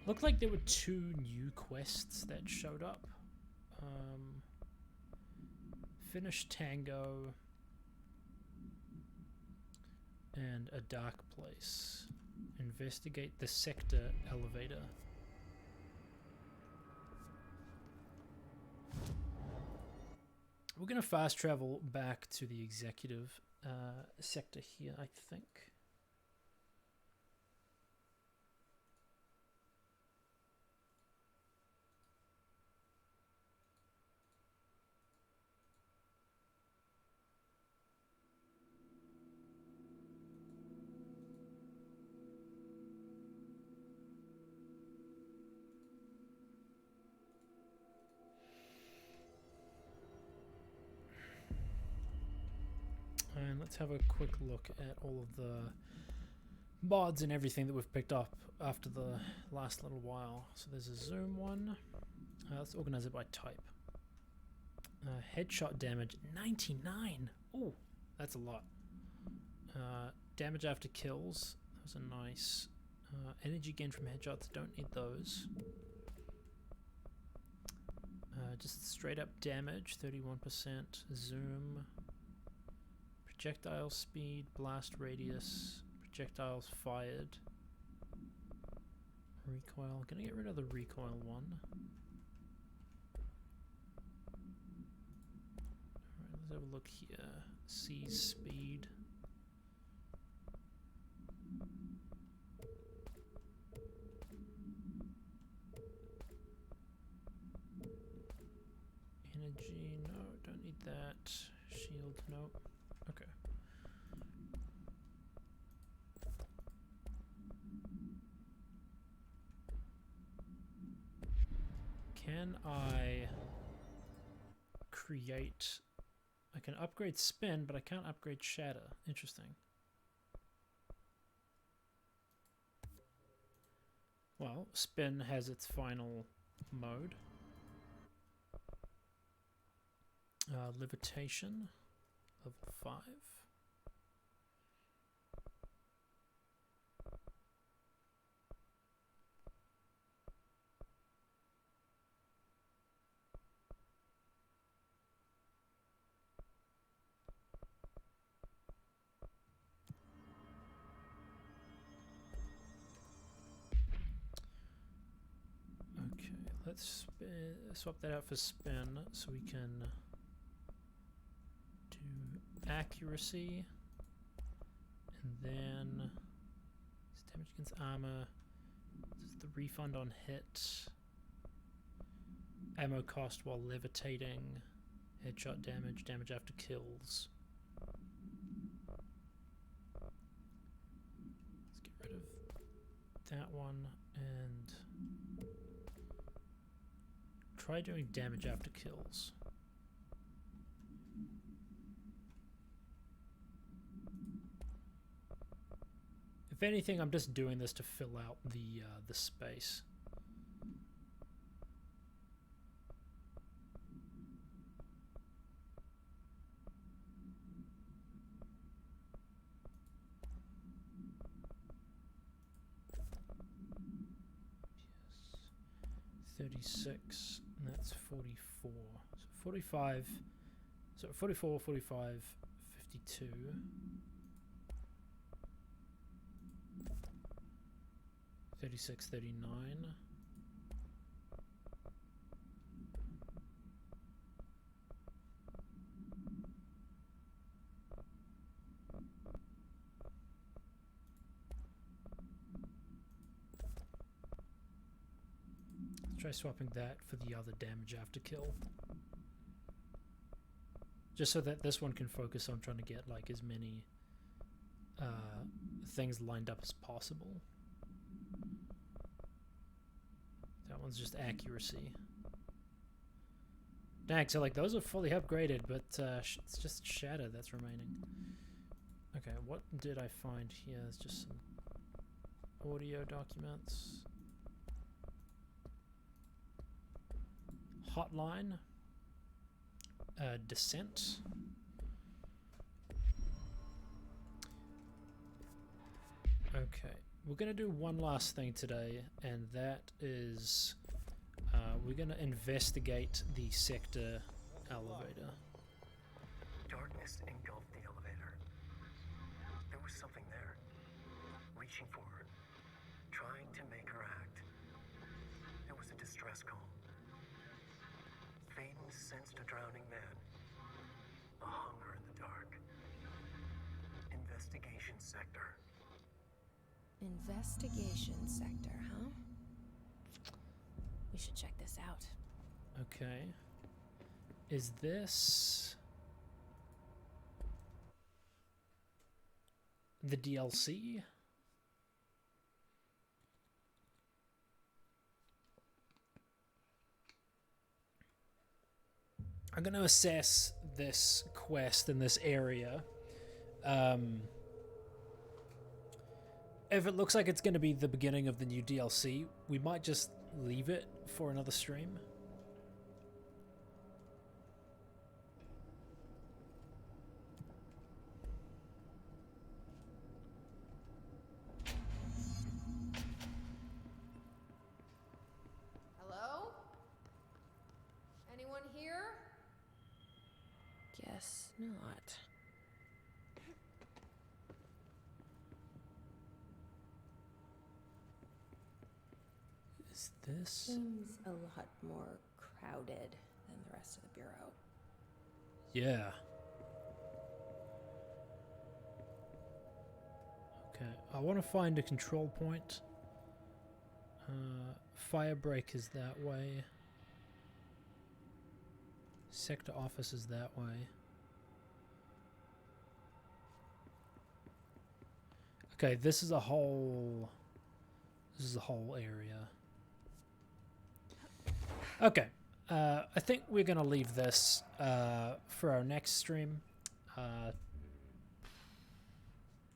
Looked like there were 2 new quests that showed up. Finish Tango and A Dark Place. Investigate the sector elevator. We're going to fast travel back to the executive sector here, I think. And let's have a quick look at all of the mods and everything that we've picked up after the last little while. So there's a zoom one. Let's organize it by type. Headshot damage 99. Oh, that's a lot. Damage after kills. Those are nice. Energy gain from headshots. Don't need those. Just straight up damage 31%. Zoom. Projectile speed, blast radius, projectiles fired, recoil. Gonna get rid of the recoil one. Alright, let's have a look here. Seize speed. Energy, no, don't need that. Shield, no. Okay. Can I create... I can upgrade spin, but I can't upgrade shatter. Interesting. Well, spin has its final mode. Levitation. Level 5. Okay, let's swap that out for spin so we can accuracy, and then it's damage against armor. This is the refund on hit, ammo cost while levitating, headshot damage, damage after kills. Let's get rid of that one and try doing damage after kills. If anything, I'm just doing this to fill out the space. Yes. 36, and that's 44. So 45, so 44, 45, 52. 36, 39. Let's try swapping that for the other damage after kill. just so that this one can focus on trying to get like as many things lined up as possible. That one's just accuracy. Dang, so like those are fully upgraded, but it's just shatter that's remaining. Okay, what did I find here? It's just some audio documents. Hotline. Descent. Okay, we're gonna do one last thing today, and that is we're gonna investigate the sector elevator.
Darkness engulfed the elevator. There was something there, reaching for her, trying to make her act. It was a distress call. Faden sensed a drowning man, a hunger in the dark. Investigation sector.
Investigation sector, huh? We should check this out.
Okay. Is this the DLC? I'm going to assess this quest in this area. If it looks like it's going to be the beginning of the new DLC, we might just leave it for another stream.
Hello? Anyone here?
Guess not.
Is this?
Seems a lot more crowded than the rest of the bureau.
Yeah. Okay, I want to find a control point. Fire break is that way. Sector office is that way. Okay, this is a whole area. Okay, I think we're gonna leave this for our next stream.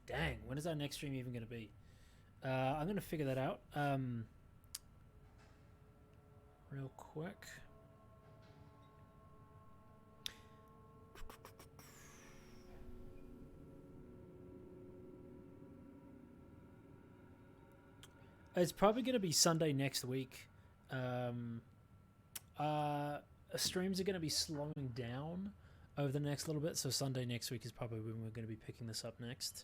Dang, when is our next stream even gonna be? I'm gonna figure that out real quick. It's probably gonna be Sunday next week. Streams are going to be slowing down over the next little bit, so Sunday next week is probably when we're going to be picking this up next.